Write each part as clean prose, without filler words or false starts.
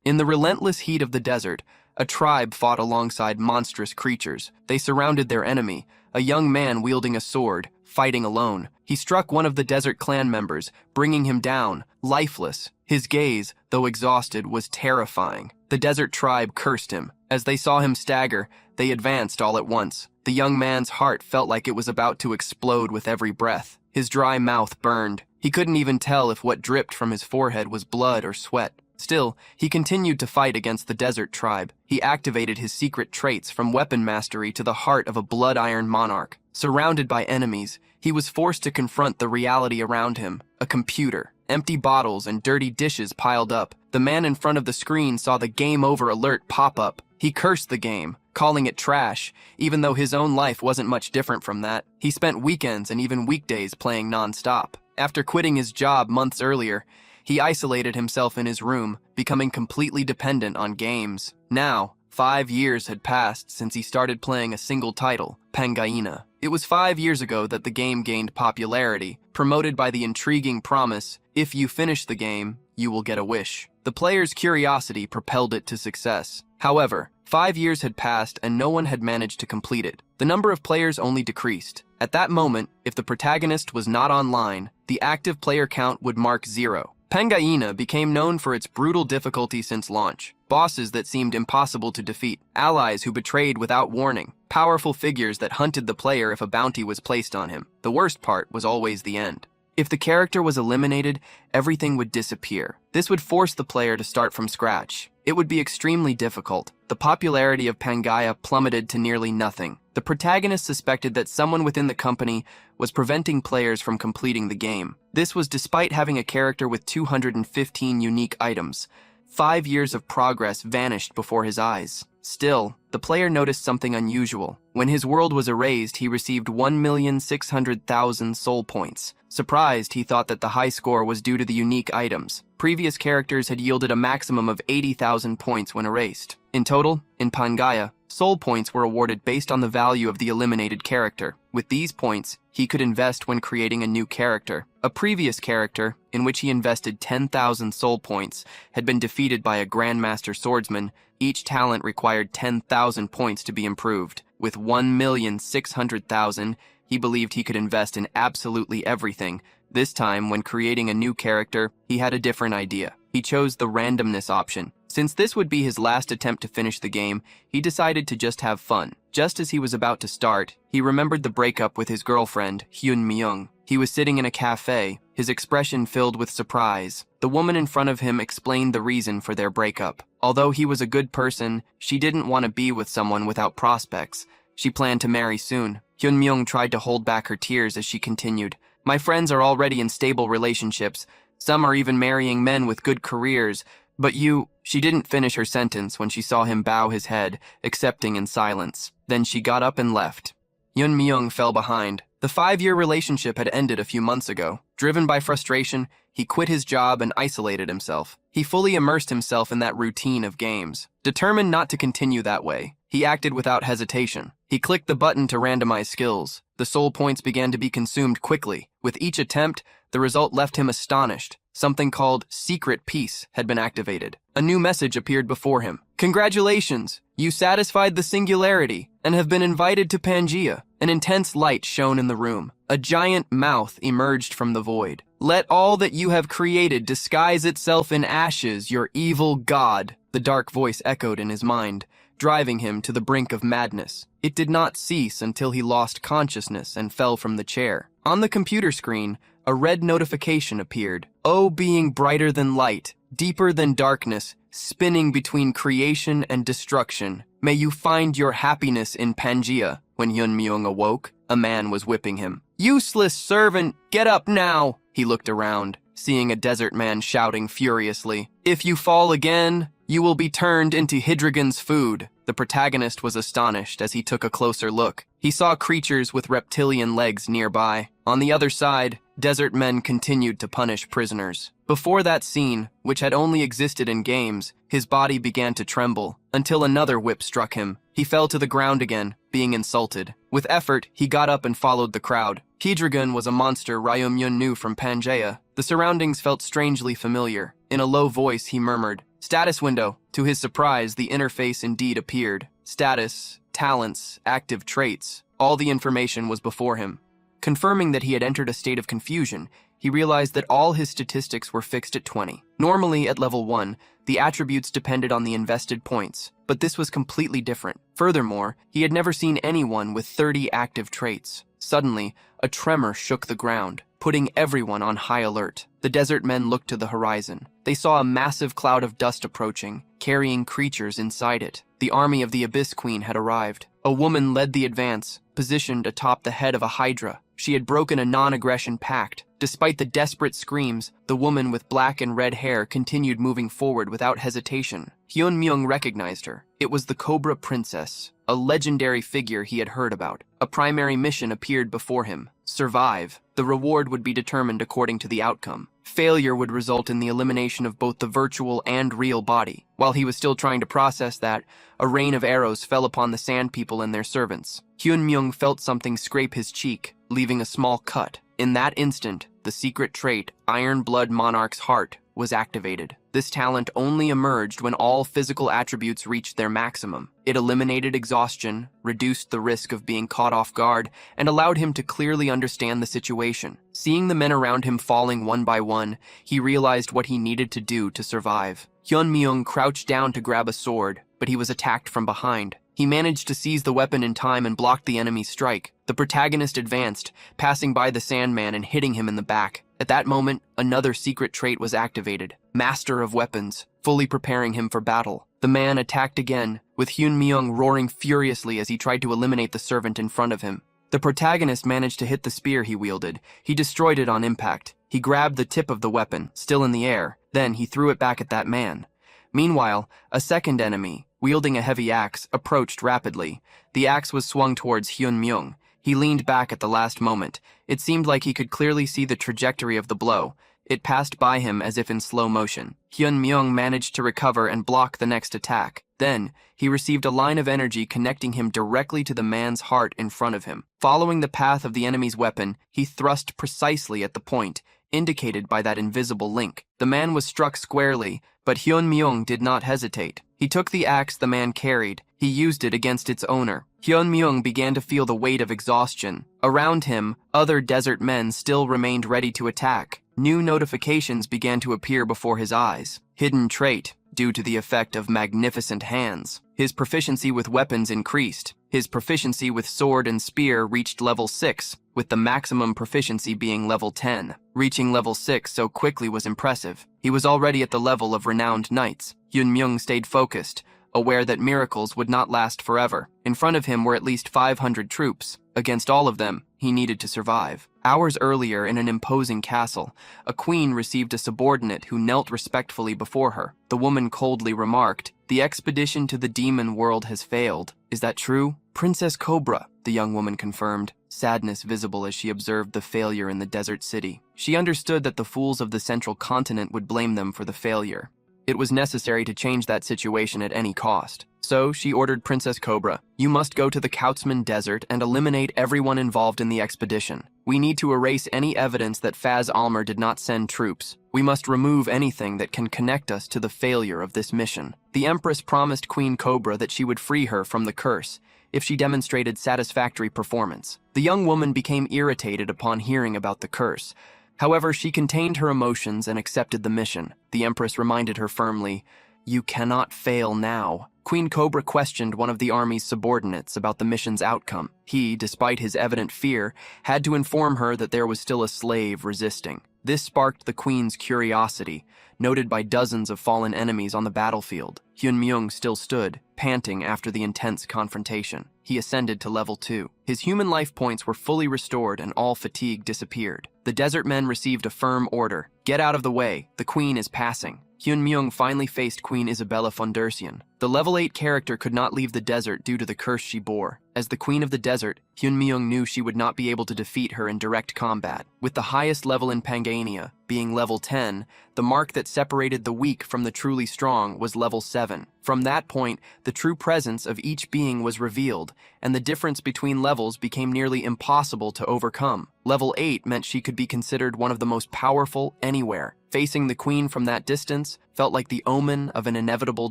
In the relentless heat of the desert, a tribe fought alongside monstrous creatures. They surrounded their enemy, a young man wielding a sword, fighting alone. He struck one of the desert clan members, bringing him down, lifeless. His gaze, though exhausted, was terrifying. The desert tribe cursed him. As they saw him stagger, they advanced all at once. The young man's heart felt like it was about to explode with every breath. His dry mouth burned. He couldn't even tell if what dripped from his forehead was blood or sweat. Still, he continued to fight against the desert tribe. He activated his secret traits from weapon mastery to the heart of a blood-iron monarch. Surrounded by enemies, he was forced to confront the reality around him, a computer. Empty bottles and dirty dishes piled up. The man in front of the screen saw the game over alert pop up. He cursed the game, calling it trash, even though his own life wasn't much different from that. He spent weekends and even weekdays playing non-stop. After quitting his job months earlier, he isolated himself in his room, becoming completely dependent on games. Now, 5 years had passed since he started playing a single title, Pangaina. It was 5 years ago that the game gained popularity, promoted by the intriguing promise, if you finish the game, you will get a wish. The player's curiosity propelled it to success. However, 5 years had passed and no one had managed to complete it. The number of players only decreased. At that moment, if the protagonist was not online, the active player count would mark 0. Pangaina became known for its brutal difficulty since launch. Bosses that seemed impossible to defeat, allies who betrayed without warning, powerful figures that hunted the player if a bounty was placed on him. The worst part was always the end. If the character was eliminated, everything would disappear. This would force the player to start from scratch. It would be extremely difficult. The popularity of Pangaea plummeted to nearly nothing. The protagonist suspected that someone within the company was preventing players from completing the game. This was despite having a character with 215 unique items. 5 years of progress vanished before his eyes. Still, the player noticed something unusual. When his world was erased, he received 1,600,000 soul points. Surprised, he thought that the high score was due to the unique items. Previous characters had yielded a maximum of 80,000 points when erased. In total, in Pangaea, soul points were awarded based on the value of the eliminated character. With these points, he could invest when creating a new character. A previous character, in which he invested 10,000 soul points, had been defeated by a Grandmaster Swordsman. Each talent required 10,000 points to be improved. With 1,600,000, he believed he could invest in absolutely everything. This time, when creating a new character, he had a different idea. He chose the randomness option. Since this would be his last attempt to finish the game, he decided to just have fun. Just as he was about to start, he remembered the breakup with his girlfriend, Hyun Myung. He was sitting in a cafe, his expression filled with surprise. The woman in front of him explained the reason for their breakup. Although he was a good person, she didn't want to be with someone without prospects. She planned to marry soon. Hyun Myung tried to hold back her tears as she continued. My friends are already in stable relationships. Some are even marrying men with good careers. But you... She didn't finish her sentence when she saw him bow his head, accepting in silence. Then she got up and left. Hyun Myung fell behind. The 5-year relationship had ended a few months ago. Driven by frustration, he quit his job and isolated himself. He fully immersed himself in that routine of games. Determined not to continue that way, he acted without hesitation. He clicked the button to randomize skills. The soul points began to be consumed quickly. With each attempt, the result left him astonished. Something called Secret Peace had been activated. A new message appeared before him. Congratulations! You satisfied the singularity and have been invited to Pangaea. An intense light shone in the room. A giant mouth emerged from the void. Let all that you have created disguise itself in ashes, your evil god. The dark voice echoed in his mind, driving him to the brink of madness. It did not cease until he lost consciousness and fell from the chair. On the computer screen, a red notification appeared. Oh, being brighter than light, deeper than darkness, spinning between creation and destruction, may you find your happiness in Pangaea. When Hyun Myung awoke, a man was whipping him. Useless servant, get up now! He looked around, seeing a desert man shouting furiously. If you fall again, you will be turned into Hydreigon's food. The protagonist was astonished as he took a closer look. He saw creatures with reptilian legs nearby. On the other side, desert men continued to punish prisoners. Before that scene, which had only existed in games, his body began to tremble, until another whip struck him. He fell to the ground again, being insulted. With effort, he got up and followed the crowd. Hydreigon was a monster Ryum Yun knew from Pangaea. The surroundings felt strangely familiar. In a low voice, he murmured, Status window. To his surprise, the interface indeed appeared. Status, talents, active traits. All the information was before him. Confirming that he had entered a state of confusion, he realized that all his statistics were fixed at 20. Normally, at level 1, the attributes depended on the invested points, but this was completely different. Furthermore, he had never seen anyone with 30 active traits. Suddenly, a tremor shook the ground, putting everyone on high alert. The desert men looked to the horizon. They saw a massive cloud of dust approaching, carrying creatures inside it. The army of the Abyss Queen had arrived. A woman led the advance, positioned atop the head of a hydra. She had broken a non-aggression pact. Despite the desperate screams, the woman with black and red hair continued moving forward without hesitation. Hyun Myung recognized her. It was the Cobra Princess, a legendary figure he had heard about. A primary mission appeared before him: survive. The reward would be determined according to the outcome. Failure would result in the elimination of both the virtual and real body. While he was still trying to process that, a rain of arrows fell upon the Sand People and their servants. Hyun Myung felt something scrape his cheek, leaving a small cut. In that instant, the secret trait, Iron Blood Monarch's Heart, was activated. This talent only emerged when all physical attributes reached their maximum. It eliminated exhaustion, reduced the risk of being caught off guard, and allowed him to clearly understand the situation. Seeing the men around him falling one by one, he realized what he needed to do to survive. Hyun Myung crouched down to grab a sword, but he was attacked from behind. He managed to seize the weapon in time and blocked the enemy's strike. The protagonist advanced, passing by the Sandman and hitting him in the back. At that moment, another secret trait was activated, Master of Weapons, fully preparing him for battle. The man attacked again, with Hyun Myung roaring furiously as he tried to eliminate the servant in front of him. The protagonist managed to hit the spear he wielded. He destroyed it on impact. He grabbed the tip of the weapon, still in the air. Then he threw it back at that man. Meanwhile, a second enemy, wielding a heavy axe, approached rapidly. The axe was swung towards Hyun Myung. He leaned back at the last moment. It seemed like he could clearly see the trajectory of the blow. It passed by him as if in slow motion. Hyun Myung managed to recover and block the next attack. Then, he received a line of energy connecting him directly to the man's heart in front of him. Following the path of the enemy's weapon, he thrust precisely at the point, indicated by that invisible link. The man was struck squarely, but Hyun Myung did not hesitate. He took the axe the man carried. He used it against its owner. Hyun Myung began to feel the weight of exhaustion. Around him, other desert men still remained ready to attack. New notifications began to appear before his eyes. Hidden trait, due to the effect of magnificent hands. His proficiency with weapons increased. His proficiency with sword and spear reached level 6, with the maximum proficiency being level 10. Reaching level 6 so quickly was impressive. He was already at the level of renowned knights. Hyun Myung stayed focused, aware that miracles would not last forever. In front of him were at least 500 troops. Against all of them, he needed to survive. Hours earlier, in an imposing castle, a queen received a subordinate who knelt respectfully before her. The woman coldly remarked, "The expedition to the demon world has failed. Is that true?" "Princess Cobra," the young woman confirmed, sadness visible as she observed the failure in the desert city. She understood that the fools of the central continent would blame them for the failure. It was necessary to change that situation at any cost. So she ordered Princess Cobra, "You must go to the Kautzman Desert and eliminate everyone involved in the expedition. We need to erase any evidence that Faz Almer did not send troops. We must remove anything that can connect us to the failure of this mission." The Empress promised Queen Cobra that she would free her from the curse if she demonstrated satisfactory performance. The young woman became irritated upon hearing about the curse. However, she contained her emotions and accepted the mission. The Empress reminded her firmly, "You cannot fail now." Queen Cobra questioned one of the army's subordinates about the mission's outcome. He, despite his evident fear, had to inform her that there was still a slave resisting. This sparked the queen's curiosity, noted by dozens of fallen enemies on the battlefield. Hyun Myung still stood, panting after the intense confrontation. He ascended to level 2. His human life points were fully restored and all fatigue disappeared. The desert men received a firm order. "Get out of the way, the queen is passing." Hyun Myung finally faced Queen Isabella von Dersian. The level 8 character could not leave the desert due to the curse she bore. As the Queen of the Desert, Hyun Myung knew she would not be able to defeat her in direct combat. With the highest level in Pangania, being level 10, the mark that separated the weak from the truly strong was level 7. From that point, the true presence of each being was revealed, and the difference between levels became nearly impossible to overcome. Level 8 meant she could be considered one of the most powerful anywhere. Facing the queen from that distance felt like the omen of an inevitable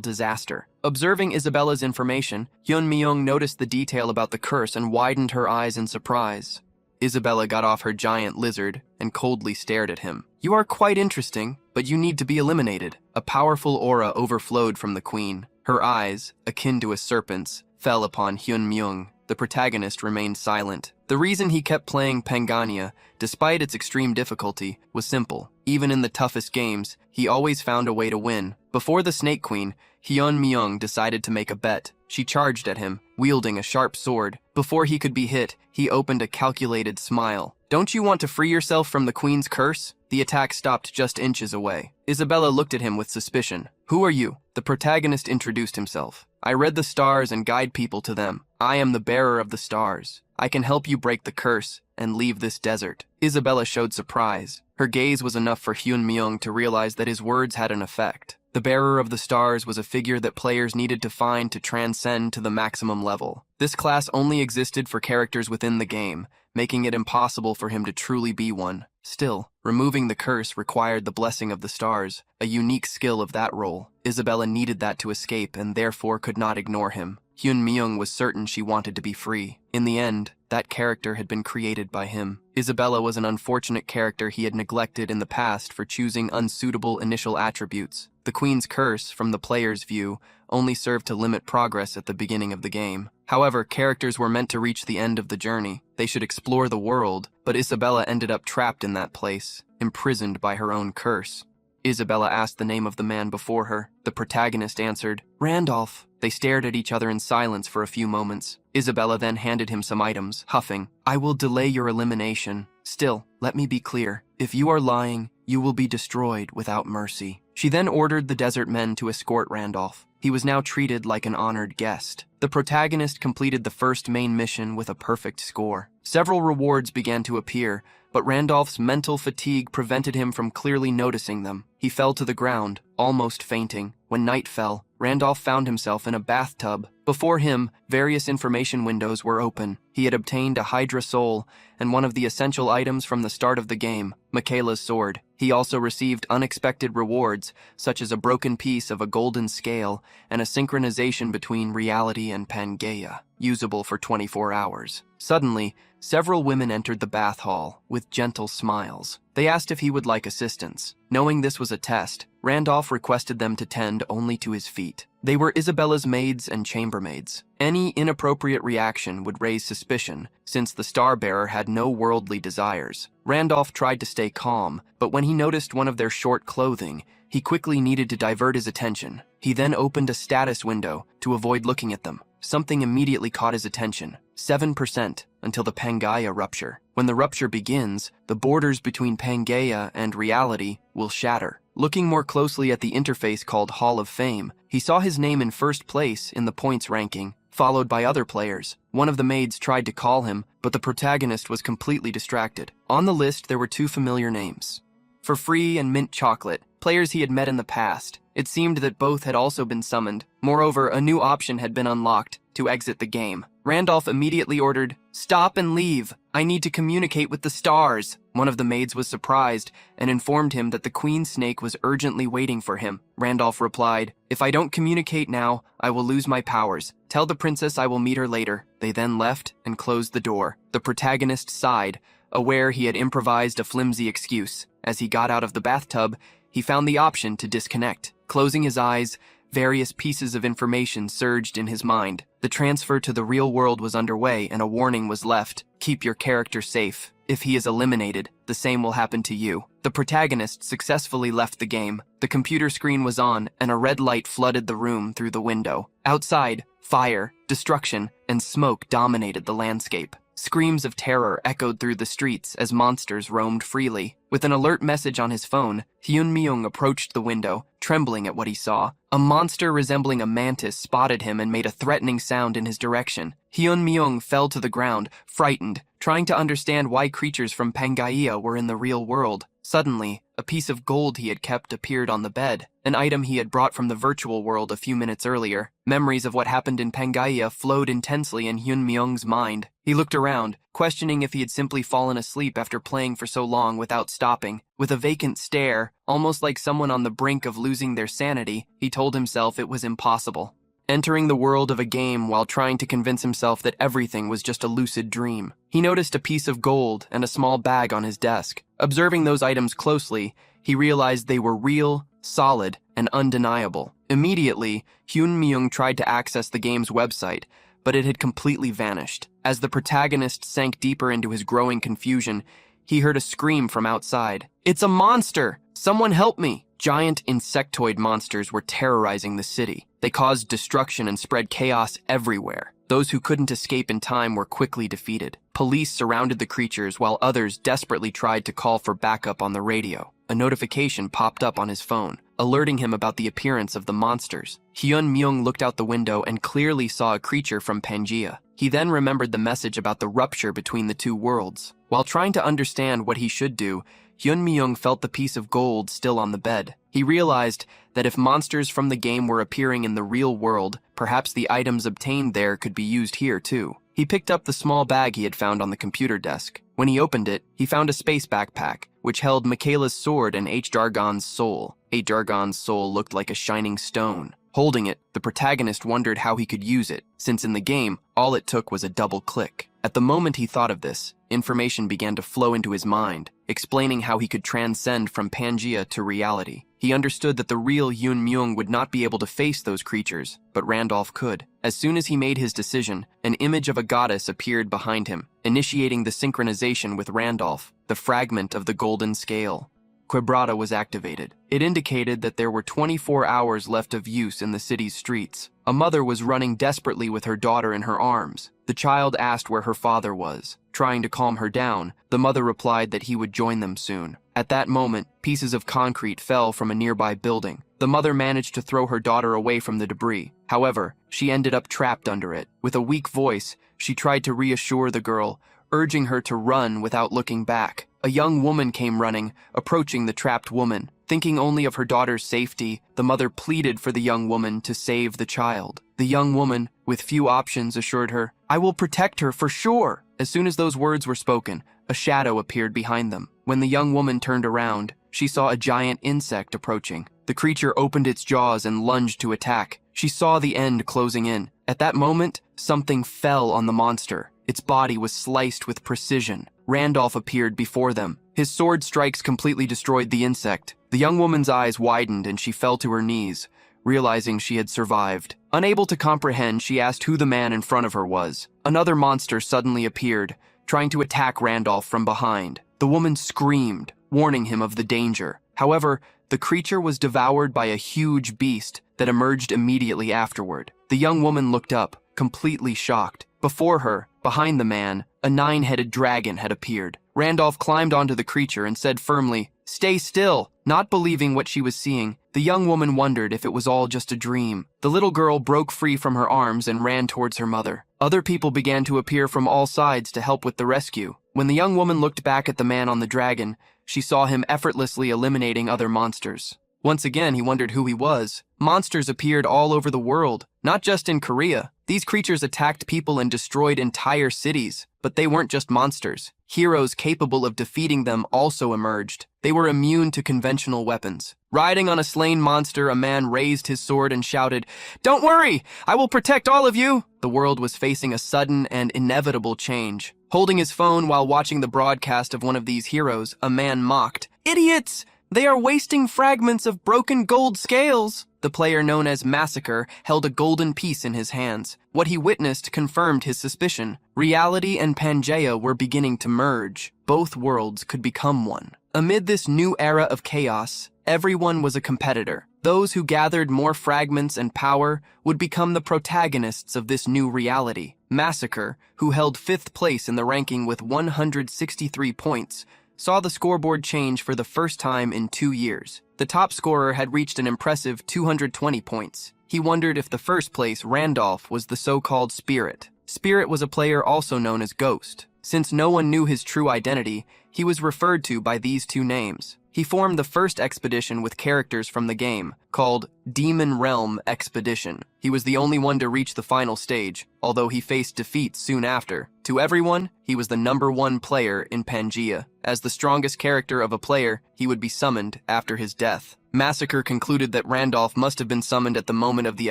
disaster. Observing Isabella's information, Hyun Myung noticed the detail about the curse and widened her eyes in surprise. Isabella got off her giant lizard and coldly stared at him. "You are quite interesting, but you need to be eliminated." A powerful aura overflowed from the queen. Her eyes, akin to a serpent's, fell upon Hyun Myung. The protagonist remained silent. The reason he kept playing Pangania, despite its extreme difficulty, was simple. Even in the toughest games, he always found a way to win. Before the Snake Queen, Hyun Myung decided to make a bet. She charged at him, wielding a sharp sword. Before he could be hit, he opened a calculated smile. "Don't you want to free yourself from the queen's curse?" The attack stopped just inches away. Isabella looked at him with suspicion. "Who are you?" The protagonist introduced himself. "I read the stars and guide people to them. I am the bearer of the stars. I can help you break the curse and leave this desert." Isabella showed surprise. Her gaze was enough for Hyun Myung to realize that his words had an effect. The bearer of the stars was a figure that players needed to find to transcend to the maximum level. This class only existed for characters within the game, making it impossible for him to truly be one. Still, removing the curse required the blessing of the stars, a unique skill of that role. Isabella needed that to escape and therefore could not ignore him. Hyun Myung was certain she wanted to be free. In the end, that character had been created by him. Isabella was an unfortunate character he had neglected in the past for choosing unsuitable initial attributes. The Queen's curse, from the player's view, only served to limit progress at the beginning of the game. However, characters were meant to reach the end of the journey. They should explore the world, but Isabella ended up trapped in that place, imprisoned by her own curse. Isabella asked the name of the man before her. The protagonist answered, "Randolph." They stared at each other in silence for a few moments. Isabella then handed him some items, huffing, "I will delay your elimination. Still, let me be clear. If you are lying, you will be destroyed without mercy." She then ordered the desert men to escort Randolph. He was now treated like an honored guest. The protagonist completed the first main mission with a perfect score. Several rewards began to appear, but Randolph's mental fatigue prevented him from clearly noticing them. He fell to the ground, almost fainting. When night fell, Randolph found himself in a bathtub. Before him, various information windows were open. He had obtained a Hydra soul and one of the essential items from the start of the game, Michaela's sword. He also received unexpected rewards, such as a broken piece of a golden scale and a synchronization between reality and Pangaea, usable for 24 hours. Suddenly, several women entered the bath hall with gentle smiles. They asked if he would like assistance. Knowing this was a test, Randolph requested them to tend only to his feet. They were Isabella's maids and chambermaids. Any inappropriate reaction would raise suspicion, since the star-bearer had no worldly desires. Randolph tried to stay calm, but when he noticed one of their short clothing, he quickly needed to divert his attention. He then opened a status window to avoid looking at them. Something immediately caught his attention. 7% until the Pangaea rupture. When the rupture begins, the borders between Pangaea and reality will shatter. Looking more closely at the interface called Hall of Fame, he saw his name in first place in the points ranking, followed by other players. One of the maids tried to call him, but the protagonist was completely distracted. On the list, there were two familiar names. For Free and Mint Chocolate, players he had met in the past. It seemed that both had also been summoned. Moreover, a new option had been unlocked to exit the game. Randolph immediately ordered, "Stop and leave. I need to communicate with the stars." One of the maids was surprised and informed him that the queen snake was urgently waiting for him. Randolph replied, "If I don't communicate now, I will lose my powers. Tell the princess I will meet her later." They then left and closed the door. The protagonist sighed, aware he had improvised a flimsy excuse. As he got out of the bathtub, he found the option to disconnect. Closing his eyes, various pieces of information surged in his mind. The transfer to the real world was underway and a warning was left. Keep your character safe. If he is eliminated, the same will happen to you. The protagonist successfully left the game. The computer screen was on and a red light flooded the room through the window. Outside, fire, destruction, and smoke dominated the landscape. Screams of terror echoed through the streets as monsters roamed freely. With an alert message on his phone, Hyun Myung approached the window, trembling at what he saw. A monster resembling a mantis spotted him and made a threatening sound in his direction. Hyun Myung fell to the ground, frightened, trying to understand why creatures from Pangaea were in the real world. Suddenly, a piece of gold he had kept appeared on the bed, an item he had brought from the virtual world a few minutes earlier. Memories of what happened in Pangaea flowed intensely in Hyun Myung's mind. He looked around, questioning if he had simply fallen asleep after playing for so long without stopping. With a vacant stare, almost like someone on the brink of losing their sanity, he told himself it was impossible. Entering the world of a game while trying to convince himself that everything was just a lucid dream. He noticed a piece of gold and a small bag on his desk. Observing those items closely, he realized they were real, solid, and undeniable. Immediately, Hyun Myung tried to access the game's website, but it had completely vanished. As the protagonist sank deeper into his growing confusion, he heard a scream from outside. "It's a monster! Someone help me!" Giant insectoid monsters were terrorizing the city. They caused destruction and spread chaos everywhere. Those who couldn't escape in time were quickly defeated. Police surrounded the creatures while others desperately tried to call for backup on the radio. A notification popped up on his phone, alerting him about the appearance of the monsters. Hyun Myung looked out the window and clearly saw a creature from Pangea. He then remembered the message about the rupture between the two worlds. While trying to understand what he should do, Hyun Myung felt the piece of gold still on the bed. He realized that if monsters from the game were appearing in the real world, perhaps the items obtained there could be used here too. He picked up the small bag he had found on the computer desk. When he opened it, he found a space backpack, which held Michaela's sword and H. Jargon's soul. H. Jargon's soul looked like a shining stone. Holding it, the protagonist wondered how he could use it, since in the game, all it took was a double click. At the moment he thought of this, information began to flow into his mind, explaining how he could transcend from Pangea to reality. He understood that the real Hyun Myung would not be able to face those creatures, but Randolph could. As soon as he made his decision, an image of a goddess appeared behind him, initiating the synchronization with Randolph, the fragment of the golden scale. Quebrada was activated. It indicated that there were 24 hours left of use in the city's streets. A mother was running desperately with her daughter in her arms. The child asked where her father was. Trying to calm her down, the mother replied that he would join them soon. At that moment, pieces of concrete fell from a nearby building. The mother managed to throw her daughter away from the debris. However, she ended up trapped under it. With a weak voice, she tried to reassure the girl, urging her to run without looking back. A young woman came running, approaching the trapped woman. Thinking only of her daughter's safety, the mother pleaded for the young woman to save the child. The young woman, with few options, assured her, "I will protect her for sure." As soon as those words were spoken, a shadow appeared behind them. When the young woman turned around, she saw a giant insect approaching. The creature opened its jaws and lunged to attack. She saw the end closing in. At that moment, something fell on the monster. Its body was sliced with precision. Randolph appeared before them. His sword strikes completely destroyed the insect. The young woman's eyes widened and she fell to her knees, realizing she had survived. Unable to comprehend, she asked who the man in front of her was. Another monster suddenly appeared, trying to attack Randolph from behind. The woman screamed, warning him of the danger. However, the creature was devoured by a huge beast that emerged immediately afterward. The young woman looked up, completely shocked. Before her, behind the man, a 9-headed dragon had appeared. Randolph climbed onto the creature and said firmly, "Stay still." Not believing what she was seeing, the young woman wondered if it was all just a dream. The little girl broke free from her arms and ran towards her mother. Other people began to appear from all sides to help with the rescue. When the young woman looked back at the man on the dragon, she saw him effortlessly eliminating other monsters. Once again, he wondered who he was. Monsters appeared all over the world, not just in Korea. These creatures attacked people and destroyed entire cities. But they weren't just monsters. Heroes capable of defeating them also emerged. They were immune to conventional weapons. Riding on a slain monster, a man raised his sword and shouted, "Don't worry, I will protect all of you." The world was facing a sudden and inevitable change. Holding his phone while watching the broadcast of one of these heroes, a man mocked, "Idiots! They are wasting fragments of broken gold scales." The player known as Massacre held a golden piece in his hands. What he witnessed confirmed his suspicion. Reality and Pangea were beginning to merge. Both worlds could become one. Amid this new era of chaos, everyone was a competitor. Those who gathered more fragments and power would become the protagonists of this new reality. Massacre, who held 5th place in the ranking with 163 points, saw the scoreboard change for the first time in 2 years. The top scorer had reached an impressive 220 points. He wondered if the first place, Randolph, was the so-called Spirit. Spirit was a player also known as Ghost. Since no one knew his true identity, he was referred to by these two names. He formed the first expedition with characters from the game, called Demon Realm Expedition. He was the only one to reach the final stage, although he faced defeat soon after. To everyone, he was the #1 player in Pangea. As the strongest character of a player, he would be summoned after his death. Massacre concluded that Randolph must have been summoned at the moment of the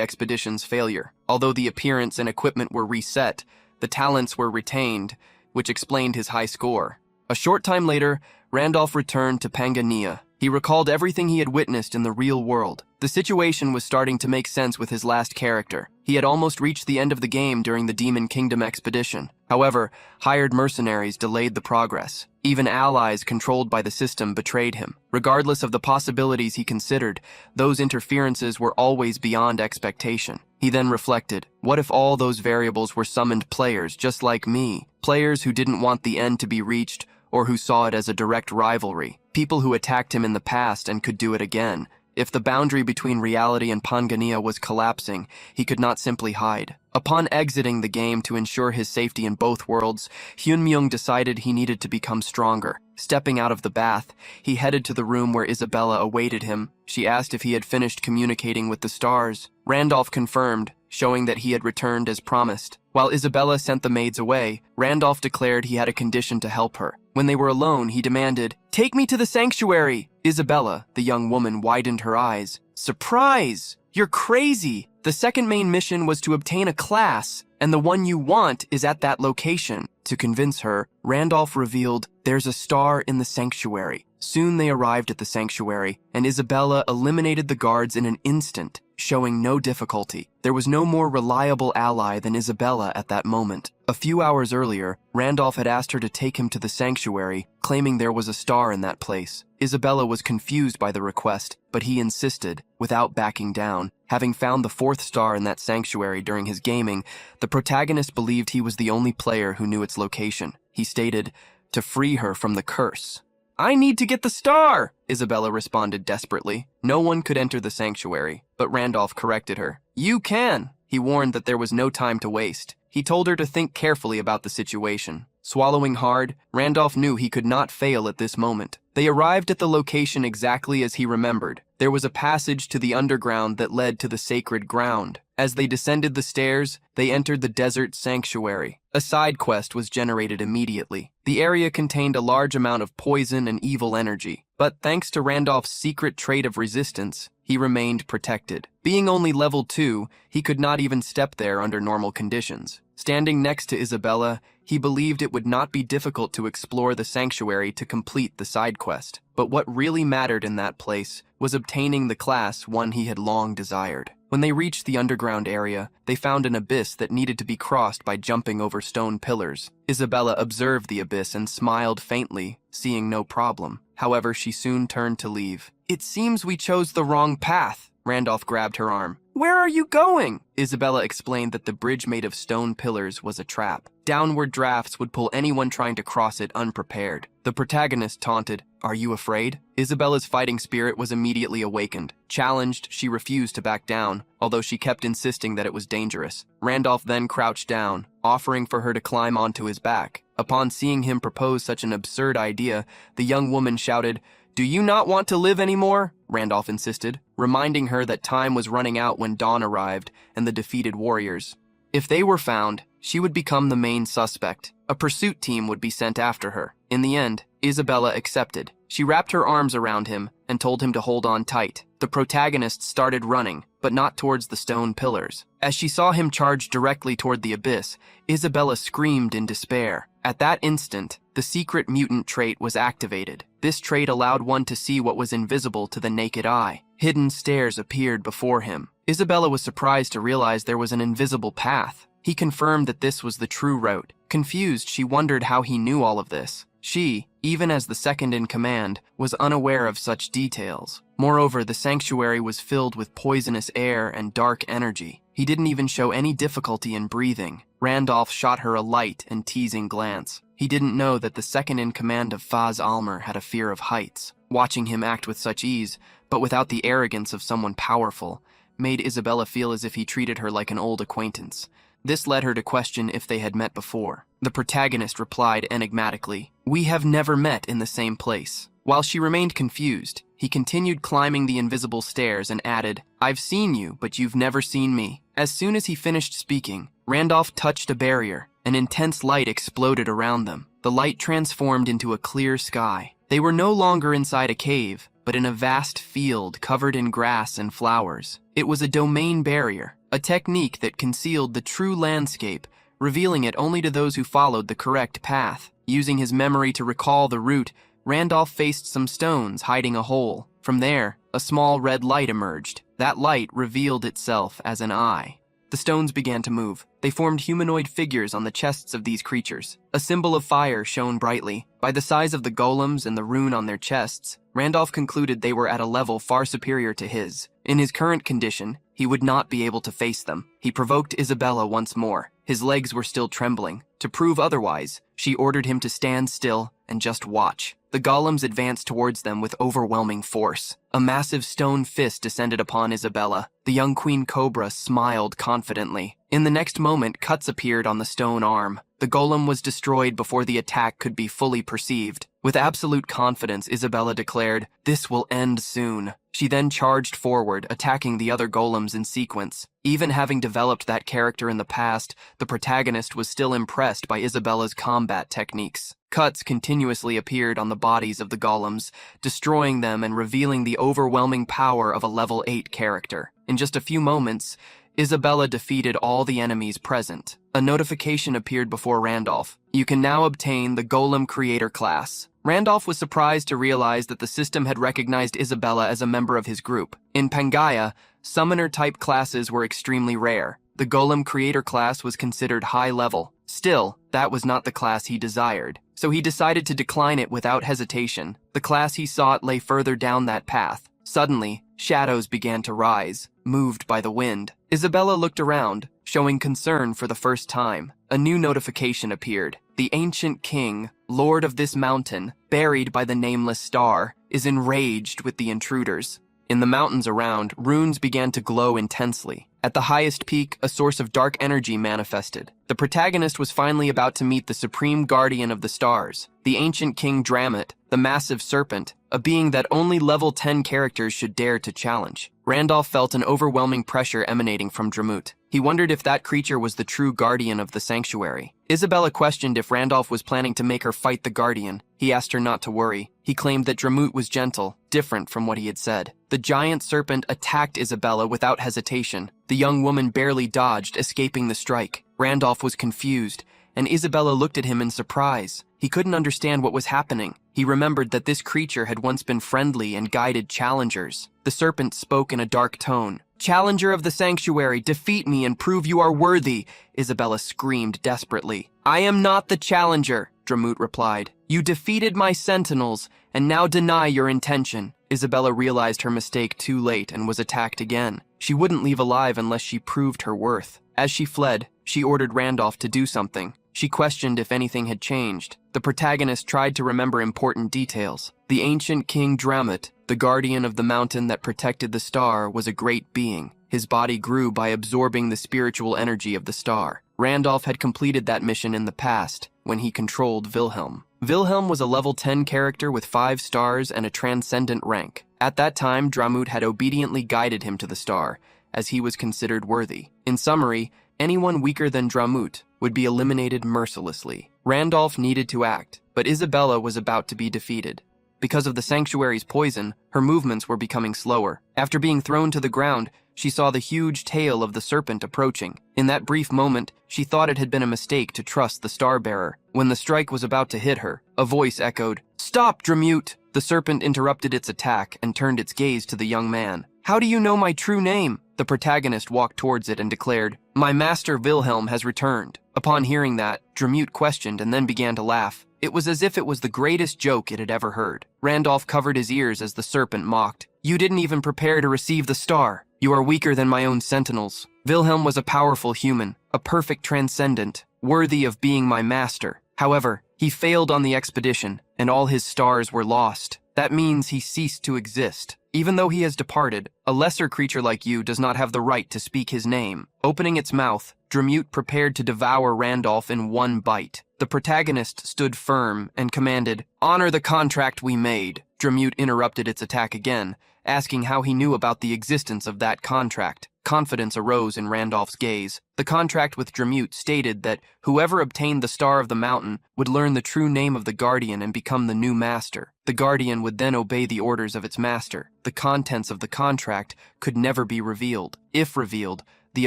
expedition's failure. Although the appearance and equipment were reset, the talents were retained, which explained his high score. A short time later, Randolph returned to Pangania. He recalled everything he had witnessed in the real world. The situation was starting to make sense with his last character. He had almost reached the end of the game during the Demon Kingdom expedition. However, hired mercenaries delayed the progress. Even allies controlled by the system betrayed him. Regardless of the possibilities he considered, those interferences were always beyond expectation. He then reflected, what if all those variables were summoned players just like me? Players who didn't want the end to be reached, or who saw it as a direct rivalry. People who attacked him in the past and could do it again. If the boundary between reality and Pangania was collapsing, he could not simply hide. Upon exiting the game to ensure his safety in both worlds, Hyunmyung decided he needed to become stronger. Stepping out of the bath, he headed to the room where Isabella awaited him. She asked if he had finished communicating with the stars. Randolph confirmed, showing that he had returned as promised. While Isabella sent the maids away, Randolph declared he had a condition to help her. When they were alone, he demanded, "Take me to the sanctuary!" Isabella, the young woman, widened her eyes. "Surprise! You're crazy! The second main mission was to obtain a class, and the one you want is at that location." To convince her, Randolph revealed, "There's a star in the sanctuary." Soon they arrived at the sanctuary, and Isabella eliminated the guards in an instant, showing no difficulty. There was no more reliable ally than Isabella at that moment. A few hours earlier, Randolph had asked her to take him to the sanctuary, claiming there was a star in that place. Isabella was confused by the request, but he insisted, without backing down. Having found the 4th star in that sanctuary during his gaming, the protagonist believed he was the only player who knew its location. He stated, to free her from the curse. "I need to get the star," Isabella responded desperately. No one could enter the sanctuary, but Randolph corrected her. "You can." He warned that there was no time to waste. He told her to think carefully about the situation. Swallowing hard, Randolph knew he could not fail at this moment. They arrived at the location exactly as he remembered. There was a passage to the underground that led to the sacred ground. As they descended the stairs, they entered the desert sanctuary. A side quest was generated immediately. The area contained a large amount of poison and evil energy, but thanks to Randolph's secret trait of resistance, he remained protected. Being only level 2, he could not even step there under normal conditions. Standing next to Isabella, he believed it would not be difficult to explore the sanctuary to complete the side quest. But what really mattered in that place was obtaining the class one he had long desired. When they reached the underground area, they found an abyss that needed to be crossed by jumping over stone pillars. Isabella observed the abyss and smiled faintly, seeing no problem. However, she soon turned to leave. "It seems we chose the wrong path." Randolph grabbed her arm. "Where are you going?" Isabella explained that the bridge made of stone pillars was a trap. Downward drafts would pull anyone trying to cross it unprepared. The protagonist taunted, "Are you afraid?" Isabella's fighting spirit was immediately awakened. Challenged, she refused to back down, although she kept insisting that it was dangerous. Randolph then crouched down, offering for her to climb onto his back. Upon seeing him propose such an absurd idea, the young woman shouted, "Do you not want to live anymore?" Randolph insisted, reminding her that time was running out when dawn arrived and the defeated warriors. If they were found, she would become the main suspect. A pursuit team would be sent after her. In the end, Isabella accepted. She wrapped her arms around him and told him to hold on tight. The protagonist started running, but not towards the stone pillars. As she saw him charge directly toward the abyss, Isabella screamed in despair. At that instant, the secret mutant trait was activated. This trait allowed one to see what was invisible to the naked eye. Hidden stairs appeared before him. Isabella was surprised to realize there was an invisible path. He confirmed that this was the true route. Confused, she wondered how he knew all of this. She, even as the second in command, was unaware of such details. Moreover, the sanctuary was filled with poisonous air and dark energy. He didn't even show any difficulty in breathing. Randolph shot her a light and teasing glance. He didn't know that the second in command of Faz Almer had a fear of heights. Watching him act with such ease, but without the arrogance of someone powerful, made Isabella feel as if he treated her like an old acquaintance. This led her to question if they had met before. The protagonist replied enigmatically, "We have never met in the same place." While she remained confused, he continued climbing the invisible stairs and added, "I've seen you, but you've never seen me." As soon as he finished speaking, Randolph touched a barrier. An intense light exploded around them. The light transformed into a clear sky. They were no longer inside a cave, but in a vast field covered in grass and flowers. It was a domain barrier, a technique that concealed the true landscape, revealing it only to those who followed the correct path. Using his memory to recall the route, Randolph faced some stones hiding a hole. From there, a small red light emerged. That light revealed itself as an eye. The stones began to move. They formed humanoid figures on the chests of these creatures. A symbol of fire shone brightly. By the size of the golems and the rune on their chests, Randolph concluded they were at a level far superior to his. In his current condition, he would not be able to face them. He provoked Isabella once more. His legs were still trembling. To prove otherwise, she ordered him to stand still and just watch. The golems advanced towards them with overwhelming force. A massive stone fist descended upon Isabella. The young queen cobra smiled confidently. In the next moment, cuts appeared on the stone arm. The golem was destroyed before the attack could be fully perceived. With absolute confidence, Isabella declared, "This will end soon." She then charged forward, attacking the other golems in sequence. Even having developed that character in the past, the protagonist was still impressed by Isabella's combat techniques. Cuts continuously appeared on the bodies of the golems, destroying them and revealing the overwhelming power of a level 8 character. In just a few moments, Isabella defeated all the enemies present. A notification appeared before Randolph. "You can now obtain the Golem Creator class." Randolph was surprised to realize that the system had recognized Isabella as a member of his group. In Pangaea, summoner-type classes were extremely rare. The Golem Creator class was considered high level. Still, that was not the class he desired, so he decided to decline it without hesitation. The class he sought lay further down that path. Suddenly, shadows began to rise, moved by the wind. Isabella looked around, showing concern for the first time. A new notification appeared. "The ancient king, lord of this mountain, buried by the nameless star, is enraged with the intruders." In the mountains around, runes began to glow intensely. At the highest peak, a source of dark energy manifested. The protagonist was finally about to meet the supreme guardian of the stars, the ancient king Dramit, the massive serpent, a being that only level 10 characters should dare to challenge. Randolph felt an overwhelming pressure emanating from Dramut. He wondered if that creature was the true guardian of the sanctuary. Isabella questioned if Randolph was planning to make her fight the guardian. He asked her not to worry. He claimed that Dramut was gentle, different from what he had said. The giant serpent attacked Isabella without hesitation. The young woman barely dodged, escaping the strike. Randolph was confused, and Isabella looked at him in surprise. He couldn't understand what was happening. He remembered that this creature had once been friendly and guided challengers. The serpent spoke in a dark tone. "Challenger of the sanctuary, defeat me and prove you are worthy," Isabella screamed desperately. "I am not the challenger," Dramut replied. "You defeated my sentinels, and now deny your intention." Isabella realized her mistake too late and was attacked again. She wouldn't leave alive unless she proved her worth. As she fled, she ordered Randolph to do something. She questioned if anything had changed. The protagonist tried to remember important details. The ancient king Dramit, the guardian of the mountain that protected the star, was a great being. His body grew by absorbing the spiritual energy of the star. Randolph had completed that mission in the past, when he controlled Wilhelm. Wilhelm was a level 10 character with 5 stars and a transcendent rank. At that time, Dramut had obediently guided him to the star, as he was considered worthy. In summary, anyone weaker than Dramut would be eliminated mercilessly. Randolph needed to act, but Isabella was about to be defeated. Because of the sanctuary's poison, her movements were becoming slower. After being thrown to the ground, she saw the huge tail of the serpent approaching. In that brief moment, she thought it had been a mistake to trust the star-bearer. When the strike was about to hit her, a voice echoed, "Stop, Dramut!" The serpent interrupted its attack and turned its gaze to the young man. "How do you know my true name?" The protagonist walked towards it and declared, "My master Wilhelm has returned." Upon hearing that, Dramut questioned and then began to laugh. It was as if it was the greatest joke it had ever heard. Randolph covered his ears as the serpent mocked. "You didn't even prepare to receive the star. You are weaker than my own sentinels." Wilhelm was a powerful human, a perfect transcendent, worthy of being my master. However, he failed on the expedition, and all his stars were lost. That means he ceased to exist. Even though he has departed, a lesser creature like you does not have the right to speak his name. Opening its mouth, Dramut prepared to devour Randolph in one bite. The protagonist stood firm and commanded, "Honor the contract we made." Dramute interrupted its attack again, asking how he knew about the existence of that contract. Confidence arose in Randolph's gaze. The contract with Dramute stated that whoever obtained the Star of the Mountain would learn the true name of the Guardian and become the new master. The Guardian would then obey the orders of its master. The contents of the contract could never be revealed. If revealed, the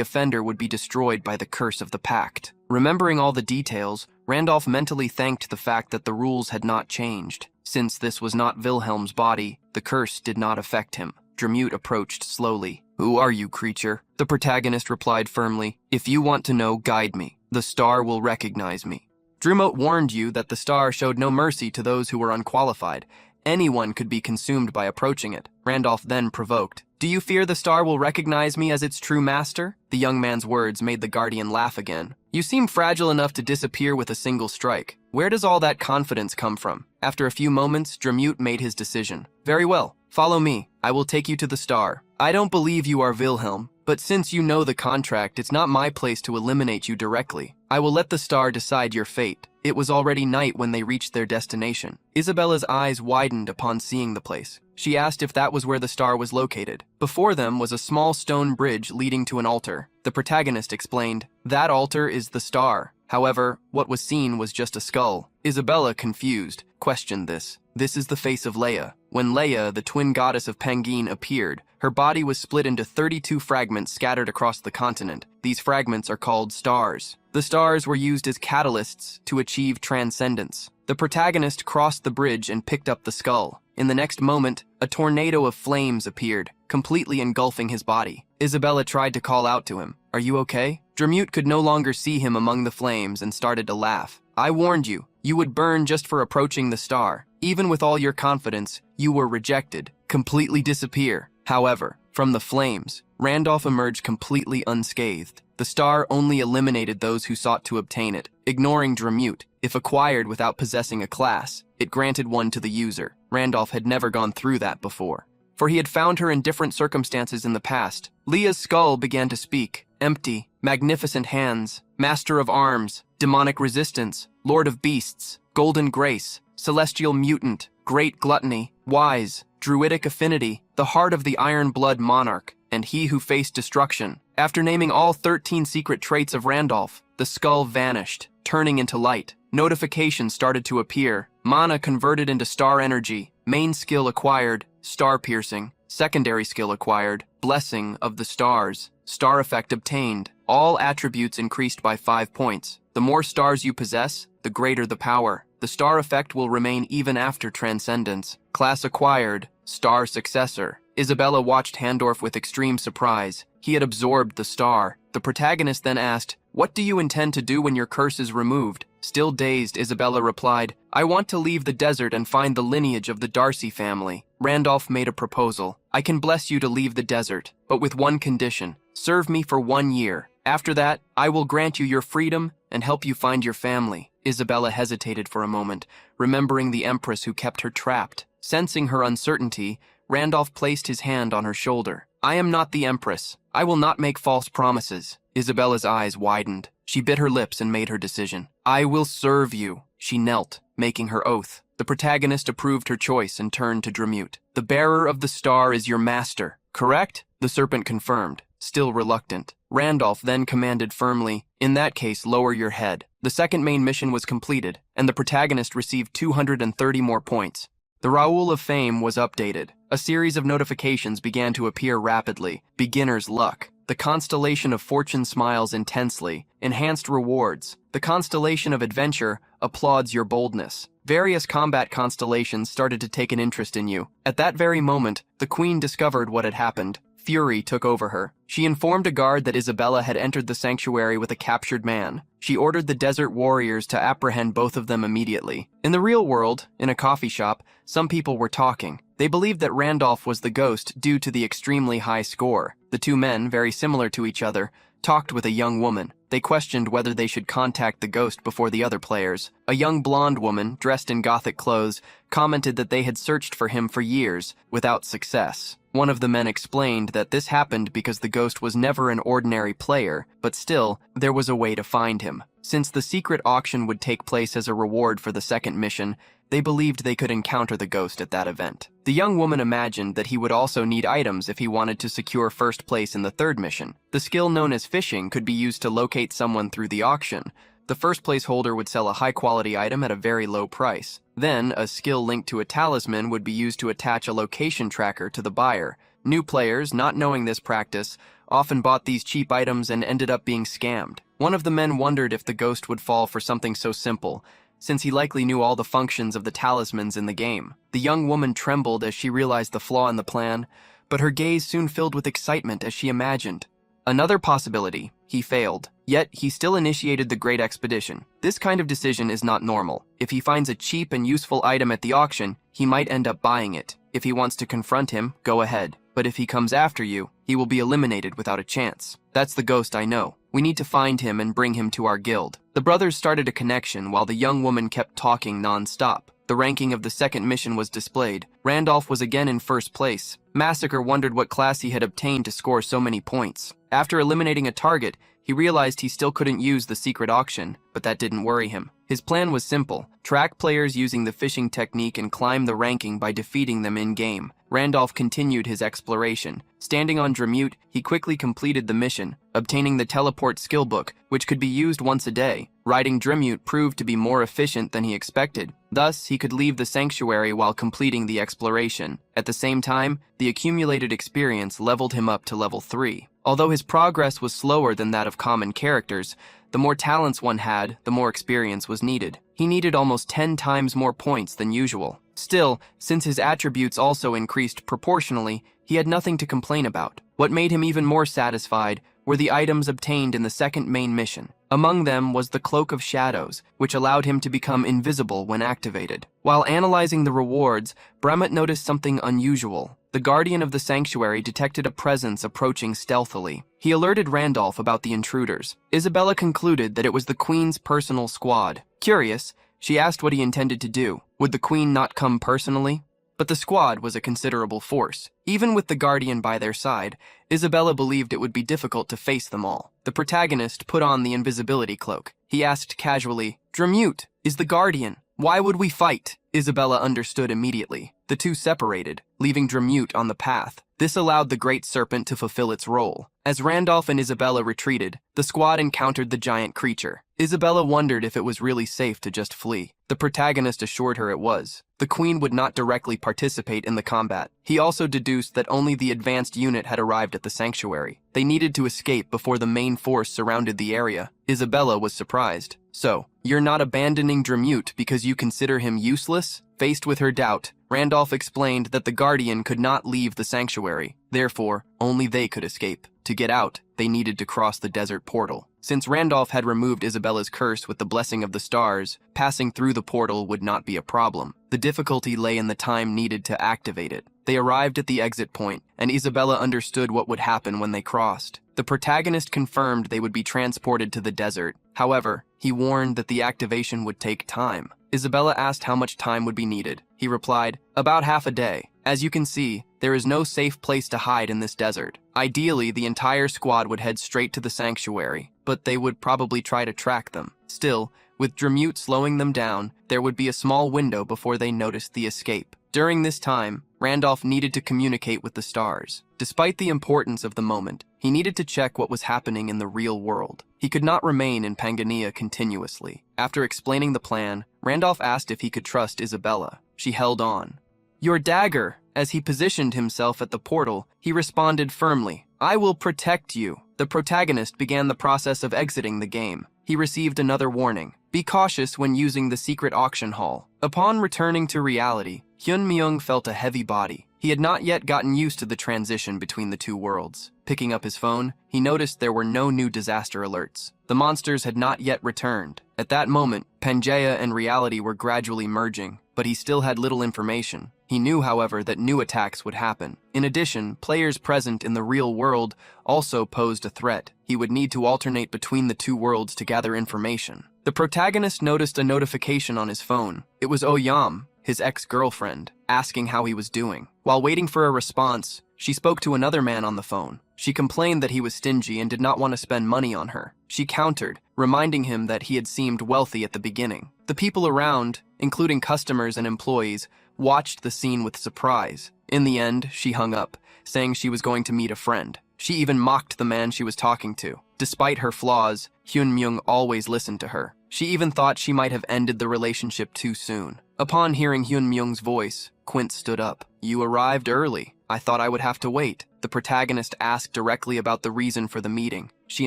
offender would be destroyed by the curse of the pact. Remembering all the details, Randolph mentally thanked the fact that the rules had not changed. Since this was not Wilhelm's body, the curse did not affect him. Dramute approached slowly. "Who are you, creature?" The protagonist replied firmly, "If you want to know, guide me. The star will recognize me." Dramute warned you that the star showed no mercy to those who were unqualified. Anyone could be consumed by approaching it. Randolph then provoked. "Do you fear the star will recognize me as its true master?" The young man's words made the Guardian laugh again. "You seem fragile enough to disappear with a single strike. Where does all that confidence come from?" After a few moments, Dramute made his decision. "Very well. Follow me. I will take you to the star. I don't believe you are Wilhelm, but since you know the contract, it's not my place to eliminate you directly. I will let the star decide your fate." It was already night when they reached their destination. Isabella's eyes widened upon seeing the place. She asked if that was where the star was located. Before them was a small stone bridge leading to an altar. The protagonist explained, "That altar is the star. However, what was seen was just a skull." Isabella, confused, questioned this. "This is the face of Leia." When Leia, the twin goddess of Pangeen, appeared, her body was split into 32 fragments scattered across the continent. These fragments are called stars. The stars were used as catalysts to achieve transcendence. The protagonist crossed the bridge and picked up the skull. In the next moment, a tornado of flames appeared, completely engulfing his body. Isabella tried to call out to him, "Are you okay?" Dramute could no longer see him among the flames and started to laugh. "I warned you. You would burn just for approaching the star. Even with all your confidence, you were rejected. Completely disappear." However, from the flames, Randolph emerged completely unscathed. The star only eliminated those who sought to obtain it, ignoring Dramute. If acquired without possessing a class, it granted one to the user. Randolph had never gone through that before, for he had found her in different circumstances in the past. Leah's skull began to speak. Empty, magnificent hands, master of arms, demonic resistance, lord of beasts, golden grace, celestial mutant, great gluttony, wise, druidic affinity, the heart of the iron blood monarch, and he who faced destruction. After naming all 13 secret traits of Randolph, the skull vanished, turning into light. Notifications started to appear. Mana converted into star energy. Main skill acquired, star piercing. Secondary skill acquired, blessing of the stars. Star effect obtained. All attributes increased by 5 points. The more stars you possess, the greater the power. The star effect will remain even after transcendence. Class acquired, star successor. Isabella watched Handorf with extreme surprise. He had absorbed the star. The protagonist then asked, "What do you intend to do when your curse is removed?" Still dazed, Isabella replied, "I want to leave the desert and find the lineage of the Darcy family." Randolph made a proposal. "I can bless you to leave the desert, but with one condition. Serve me for 1 year. After that, I will grant you your freedom and help you find your family." Isabella hesitated for a moment, remembering the Empress who kept her trapped. Sensing her uncertainty, Randolph placed his hand on her shoulder. "I am not the Empress. I will not make false promises." Isabella's eyes widened. She bit her lips and made her decision. "I will serve you." She knelt, making her oath. The protagonist approved her choice and turned to Dramute. "The bearer of the star is your master, correct?" The serpent confirmed, still reluctant. Randolph then commanded firmly, "In that case, lower your head." The second main mission was completed, and the protagonist received 230 more points. The Raoul of Fame was updated. A series of notifications began to appear rapidly. Beginner's luck. The constellation of fortune smiles intensely. Enhanced rewards. The constellation of adventure applauds your boldness. Various combat constellations started to take an interest in you. At that very moment, the queen discovered what had happened. Fury took over her. She informed a guard that Isabella had entered the sanctuary with a captured man. She ordered the desert warriors to apprehend both of them immediately. In the real world, in a coffee shop, some people were talking. They believed that Randolph was the ghost due to the extremely high score. The two men, very similar to each other, talked with a young woman. They questioned whether they should contact the ghost before the other players. A young blonde woman, dressed in gothic clothes, commented that they had searched for him for years, without success. One of the men explained that this happened because the ghost was never an ordinary player, but still, there was a way to find him. Since the secret auction would take place as a reward for the second mission, they believed they could encounter the ghost at that event. The young woman imagined that he would also need items if he wanted to secure first place in the third mission. The skill known as fishing could be used to locate someone through the auction. The first place holder would sell a high-quality item at a very low price. Then, a skill linked to a talisman would be used to attach a location tracker to the buyer. New players, not knowing this practice, often bought these cheap items and ended up being scammed. One of the men wondered if the ghost would fall for something so simple, since he likely knew all the functions of the talismans in the game. The young woman trembled as she realized the flaw in the plan, but her gaze soon filled with excitement as she imagined. Another possibility: he failed. Yet, he still initiated the great expedition. This kind of decision is not normal. If he finds a cheap and useful item at the auction, he might end up buying it. If he wants to confront him, go ahead. But if he comes after you, he will be eliminated without a chance. That's the ghost I know. We need to find him and bring him to our guild. The brothers started a connection while the young woman kept talking non-stop. The ranking of the second mission was displayed. Randolph was again in first place. Massacre wondered what class he had obtained to score so many points. After eliminating a target, he realized he still couldn't use the secret auction, but that didn't worry him. His plan was simple: track players using the fishing technique and climb the ranking by defeating them in-game. Randolph continued his exploration. Standing on Dramute, he quickly completed the mission, obtaining the teleport skill book, which could be used once a day. Riding Dramute proved to be more efficient than he expected. Thus, he could leave the sanctuary while completing the exploration. At the same time, the accumulated experience leveled him up to level 3. Although his progress was slower than that of common characters, the more talents one had, the more experience was needed. He needed almost 10 times more points than usual. Still, since his attributes also increased proportionally, he had nothing to complain about. What made him even more satisfied were the items obtained in the second main mission. Among them was the Cloak of Shadows, which allowed him to become invisible when activated. While analyzing the rewards, Bremet noticed something unusual. The guardian of the sanctuary detected a presence approaching stealthily. He alerted Randolph about the intruders. Isabella concluded that it was the Queen's personal squad. Curious, she asked what he intended to do. Would the Queen not come personally? But the squad was a considerable force. Even with the Guardian by their side, Isabella believed it would be difficult to face them all. The protagonist put on the invisibility cloak. He asked casually, "Dramute, is the Guardian? Why would we fight?" Isabella understood immediately. The two separated, leaving Dramute on the path. This allowed the Great Serpent to fulfill its role. As Randolph and Isabella retreated, the squad encountered the giant creature. Isabella wondered if it was really safe to just flee. The protagonist assured her it was. The Queen would not directly participate in the combat. He also deduced that only the advanced unit had arrived at the sanctuary. They needed to escape before the main force surrounded the area. Isabella was surprised. "So, you're not abandoning Dramute because you consider him useless?" Faced with her doubt, Randolph explained that the Guardian could not leave the sanctuary. Therefore, only they could escape. To get out, they needed to cross the desert portal. Since Randolph had removed Isabella's curse with the blessing of the stars, passing through the portal would not be a problem. The difficulty lay in the time needed to activate it. They arrived at the exit point, and Isabella understood what would happen when they crossed. The protagonist confirmed they would be transported to the desert. However, he warned that the activation would take time. Isabella asked how much time would be needed. He replied, "About half a day. As you can see, there is no safe place to hide in this desert. Ideally, the entire squad would head straight to the sanctuary, but they would probably try to track them. Still, with Dramute slowing them down, there would be a small window before they noticed the escape. During this time, Randolph needed to communicate with the stars. Despite the importance of the moment, he needed to check what was happening in the real world. He could not remain in Pangania continuously. After explaining the plan, Randolph asked if he could trust Isabella. She held on. "Your dagger." As he positioned himself at the portal, he responded firmly, "I will protect you." The protagonist began the process of exiting the game. He received another warning: be cautious when using the secret auction hall. Upon returning to reality, Hyun Myung felt a heavy body. He had not yet gotten used to the transition between the two worlds. Picking up his phone, he noticed there were no new disaster alerts. The monsters had not yet returned. At that moment, Pangea and reality were gradually merging, but he still had little information. He knew, however, that new attacks would happen. In addition, players present in the real world also posed a threat. He would need to alternate between the two worlds to gather information. The protagonist noticed a notification on his phone. It was Oyam, his ex-girlfriend, asking how he was doing. While waiting for a response, she spoke to another man on the phone. She complained that he was stingy and did not want to spend money on her. She countered, reminding him that he had seemed wealthy at the beginning. The people around, including customers and employees, watched the scene with surprise. In the end, she hung up, saying she was going to meet a friend. She even mocked the man she was talking to. Despite her flaws, Hyun-myung always listened to her. She even thought she might have ended the relationship too soon. Upon hearing Hyun-myung's voice, Quint stood up. "You arrived early. I thought I would have to wait." The protagonist asked directly about the reason for the meeting. She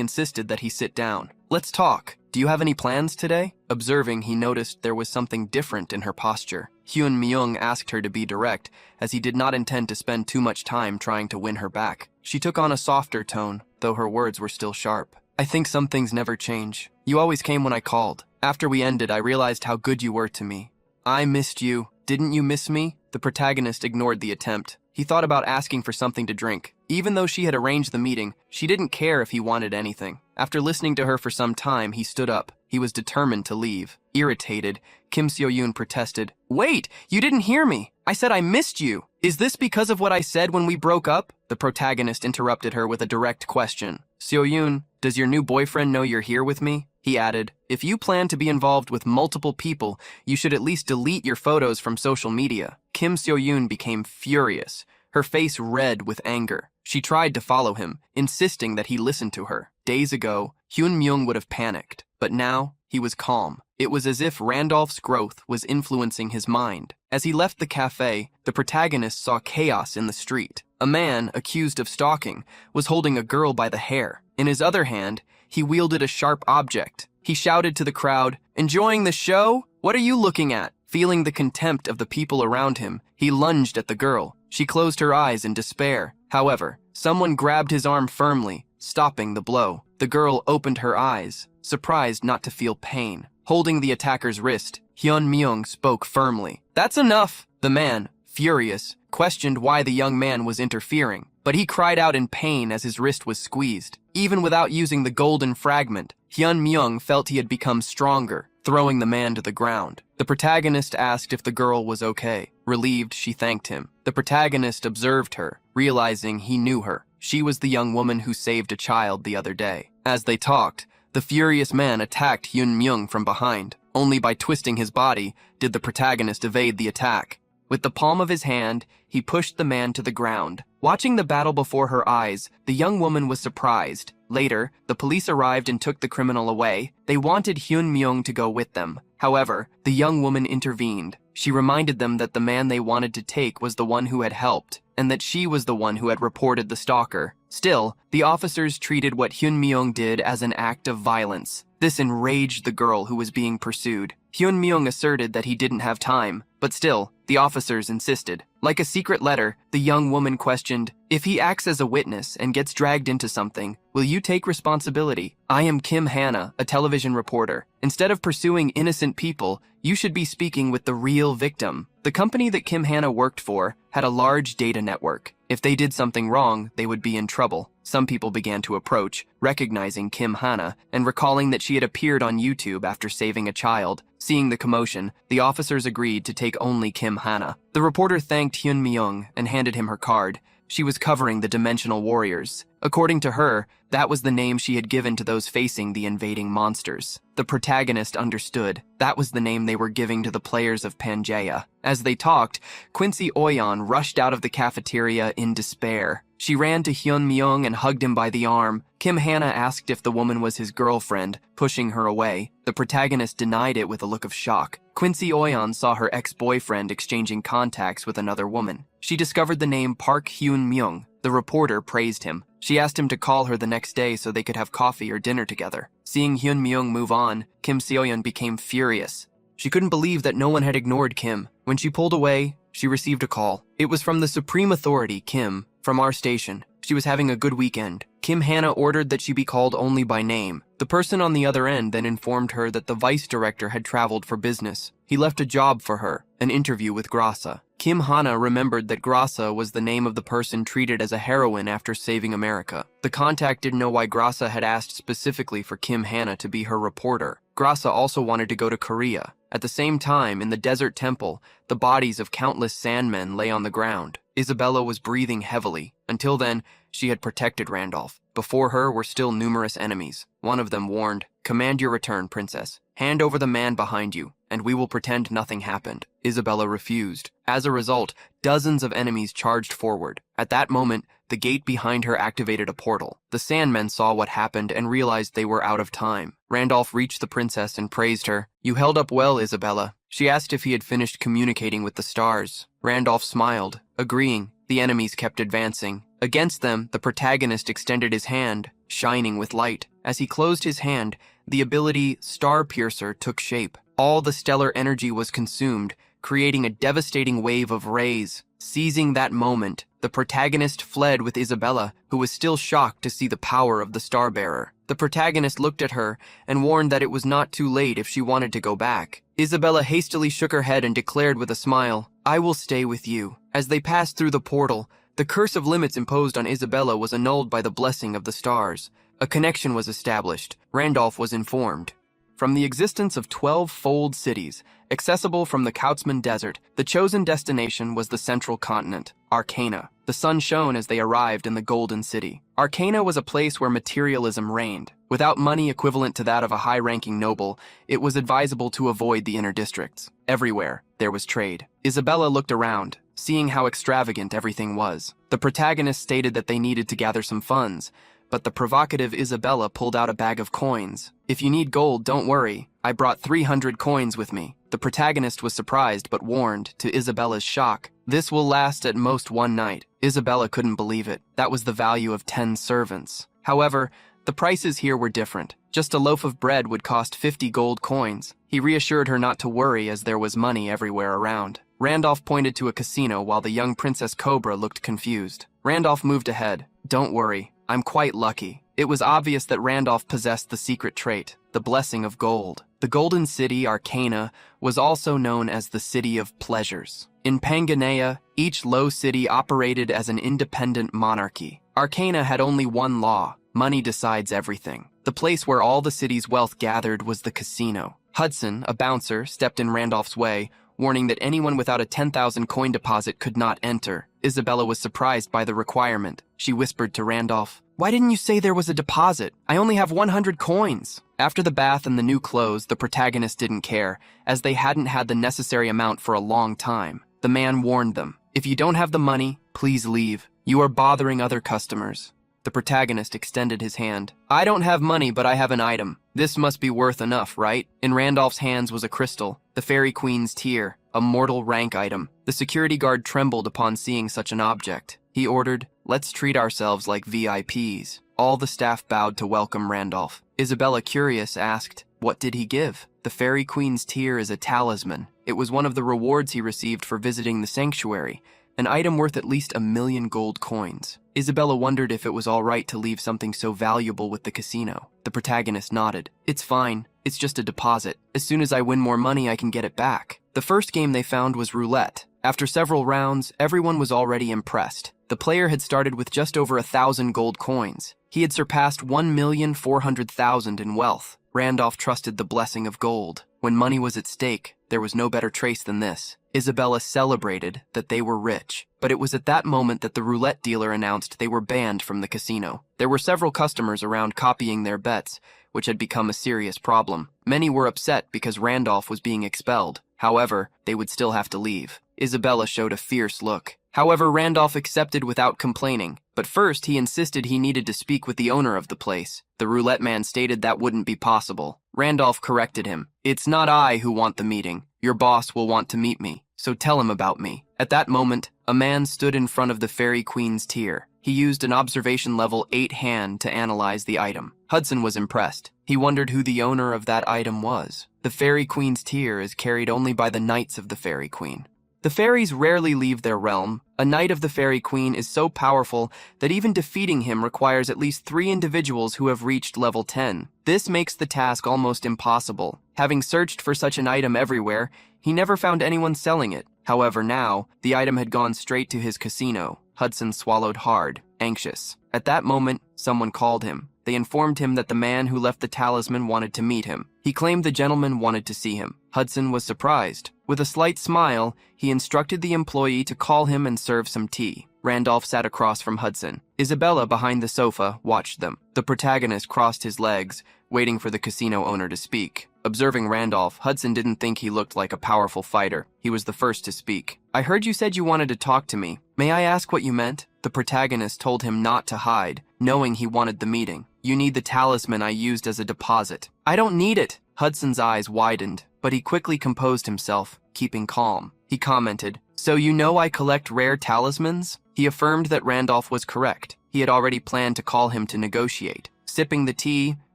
insisted that he sit down. "Let's talk. Do you have any plans today?" Observing, he noticed there was something different in her posture. Hyun-myung asked her to be direct, as he did not intend to spend too much time trying to win her back. She took on a softer tone, though her words were still sharp. "I think some things never change. You always came when I called. After we ended, I realized how good you were to me. I missed you. Didn't you miss me?" The protagonist ignored the attempt. He thought about asking for something to drink. Even though she had arranged the meeting, she didn't care if he wanted anything. After listening to her for some time, he stood up. He was determined to leave. Irritated, Kim Seo-yoon protested. "Wait, you didn't hear me. I said I missed you. Is this because of what I said when we broke up?" The protagonist interrupted her with a direct question. "Seo-yoon, does your new boyfriend know you're here with me?" He added, "If you plan to be involved with multiple people, you should at least delete your photos from social media." Kim Seo-yoon became furious, her face red with anger. She tried to follow him, insisting that he listen to her. Days ago, Hyun-myung would have panicked, but now he was calm. It was as if Randolph's growth was influencing his mind. As he left the cafe, the protagonist saw chaos in the street. A man, accused of stalking, was holding a girl by the hair. In his other hand, he wielded a sharp object. He shouted to the crowd, "Enjoying the show? What are you looking at?" Feeling the contempt of the people around him, he lunged at the girl. She closed her eyes in despair. However, someone grabbed his arm firmly, stopping the blow. The girl opened her eyes, surprised not to feel pain. Holding the attacker's wrist, Hyun-myung spoke firmly. "That's enough!" The man, furious, questioned why the young man was interfering, but he cried out in pain as his wrist was squeezed. Even without using the golden fragment, Hyun-myung felt he had become stronger, throwing the man to the ground. The protagonist asked if the girl was okay. Relieved, she thanked him. The protagonist observed her, realizing he knew her. She was the young woman who saved a child the other day. As they talked, the furious man attacked Hyun-myung from behind. Only by twisting his body did the protagonist evade the attack. With the palm of his hand, he pushed the man to the ground. Watching the battle before her eyes, the young woman was surprised. Later, the police arrived and took the criminal away. They wanted Hyun-myung to go with them. However, the young woman intervened. She reminded them that the man they wanted to take was the one who had helped, and that she was the one who had reported the stalker. Still, the officers treated what Hyun-myung did as an act of violence. This enraged the girl who was being pursued. Hyun-myung asserted that he didn't have time, but still, the officers insisted. Like a secret letter, the young woman questioned, "If he acts as a witness and gets dragged into something, will you take responsibility? I am Kim Hana, a television reporter. Instead of pursuing innocent people, you should be speaking with the real victim." The company that Kim Hana worked for had a large data network. If they did something wrong, they would be in trouble. Some people began to approach, recognizing Kim Hana and recalling that she had appeared on YouTube after saving a child. Seeing the commotion, the officers agreed to take only Kim Hana. The reporter thanked Hyun-myung and handed him her card. She was covering the Dimensional Warriors. According to her, that was the name she had given to those facing the invading monsters. The protagonist understood. That was the name they were giving to the players of Pangaea. As they talked, Quincy Oyeon rushed out of the cafeteria in despair. She ran to Hyun-myung and hugged him by the arm. Kim Hana asked if the woman was his girlfriend, pushing her away. The protagonist denied it with a look of shock. Quincy Oyeon saw her ex-boyfriend exchanging contacts with another woman. She discovered the name Park Hyun-myung. The reporter praised him. She asked him to call her the next day so they could have coffee or dinner together. Seeing Hyun-myung move on, Kim Seo-yeon became furious. She couldn't believe that no one had ignored Kim. When she pulled away, she received a call. It was from the Supreme Authority, Kim, from our station. She was having a good weekend. Kim Hana ordered that she be called only by name. The person on the other end then informed her that the vice director had traveled for business. He left a job for her, an interview with Grasa. Kim Hana remembered that Grasa was the name of the person treated as a heroine after saving America. The contact didn't know why Grasa had asked specifically for Kim Hana to be her reporter. Grasa also wanted to go to Korea. At the same time, in the desert temple, the bodies of countless sandmen lay on the ground. Isabella was breathing heavily. Until then, she had protected Randolph. Before her were still numerous enemies. One of them warned, "Command your return, princess. Hand over the man behind you, and we will pretend nothing happened." Isabella refused. As a result, dozens of enemies charged forward. At that moment, the gate behind her activated a portal. The Sandmen saw what happened and realized they were out of time. Randolph reached the princess and praised her. "You held up well, Isabella." She asked if he had finished communicating with the stars. Randolph smiled, agreeing. The enemies kept advancing. Against them, the protagonist extended his hand, shining with light. As he closed his hand, the ability Star Piercer took shape. All the stellar energy was consumed, creating a devastating wave of rays. Seizing that moment, the protagonist fled with Isabella, who was still shocked to see the power of the Starbearer. The protagonist looked at her and warned that it was not too late if she wanted to go back. Isabella hastily shook her head and declared with a smile, "I will stay with you." As they passed through the portal, the curse of limits imposed on Isabella was annulled by the blessing of the stars. A connection was established. Randolph was informed from the existence of 12-fold cities, accessible from the Kautzman Desert. The chosen destination was the central continent, Arcana. The sun shone as they arrived in the Golden City. Arcana was a place where materialism reigned. Without money equivalent to that of a high-ranking noble, it was advisable to avoid the inner districts. Everywhere, there was trade. Isabella looked around, seeing how extravagant everything was. The protagonist stated that they needed to gather some funds, but the provocative Isabella pulled out a bag of coins. "If you need gold, don't worry. I brought 300 coins with me." The protagonist was surprised but warned, to Isabella's shock, "This will last at most one night." Isabella couldn't believe it. That was the value of 10 servants. However, the prices here were different. Just a loaf of bread would cost 50 gold coins. He reassured her not to worry as there was money everywhere around. Randolph pointed to a casino while the young Princess Cobra looked confused. Randolph moved ahead. "Don't worry. I'm quite lucky." It was obvious that Randolph possessed the secret trait, the blessing of gold. The Golden City, Arcana, was also known as the City of Pleasures. In Pangaea, each low city operated as an independent monarchy. Arcana had only one law: money decides everything. The place where all the city's wealth gathered was the casino. Hudson, a bouncer, stepped in Randolph's way, warning that anyone without a 10,000 coin deposit could not enter. Isabella was surprised by the requirement. She whispered to Randolph, "Why didn't you say there was a deposit? I only have 100 coins." After the bath and the new clothes, the protagonist didn't care, as they hadn't had the necessary amount for a long time. The man warned them, "If you don't have the money, please leave. You are bothering other customers." The protagonist extended his hand. "I don't have money, but I have an item. This must be worth enough, right?" In Randolph's hands was a crystal, the Fairy Queen's tear, a mortal rank item. The security guard trembled upon seeing such an object. He ordered, "Let's treat ourselves like VIPs." All the staff bowed to welcome Randolph. Isabella, curious, asked, "What did he give?" "The Fairy Queen's tear is a talisman. It was one of the rewards he received for visiting the sanctuary, an item worth at least 1,000,000 gold coins." Isabella wondered if it was all right to leave something so valuable with the casino. The protagonist nodded. "It's fine. It's just a deposit. As soon as I win more money, I can get it back." The first game they found was roulette. After several rounds, everyone was already impressed. The player had started with just over 1,000 gold coins. He had surpassed 1,400,000 in wealth. Randolph trusted the blessing of gold. When money was at stake, there was no better trace than this. Isabella celebrated that they were rich, but it was at that moment that the roulette dealer announced they were banned from the casino. There were several customers around copying their bets, which had become a serious problem. Many were upset because Randolph was being expelled. However, they would still have to leave. Isabella showed a fierce look. However, Randolph accepted without complaining. But first, he insisted he needed to speak with the owner of the place. The roulette man stated that wouldn't be possible. Randolph corrected him. "It's not I who want the meeting. Your boss will want to meet me, so tell him about me." At that moment, a man stood in front of the Fairy Queen's tear. He used an observation level 8 hand to analyze the item. Hudson was impressed. He wondered who the owner of that item was. The Fairy Queen's tear is carried only by the Knights of the Fairy Queen. The fairies rarely leave their realm. A Knight of the Fairy Queen is so powerful that even defeating him requires at least 3 individuals who have reached level 10. This makes the task almost impossible. Having searched for such an item everywhere, he never found anyone selling it. However, now, the item had gone straight to his casino. Hudson swallowed hard, anxious. At that moment, someone called him. They informed him that the man who left the talisman wanted to meet him. He claimed the gentleman wanted to see him. Hudson was surprised. With a slight smile, he instructed the employee to call him and serve some tea. Randolph sat across from Hudson. Isabella, behind the sofa, watched them. The protagonist crossed his legs, waiting for the casino owner to speak. Observing Randolph, Hudson didn't think he looked like a powerful fighter. He was the first to speak. "I heard you said you wanted to talk to me. May I ask what you meant?" The protagonist told him not to hide, knowing he wanted the meeting. "You need the talisman I used as a deposit." "I don't need it." Hudson's eyes widened, but he quickly composed himself, keeping calm. He commented, "So you know I collect rare talismans?" He affirmed that Randolph was correct. He had already planned to call him to negotiate. Sipping the tea,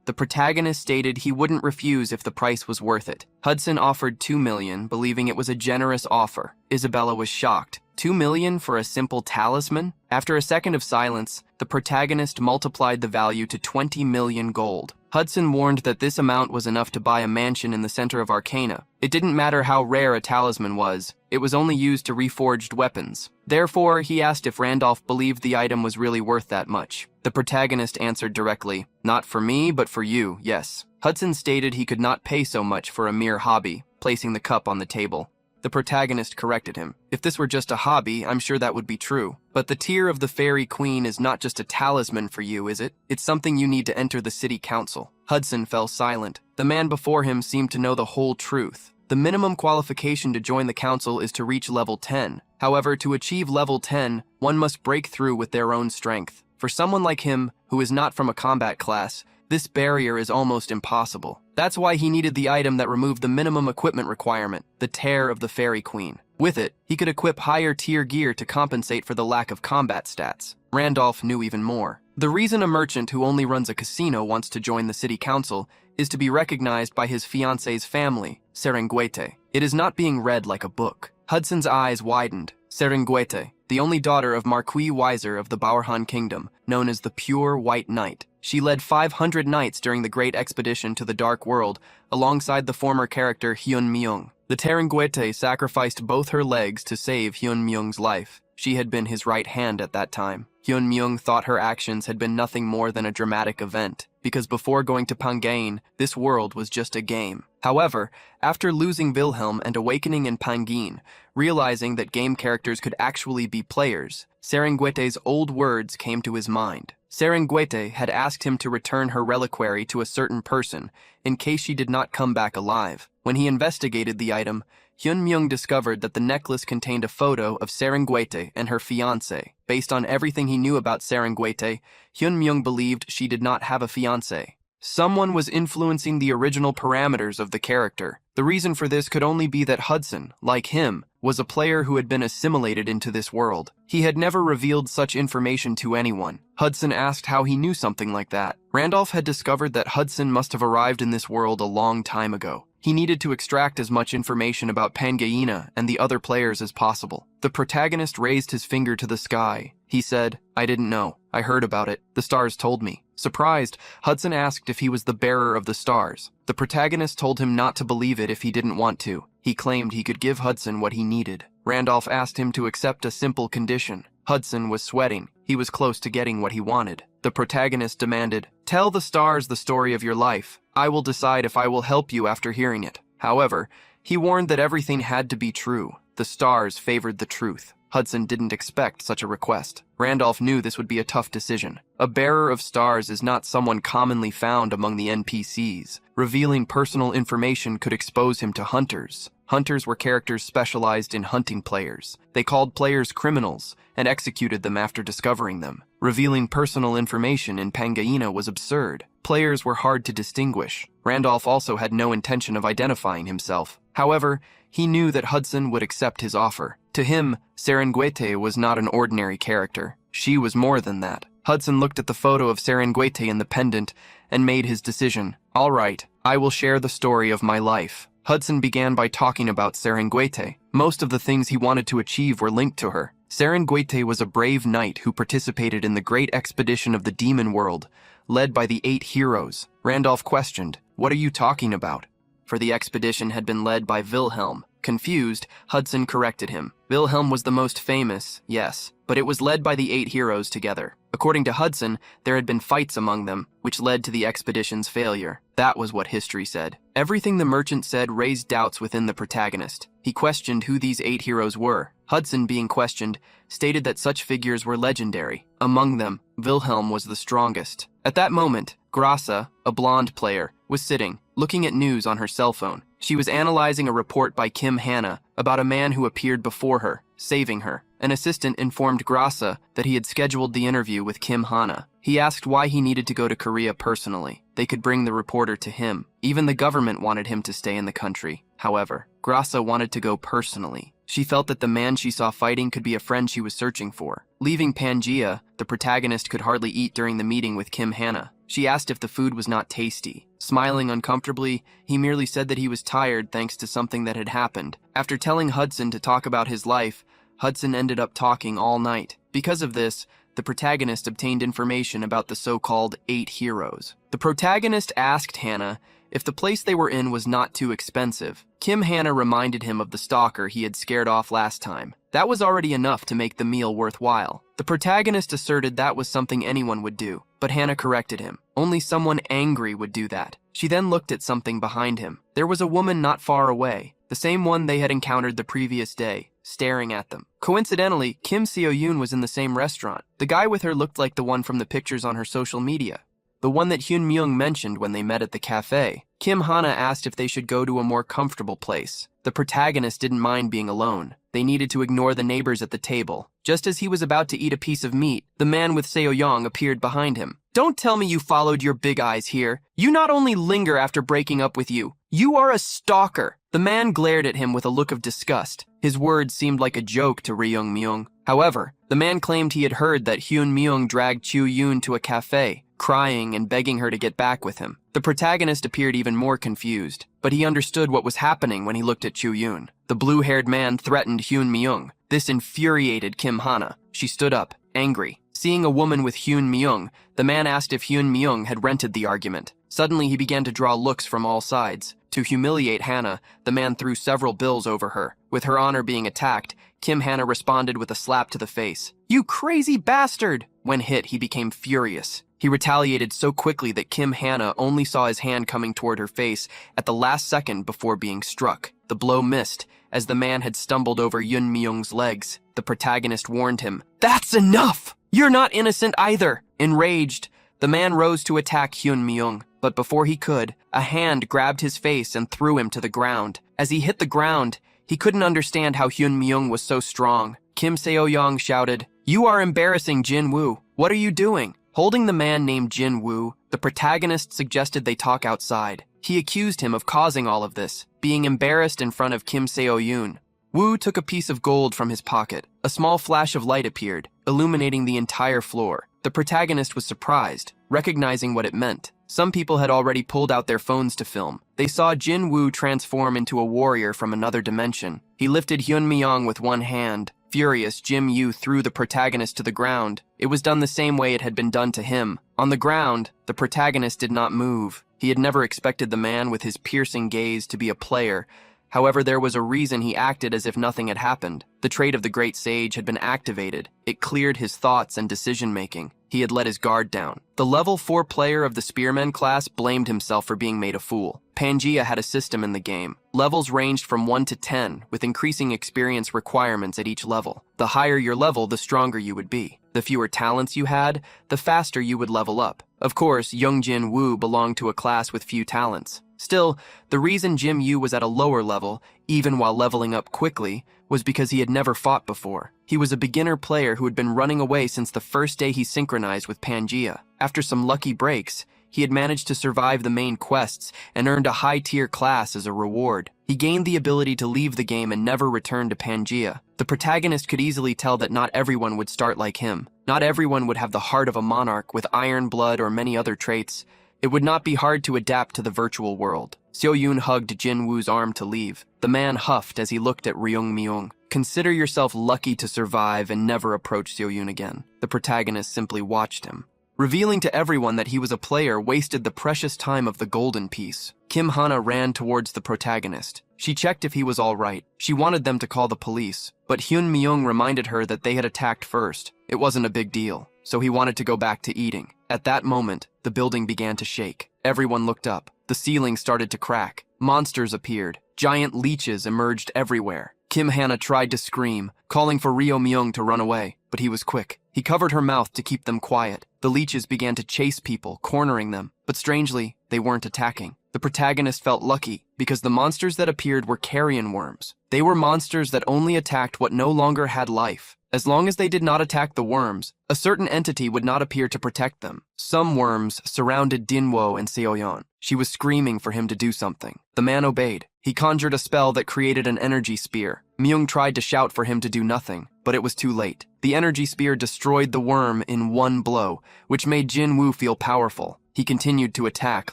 the protagonist stated he wouldn't refuse if the price was worth it. Hudson offered $2 million, believing it was a generous offer. Isabella was shocked. $2 million for a simple talisman? After a second of silence, the protagonist multiplied the value to 20 million gold. Hudson warned that this amount was enough to buy a mansion in the center of Arcana. It didn't matter how rare a talisman was. It was only used to reforged weapons. Therefore, he asked if Randolph believed the item was really worth that much. The protagonist answered directly, "Not for me, but for you, yes." Hudson stated he could not pay so much for a mere hobby, placing the cup on the table. The protagonist corrected him. "If this were just a hobby, I'm sure that would be true. But the tear of the fairy queen is not just a talisman for you, is it? It's something you need to enter the city council." Hudson fell silent. The man before him seemed to know the whole truth. The minimum qualification to join the council is to reach level 10. However, to achieve level 10, one must break through with their own strength. For someone like him, who is not from a combat class, this barrier is almost impossible. That's why he needed the item that removed the minimum equipment requirement, the Tear of the Fairy Queen. With it, he could equip higher tier gear to compensate for the lack of combat stats. Randolph knew even more. The reason a merchant who only runs a casino wants to join the city council is to be recognized by his fiancée's family, Serengwete. It is not being read like a book. Hudson's eyes widened. Serengwete, the only daughter of Marquis Weiser of the Baohan Kingdom, known as the Pure White Knight. She led 500 knights during the Great Expedition to the Dark World, alongside the former character Hyun Myung. The Serengwete sacrificed both her legs to save Hyun Myung's life. She had been his right hand at that time. Hyun Myung thought her actions had been nothing more than a dramatic event, because before going to Pangain, this world was just a game. However, after losing Wilhelm and awakening in Pangin, realizing that game characters could actually be players, Serengwete's old words came to his mind. Serengwete had asked him to return her reliquary to a certain person, in case she did not come back alive. When he investigated the item, Hyun Myung discovered that the necklace contained a photo of Serengwete and her fiancé. Based on everything he knew about Serengwete, Hyun Myung believed she did not have a fiancé. Someone was influencing the original parameters of the character. The reason for this could only be that Hudson, like him, was a player who had been assimilated into this world. He had never revealed such information to anyone. Hudson asked how he knew something like that. Randolph had discovered that Hudson must have arrived in this world a long time ago. He needed to extract as much information about Pangaina and the other players as possible. The protagonist raised his finger to the sky. He said, "I didn't know. I heard about it. The stars told me." Surprised, Hudson asked if he was the bearer of the stars. The protagonist told him not to believe it if he didn't want to. He claimed he could give Hudson what he needed. Randolph asked him to accept a simple condition. Hudson was sweating. He was close to getting what he wanted. The protagonist demanded, "Tell the stars the story of your life. I will decide if I will help you after hearing it." However, he warned that everything had to be true. The stars favored the truth. Hudson didn't expect such a request. Randolph knew this would be a tough decision. A bearer of stars is not someone commonly found among the NPCs. Revealing personal information could expose him to hunters. Hunters were characters specialized in hunting players. They called players criminals and executed them after discovering them. Revealing personal information in Pangaina was absurd. Players were hard to distinguish. Randolph also had no intention of identifying himself. However, he knew that Hudson would accept his offer. To him, Serengwete was not an ordinary character. She was more than that. Hudson looked at the photo of Serengwete in the pendant and made his decision. "All right, I will share the story of my life." Hudson began by talking about Serengwete. Most of the things he wanted to achieve were linked to her. Serengwete was a brave knight who participated in the great expedition of the demon world, led by the 8 heroes. Randolph questioned, "What are you talking about?" For the expedition had been led by Wilhelm, Confused, Hudson corrected him. Wilhelm was the most famous, yes, but it was led by the 8 heroes together. According to Hudson, there had been fights among them, which led to the expedition's failure. That was what history said. Everything the merchant said raised doubts within the protagonist. He questioned who these 8 heroes were. Hudson, being questioned, stated that such figures were legendary. Among them, Wilhelm was the strongest. At that moment, Grasa, a blonde player, was sitting, looking at news on her cell phone. She was analyzing a report by Kim Hannah about a man who appeared before her, saving her. An assistant informed Grasa that he had scheduled the interview with Kim Hannah. He asked why he needed to go to Korea personally. They could bring the reporter to him. Even the government wanted him to stay in the country. However, Grasa wanted to go personally. She felt that the man she saw fighting could be a friend she was searching for. Leaving Pangea, the protagonist could hardly eat during the meeting with Kim Hannah. She asked if the food was not tasty. Smiling uncomfortably, he merely said that he was tired thanks to something that had happened. After telling Hudson to talk about his life, Hudson ended up talking all night. Because of this, the protagonist obtained information about the so-called 8 heroes. The protagonist asked Hannah if the place they were in was not too expensive. Kim Hannah reminded him of the stalker he had scared off last time. That was already enough to make the meal worthwhile. The protagonist asserted that was something anyone would do, but Hannah corrected him. Only someone angry would do that. She then looked at something behind him. There was a woman not far away, the same one they had encountered the previous day, staring at them. Coincidentally, Kim Seo-yoon was in the same restaurant. The guy with her looked like the one from the pictures on her social media, the one that Hyun Myung mentioned when they met at the cafe. Kim Hannah asked if they should go to a more comfortable place. The protagonist didn't mind being alone. They needed to ignore the neighbors at the table. Just as he was about to eat a piece of meat, the man with Seo-young appeared behind him. Don't tell me you followed your big eyes here. You not only linger after breaking up with you are a stalker. The man glared at him with a look of disgust. His words seemed like a joke to Ryung Myung. However, the man claimed he had heard that Hyun Myung dragged Chu Yoon to a cafe, crying and begging her to get back with him. The protagonist appeared even more confused, but he understood what was happening when he looked at Chu Yoon. The blue-haired man threatened Hyun Myung. This infuriated Kim Hannah. She stood up, angry. Seeing a woman with Hyun Myung, the man asked if Hyun Myung had rented the argument. Suddenly, he began to draw looks from all sides. To humiliate Hannah, the man threw several bills over her. With her honor being attacked, Kim Hannah responded with a slap to the face. "You crazy bastard!" When hit, he became furious. He retaliated so quickly that Kim Hannah only saw his hand coming toward her face at the last second before being struck. The blow missed, as the man had stumbled over Yun Myung's legs. The protagonist warned him, "That's enough! You're not innocent either!" Enraged, the man rose to attack Hyun Myung, but before he could, a hand grabbed his face and threw him to the ground. As he hit the ground, he couldn't understand how Hyun Myung was so strong. Kim Seo-young shouted, "You are embarrassing, Jin Woo. What are you doing?" Holding the man named Jin Woo, the protagonist suggested they talk outside. He accused him of causing all of this, being embarrassed in front of Kim Seo-yoon. Woo took a piece of gold from his pocket. A small flash of light appeared, illuminating the entire floor. The protagonist was surprised, recognizing what it meant. Some people had already pulled out their phones to film. They saw Jin Woo transform into a warrior from another dimension. He lifted Hyun Myung with one hand. Furious, Jim Yu threw the protagonist to the ground. It was done the same way it had been done to him. On the ground, the protagonist did not move. He had never expected the man with his piercing gaze to be a player. However, there was a reason he acted as if nothing had happened. The trait of the great sage had been activated. It cleared his thoughts and decision-making. He had let his guard down. The level 4 player of the Spearmen class blamed himself for being made a fool. Pangea had a system in the game. Levels ranged from 1 to 10, with increasing experience requirements at each level. The higher your level, the stronger you would be. The fewer talents you had, the faster you would level up. Of course, Youngjin Woo belonged to a class with few talents. Still, the reason Jim Yu was at a lower level, even while leveling up quickly, was because he had never fought before. He was a beginner player who had been running away since the first day he synchronized with Pangea. After some lucky breaks, he had managed to survive the main quests and earned a high-tier class as a reward. He gained the ability to leave the game and never return to Pangea. The protagonist could easily tell that not everyone would start like him. Not everyone would have the heart of a monarch with iron blood or many other traits. It would not be hard to adapt to the virtual world. Seo-yoon hugged Jin Woo's arm to leave. The man huffed as he looked at Ryung Myung. "Consider yourself lucky to survive and never approach Seo-yoon again." The protagonist simply watched him. Revealing to everyone that he was a player wasted the precious time of the golden piece. Kim Hana ran towards the protagonist. She checked if he was all right. She wanted them to call the police, but Hyun Myung reminded her that they had attacked first. It wasn't a big deal, so he wanted to go back to eating. At that moment, the building began to shake. Everyone looked up. The ceiling started to crack. Monsters appeared. Giant leeches emerged everywhere. Kim Hana tried to scream, calling for Ryo Myung to run away, but he was quick. He covered her mouth to keep them quiet. The leeches began to chase people, cornering them, but strangely, they weren't attacking. The protagonist felt lucky because the monsters that appeared were carrion worms. They were monsters that only attacked what no longer had life. As long as they did not attack the worms, a certain entity would not appear to protect them. Some worms surrounded Dinwo and Seoyeon. She was screaming for him to do something. The man obeyed. He conjured a spell that created an energy spear. Myung tried to shout for him to do nothing, but it was too late. The energy spear destroyed the worm in one blow, which made Jinwoo feel powerful. He continued to attack,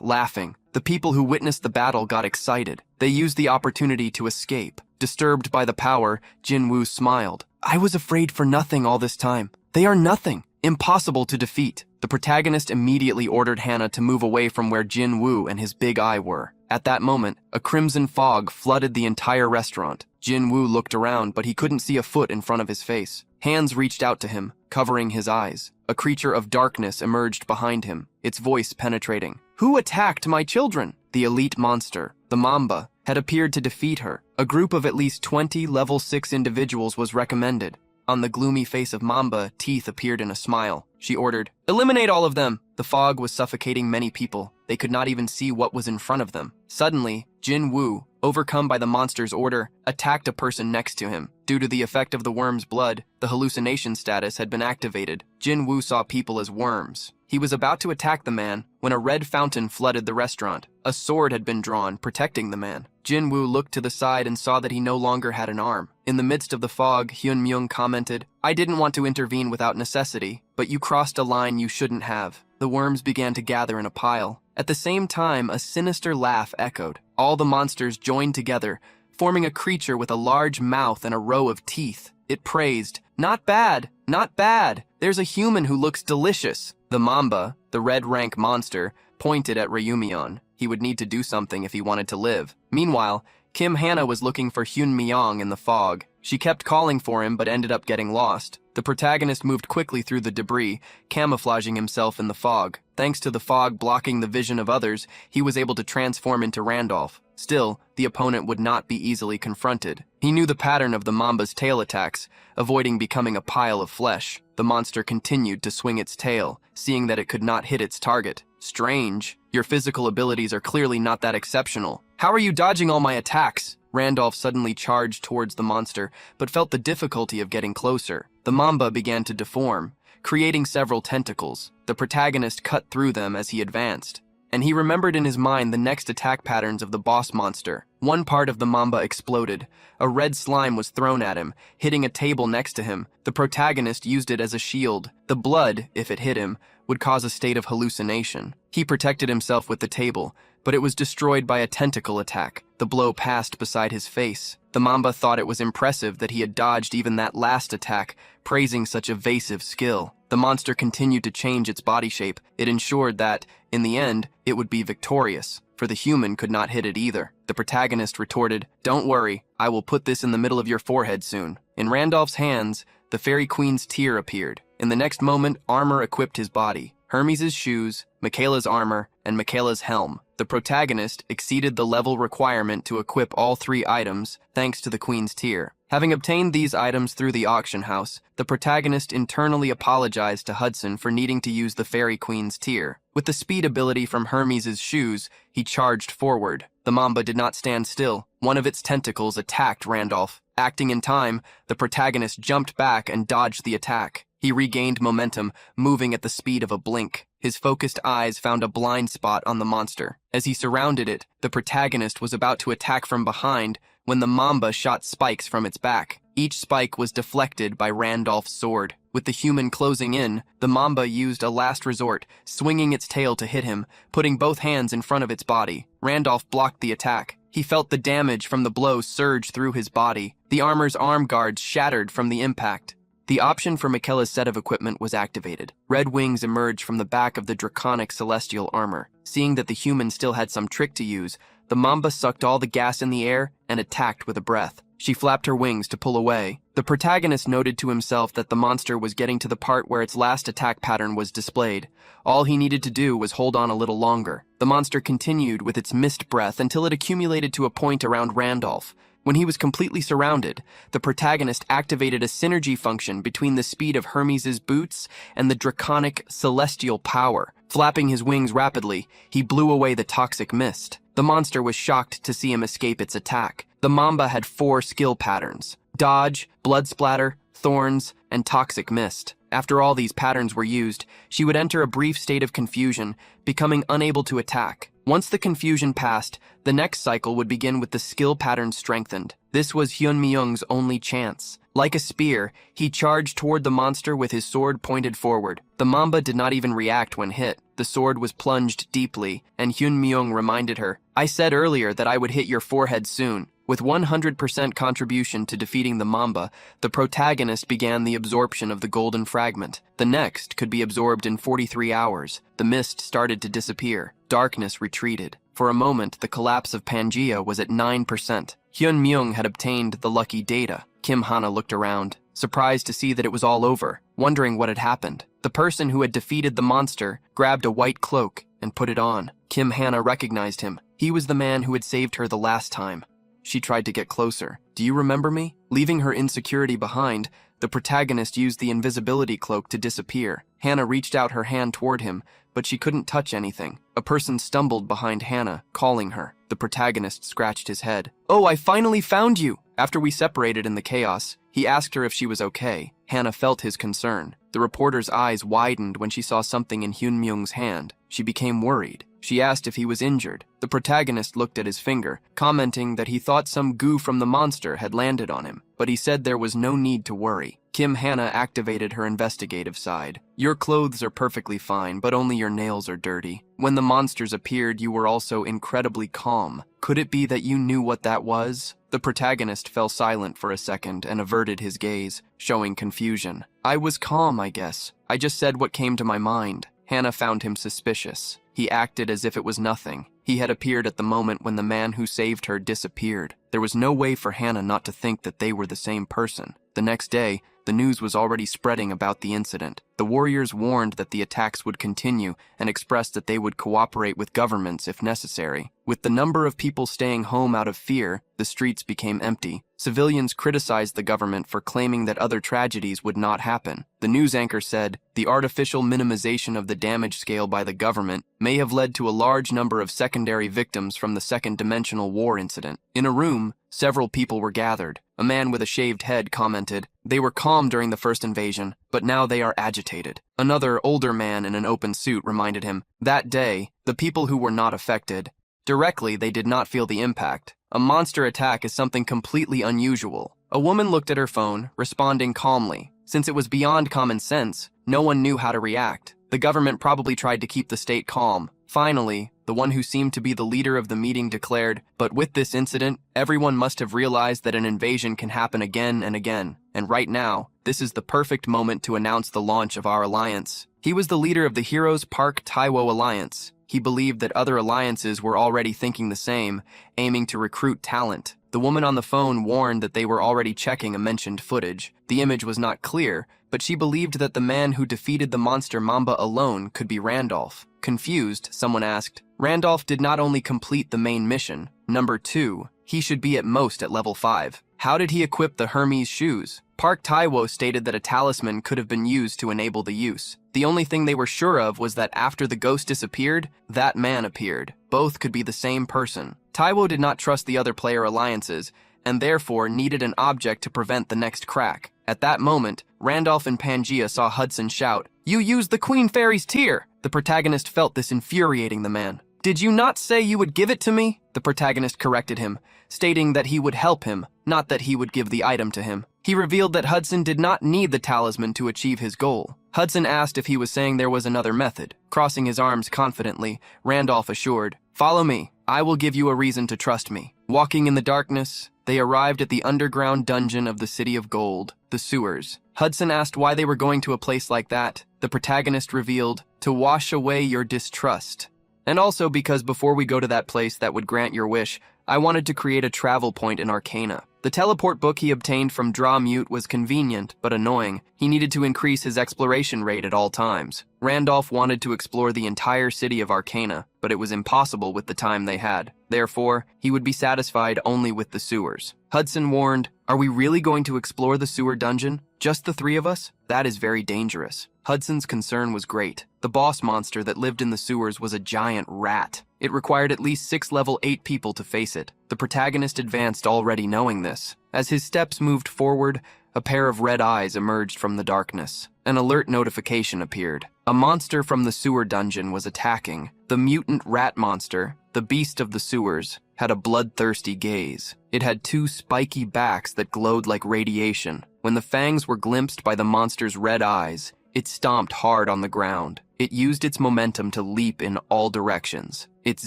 laughing. The people who witnessed the battle got excited. They used the opportunity to escape. Disturbed by the power, Jinwoo smiled. I was afraid for nothing all this time. They are nothing. Impossible to defeat. The protagonist immediately ordered Hana to move away from where Jinwoo and his big eye were. At that moment, a crimson fog flooded the entire restaurant. Jinwoo looked around, but he couldn't see a foot in front of his face. Hands reached out to him, covering his eyes. A creature of darkness emerged behind him, its voice penetrating. Who attacked my children? The elite monster, the Mamba, had appeared to defeat her. A group of at least 20 level 6 individuals was recommended. On the gloomy face of Mamba, teeth appeared in a smile. She ordered, "Eliminate all of them!" The fog was suffocating many people. They could not even see what was in front of them. Suddenly, Jinwoo, overcome by the monster's order, attacked a person next to him. Due to the effect of the worm's blood, the hallucination status had been activated. Jinwoo saw people as worms. He was about to attack the man when a red fountain flooded the restaurant. A sword had been drawn, protecting the man. Jinwoo looked to the side and saw that he no longer had an arm. In the midst of the fog, Hyun Myung commented, I didn't want to intervene without necessity, but you crossed a line you shouldn't have. The worms began to gather in a pile. At the same time, a sinister laugh echoed. All the monsters joined together, forming a creature with a large mouth and a row of teeth. It praised, "Not bad, not bad. There's a human who looks delicious." The Mamba, the red rank monster, pointed at Ryumion. He would need to do something if he wanted to live. Meanwhile, Kim Hana was looking for Hyun Myung in the fog. She kept calling for him but ended up getting lost. The protagonist moved quickly through the debris, camouflaging himself in the fog. Thanks to the fog blocking the vision of others, he was able to transform into Randolph. Still, the opponent would not be easily confronted. He knew the pattern of the Mamba's tail attacks, avoiding becoming a pile of flesh. The monster continued to swing its tail, seeing that it could not hit its target. Strange. Your physical abilities are clearly not that exceptional. How are you dodging all my attacks? Randolph suddenly charged towards the monster, but felt the difficulty of getting closer. The Mamba began to deform, creating several tentacles. The protagonist cut through them as he advanced, and he remembered in his mind the next attack patterns of the boss monster. One part of the Mamba exploded. A red slime was thrown at him, hitting a table next to him. The protagonist used it as a shield. The blood, if it hit him, would cause a state of hallucination. He protected himself with the table, but it was destroyed by a tentacle attack. The blow passed beside his face. The Mamba thought it was impressive that he had dodged even that last attack, praising such evasive skill. The monster continued to change its body shape. It ensured that, in the end, it would be victorious, for the human could not hit it either. The protagonist retorted, "Don't worry, I will put this in the middle of your forehead soon." In Randolph's hands, the Fairy Queen's tear appeared. In the next moment, armor equipped his body. Hermes' shoes, Michaela's armor, and Michaela's helm. The protagonist exceeded the level requirement to equip all 3 items thanks to the Queen's tear. Having obtained these items through the auction house, the protagonist internally apologized to Hudson for needing to use the Fairy Queen's tear. With the speed ability from Hermes' shoes, he charged forward. The Mamba did not stand still. One of its tentacles attacked Randolph. Acting in time, the protagonist jumped back and dodged the attack. He regained momentum, moving at the speed of a blink. His focused eyes found a blind spot on the monster. As he surrounded it, the protagonist was about to attack from behind when the Mamba shot spikes from its back. Each spike was deflected by Randolph's sword. With the human closing in, the Mamba used a last resort, swinging its tail to hit him, putting both hands in front of its body. Randolph blocked the attack. He felt the damage from the blow surge through his body. The armor's arm guards shattered from the impact. The option for Michaela's set of equipment was activated. Red wings emerged from the back of the draconic celestial armor. Seeing that the human still had some trick to use, the mamba sucked all the gas in the air and attacked with a breath. She flapped her wings to pull away. The protagonist noted to himself that the monster was getting to the part where its last attack pattern was displayed. All he needed to do was hold on a little longer. The monster continued with its mist breath until it accumulated to a point around Randolph. When he was completely surrounded, the protagonist activated a synergy function between the speed of Hermes' boots and the draconic celestial power. Flapping his wings rapidly, he blew away the toxic mist. The monster was shocked to see him escape its attack. The mamba had 4 skill patterns: dodge, blood splatter, thorns, and toxic mist. After all these patterns were used, she would enter a brief state of confusion, becoming unable to attack. Once the confusion passed, the next cycle would begin with the skill pattern strengthened. This was Hyun-myung's only chance. Like a spear, he charged toward the monster with his sword pointed forward. The mamba did not even react when hit. The sword was plunged deeply, and Hyun-myung reminded her, "I said earlier that I would hit your forehead soon." With 100% contribution to defeating the mamba, the protagonist began the absorption of the golden fragment. The next could be absorbed in 43 hours. The mist started to disappear. Darkness retreated. For a moment, the collapse of Pangea was at 9%. Hyun-myung had obtained the lucky data. Kim Hana looked around, surprised to see that it was all over, wondering what had happened. The person who had defeated the monster grabbed a white cloak and put it on. Kim Hana recognized him. He was the man who had saved her the last time. She tried to get closer. "Do you remember me?" Leaving her insecurity behind, the protagonist used the invisibility cloak to disappear. Hannah reached out her hand toward him, but she couldn't touch anything. A person stumbled behind Hannah, calling her. The protagonist scratched his head. "Oh, I finally found you!" After we separated in the chaos, he asked her if she was okay. Hannah felt his concern. The reporter's eyes widened when she saw something in Hyun-myung's hand. She became worried. She asked if he was injured. The protagonist looked at his finger, commenting that he thought some goo from the monster had landed on him, but he said there was no need to worry. Kim Hannah activated her investigative side. "Your clothes are perfectly fine, but only your nails are dirty. When the monsters appeared, you were also incredibly calm. Could it be that you knew what that was?" The protagonist fell silent for a second and averted his gaze, showing confusion. "I was calm, I guess. I just said what came to my mind." Hannah found him suspicious. He acted as if it was nothing. He had appeared at the moment when the man who saved her disappeared. There was no way for Hannah not to think that they were the same person. The next day, the news was already spreading about the incident. The warriors warned that the attacks would continue and expressed that they would cooperate with governments if necessary. With the number of people staying home out of fear, the streets became empty. Civilians criticized the government for claiming that other tragedies would not happen. The news anchor said, "The artificial minimization of the damage scale by the government may have led to a large number of secondary victims from the second-dimensional war incident." In a room, several people were gathered. A man with a shaved head commented, "They were calm during the first invasion, but now they are agitated." Another, older man in an open suit reminded him, "That day, the people who were not affected, directly they did not feel the impact. A monster attack is something completely unusual." A woman looked at her phone, responding calmly. Since it was beyond common sense, no one knew how to react. The government probably tried to keep the state calm. Finally, the one who seemed to be the leader of the meeting declared, "But with this incident, everyone must have realized that an invasion can happen again and again. And right now, this is the perfect moment to announce the launch of our alliance." He was the leader of the Heroes Park Taiwo Alliance. He believed that other alliances were already thinking the same, aiming to recruit talent. The woman on the phone warned that they were already checking a mentioned footage. The image was not clear, but she believed that the man who defeated the monster Mamba alone could be Randolph. Confused, someone asked, "Randolph did not only complete the main mission. Number 2, he should be at most at level 5. How did he equip the Hermes shoes?" Park Taiwo stated that a talisman could have been used to enable the use. The only thing they were sure of was that after the ghost disappeared, that man appeared. Both could be the same person. Taiwo did not trust the other player alliances, and therefore needed an object to prevent the next crack. At that moment, Randolph and Pangea saw Hudson shout, "You used the Queen Fairy's tear!" The protagonist felt this infuriating the man. "Did you not say you would give it to me?" The protagonist corrected him, stating that he would help him, not that he would give the item to him. He revealed that Hudson did not need the talisman to achieve his goal. Hudson asked if he was saying there was another method. Crossing his arms confidently, Randolph assured, "Follow me. I will give you a reason to trust me. Walking in the darkness, they arrived at the underground dungeon of the City of Gold, the sewers. Hudson asked why they were going to a place like that. The protagonist revealed, to wash away your distrust. And also because before we go to that place that would grant your wish, I wanted to create a travel point in Arcana. The teleport book he obtained from Draw Mute was convenient, but annoying. He needed to increase his exploration rate at all times. Randolph wanted to explore the entire city of Arcana, but it was impossible with the time they had. Therefore, he would be satisfied only with the sewers. Hudson warned, "Are we really going to explore the sewer dungeon? Just the three of us? That is very dangerous." Hudson's concern was great. The boss monster that lived in the sewers was a giant rat. It required at least 6 level 8 people to face it. The protagonist advanced already knowing this. As his steps moved forward, a pair of red eyes emerged from the darkness. An alert notification appeared. A monster from the sewer dungeon was attacking. The mutant rat monster, the beast of the sewers, had a bloodthirsty gaze. It had 2 spiky backs that glowed like radiation. When the fangs were glimpsed by the monster's red eyes, it stomped hard on the ground. It used its momentum to leap in all directions. Its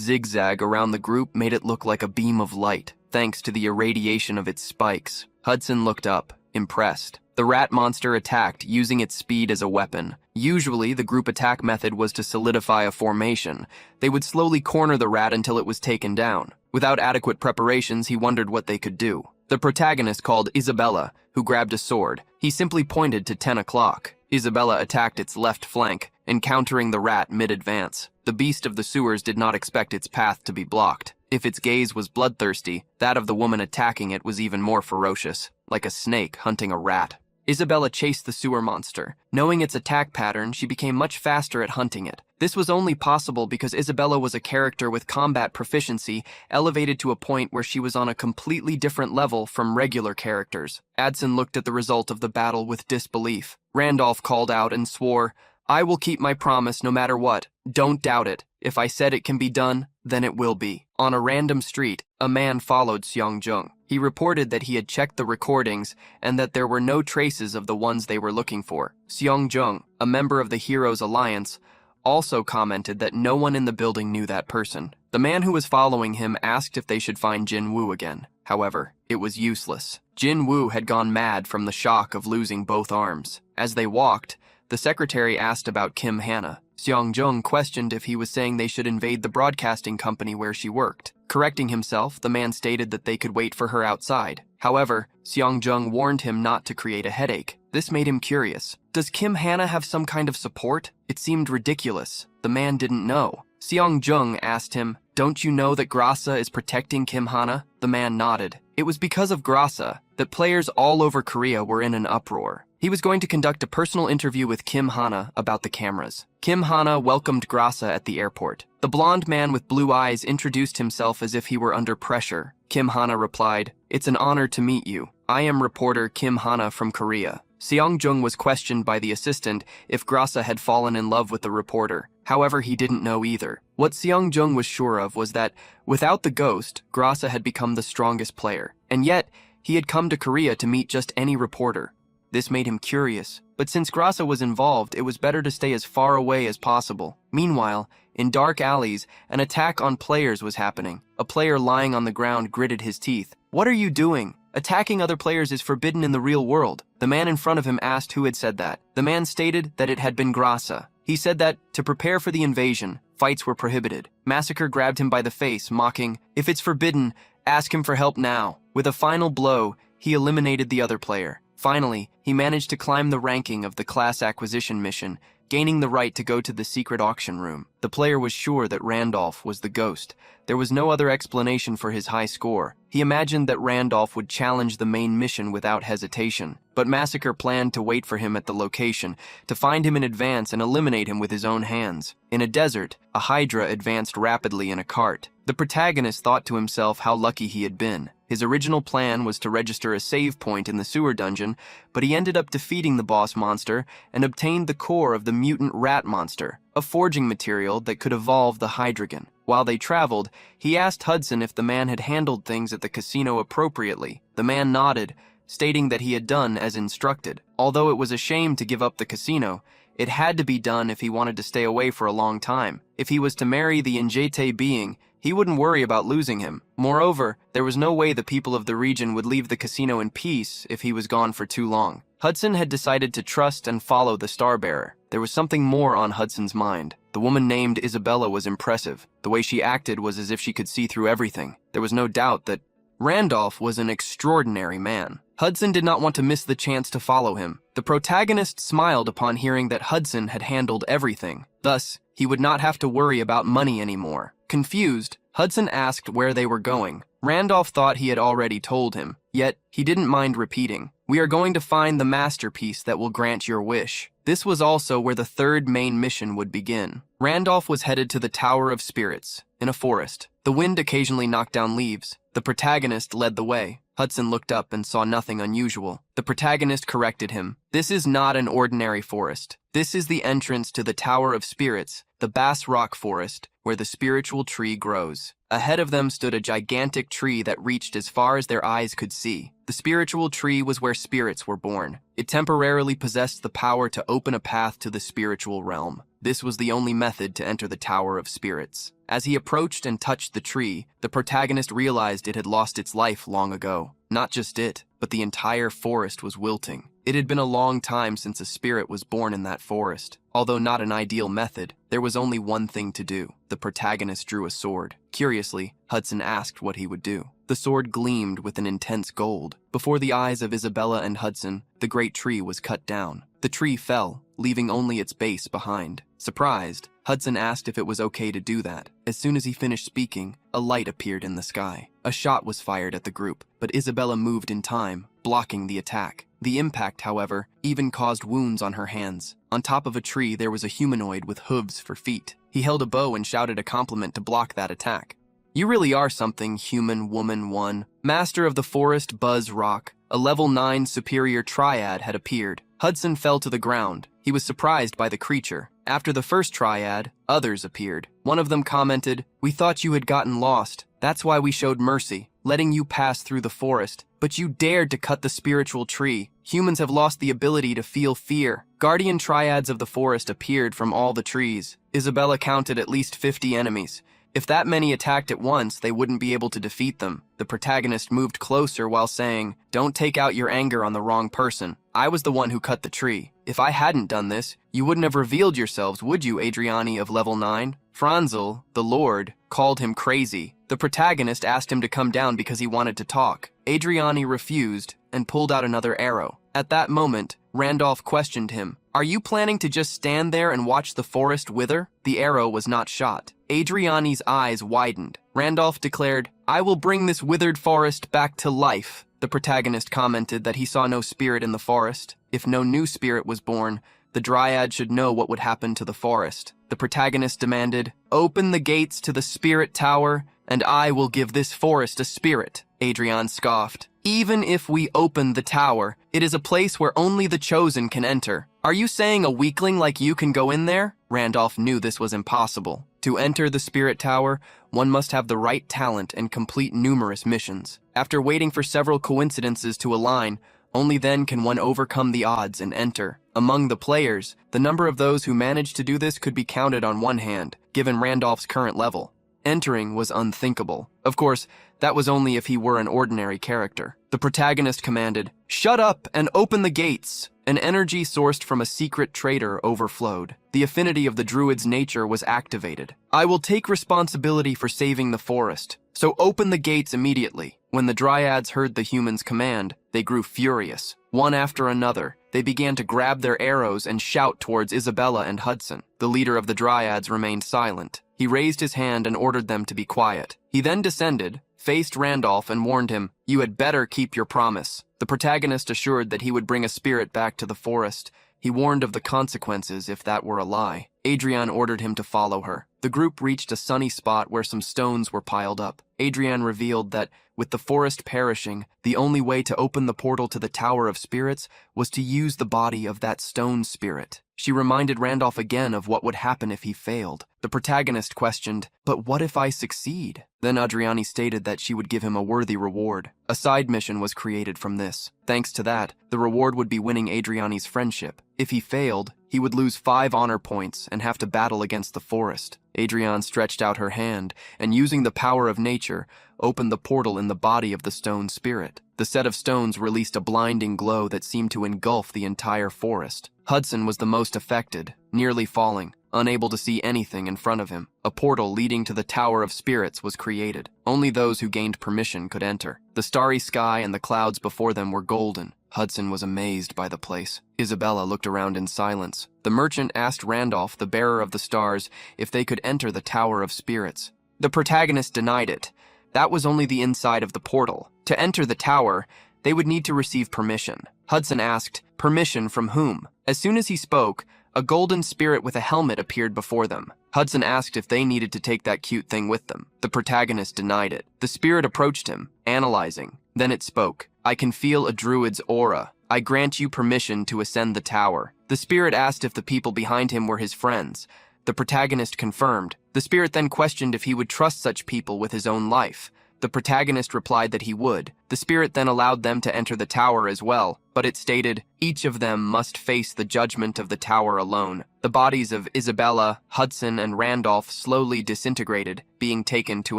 zigzag around the group made it look like a beam of light, thanks to the irradiation of its spikes. Hudson looked up, impressed. The rat monster attacked, using its speed as a weapon. Usually, the group attack method was to solidify a formation. They would slowly corner the rat until it was taken down. Without adequate preparations, he wondered what they could do. The protagonist called Isabella, who grabbed a sword. He simply pointed to 10 o'clock. Isabella attacked its left flank, encountering the rat mid-advance. The beast of the sewers did not expect its path to be blocked. If its gaze was bloodthirsty, that of the woman attacking it was even more ferocious, like a snake hunting a rat. Isabella chased the sewer monster. Knowing its attack pattern, she became much faster at hunting it. This was only possible because Isabella was a character with combat proficiency elevated to a point where she was on a completely different level from regular characters. Adson looked at the result of the battle with disbelief. Randolph called out and swore, "I will keep my promise no matter what. Don't doubt it. If I said it can be done, then it will be." On a random street, a man followed Seong-jung. He reported that he had checked the recordings and that there were no traces of the ones they were looking for. Seong-jung, a member of the Heroes Alliance, also commented that no one in the building knew that person. The man who was following him asked if they should find Jin-woo again. However, it was useless. Jin-woo had gone mad from the shock of losing both arms. As they walked, the secretary asked about Kim Hana. Seong-jung questioned if he was saying they should invade the broadcasting company where she worked. Correcting himself, the man stated that they could wait for her outside. However, Seong-jung warned him not to create a headache. This made him curious. Does Kim Hana have some kind of support? It seemed ridiculous. The man didn't know. Seong-jung asked him, "Don't you know that Grasa is protecting Kim Hana?" The man nodded. It was because of Grasa that players all over Korea were in an uproar. He was going to conduct a personal interview with Kim Hana about the cameras. Kim Hana welcomed Grasa at the airport. The blonde man with blue eyes introduced himself as if he were under pressure. Kim Hana replied, "It's an honor to meet you. I am reporter Kim Hana from Korea." Seong-jung was questioned by the assistant if Grasa had fallen in love with the reporter. However, he didn't know either. What Seong-jung was sure of was that, without the ghost, Grasa had become the strongest player. And yet, he had come to Korea to meet just any reporter. This made him curious, but since Grasa was involved, it was better to stay as far away as possible. Meanwhile, in dark alleys, an attack on players was happening. A player lying on the ground gritted his teeth. "What are you doing? Attacking other players is forbidden in the real world." The man in front of him asked who had said that. The man stated that it had been Grasa. He said that, to prepare for the invasion, fights were prohibited. Massacre grabbed him by the face, mocking, "If it's forbidden, ask him for help now." With a final blow, he eliminated the other player. Finally, he managed to climb the ranking of the class acquisition mission, gaining the right to go to the secret auction room. The player was sure that Randolph was the ghost. There was no other explanation for his high score. He imagined that Randolph would challenge the main mission without hesitation, but Massacre planned to wait for him at the location, to find him in advance and eliminate him with his own hands. In a desert, a Hydra advanced rapidly in a cart. The protagonist thought to himself how lucky he had been. His original plan was to register a save point in the sewer dungeon, but he ended up defeating the boss monster and obtained the core of the mutant rat monster, a forging material that could evolve the Hydrogen. While they traveled, he asked Hudson if the man had handled things at the casino appropriately. The man nodded, stating that he had done as instructed. Although it was a shame to give up the casino, it had to be done if he wanted to stay away for a long time. If he was to marry the Njete being, he wouldn't worry about losing him. Moreover, there was no way the people of the region would leave the casino in peace if he was gone for too long. Hudson had decided to trust and follow the Starbearer. There was something more on Hudson's mind. The woman named Isabella was impressive. The way she acted was as if she could see through everything. There was no doubt that Randolph was an extraordinary man. Hudson did not want to miss the chance to follow him. The protagonist smiled upon hearing that Hudson had handled everything. Thus, he would not have to worry about money anymore. Confused, Hudson asked where they were going. Randolph thought he had already told him, yet he didn't mind repeating. "We are going to find the masterpiece that will grant your wish." This was also where the third main mission would begin. Randolph was headed to the Tower of Spirits, in a forest. The wind occasionally knocked down leaves. The protagonist led the way. Hudson looked up and saw nothing unusual. The protagonist corrected him. "This is not an ordinary forest. This is the entrance to the Tower of Spirits, the Bass Rock Forest, where the spiritual tree grows." Ahead of them stood a gigantic tree that reached as far as their eyes could see. The spiritual tree was where spirits were born. It temporarily possessed the power to open a path to the spiritual realm. This was the only method to enter the Tower of Spirits. As he approached and touched the tree, the protagonist realized it had lost its life long ago. Not just it, but the entire forest was wilting. It had been a long time since a spirit was born in that forest. Although not an ideal method, there was only one thing to do. The protagonist drew a sword. Curiously, Hudson asked what he would do. The sword gleamed with an intense gold. Before the eyes of Isabella and Hudson, the great tree was cut down. The tree fell, leaving only its base behind. Surprised, Hudson asked if it was okay to do that. As soon as he finished speaking, a light appeared in the sky. A shot was fired at the group, but Isabella moved in time, blocking the attack. The impact, however, even caused wounds on her hands. On top of a tree, there was a humanoid with hooves for feet. He held a bow and shouted a compliment to block that attack. "You really are something, human woman 1. Master of the forest, Buzz Rock." A level 9 superior triad had appeared. Hudson fell to the ground. He was surprised by the creature. After the first triad, others appeared. One of them commented, "We thought you had gotten lost. That's why we showed mercy, letting you pass through the forest. But you dared to cut the spiritual tree. Humans have lost the ability to feel fear." Guardian triads of the forest appeared from all the trees. Isabella counted at least 50 enemies. If that many attacked at once, they wouldn't be able to defeat them. The protagonist moved closer while saying, "Don't take out your anger on the wrong person. I was the one who cut the tree. If I hadn't done this, you wouldn't have revealed yourselves, would you, Adriani of level 9? Franzel, the Lord, called him crazy. The protagonist asked him to come down because he wanted to talk. Adriani refused and pulled out another arrow. At that moment, Randolph questioned him. "Are you planning to just stand there and watch the forest wither?" The arrow was not shot. Adriani's eyes widened. Randolph declared, "I will bring this withered forest back to life." The protagonist commented that he saw no spirit in the forest. If no new spirit was born, the Dryad should know what would happen to the forest. The protagonist demanded, "Open the gates to the spirit tower, and I will give this forest a spirit." Adrian scoffed. "Even if we open the tower, it is a place where only the chosen can enter. Are you saying a weakling like you can go in there?" Randolph knew this was impossible. To enter the spirit tower, one must have the right talent and complete numerous missions. After waiting for several coincidences to align, only then can one overcome the odds and enter. Among the players, the number of those who managed to do this could be counted on one hand, given Randolph's current level. Entering was unthinkable. Of course, that was only if he were an ordinary character. The protagonist commanded, "Shut up and open the gates." An energy sourced from a secret trader overflowed. The affinity of the druid's nature was activated. "I will take responsibility for saving the forest, so open the gates immediately." When the Dryads heard the human's command, they grew furious. One after another, they began to grab their arrows and shout towards Isabella and Hudson. The leader of the Dryads remained silent. He raised his hand and ordered them to be quiet. He then descended, faced Randolph, and warned him, "You had better keep your promise." The protagonist assured that he would bring a spirit back to the forest. He warned of the consequences if that were a lie. Adrian ordered him to follow her. The group reached a sunny spot where some stones were piled up. Adrian revealed that, with the forest perishing, the only way to open the portal to the Tower of Spirits was to use the body of that stone spirit. She reminded Randolph again of what would happen if he failed. The protagonist questioned, "But what if I succeed?" Then Adriani stated that she would give him a worthy reward. A side mission was created from this. Thanks to that, the reward would be winning Adriani's friendship. If he failed, he would lose 5 honor points and have to battle against the forest. Adrienne stretched out her hand, and using the power of nature, opened the portal in the body of the stone spirit. The set of stones released a blinding glow that seemed to engulf the entire forest. Hudson was the most affected, nearly falling, unable to see anything in front of him. A portal leading to the Tower of Spirits was created. Only those who gained permission could enter. The starry sky and the clouds before them were golden. Hudson was amazed by the place. Isabella looked around in silence. The merchant asked Randolph, the bearer of the stars, if they could enter the Tower of Spirits. The protagonist denied it. That was only the inside of the portal. To enter the tower, they would need to receive permission. Hudson asked, permission from whom? As soon as he spoke, a golden spirit with a helmet appeared before them. Hudson asked if they needed to take that cute thing with them. The protagonist denied it. The spirit approached him, analyzing. Then it spoke. I can feel a druid's aura. I grant you permission to ascend the tower. The spirit asked if the people behind him were his friends. The protagonist confirmed. The spirit then questioned if he would trust such people with his own life. The protagonist replied that he would. The spirit then allowed them to enter the tower as well, but it stated, each of them must face the judgment of the tower alone. The bodies of Isabella, Hudson, and Randolph slowly disintegrated, being taken to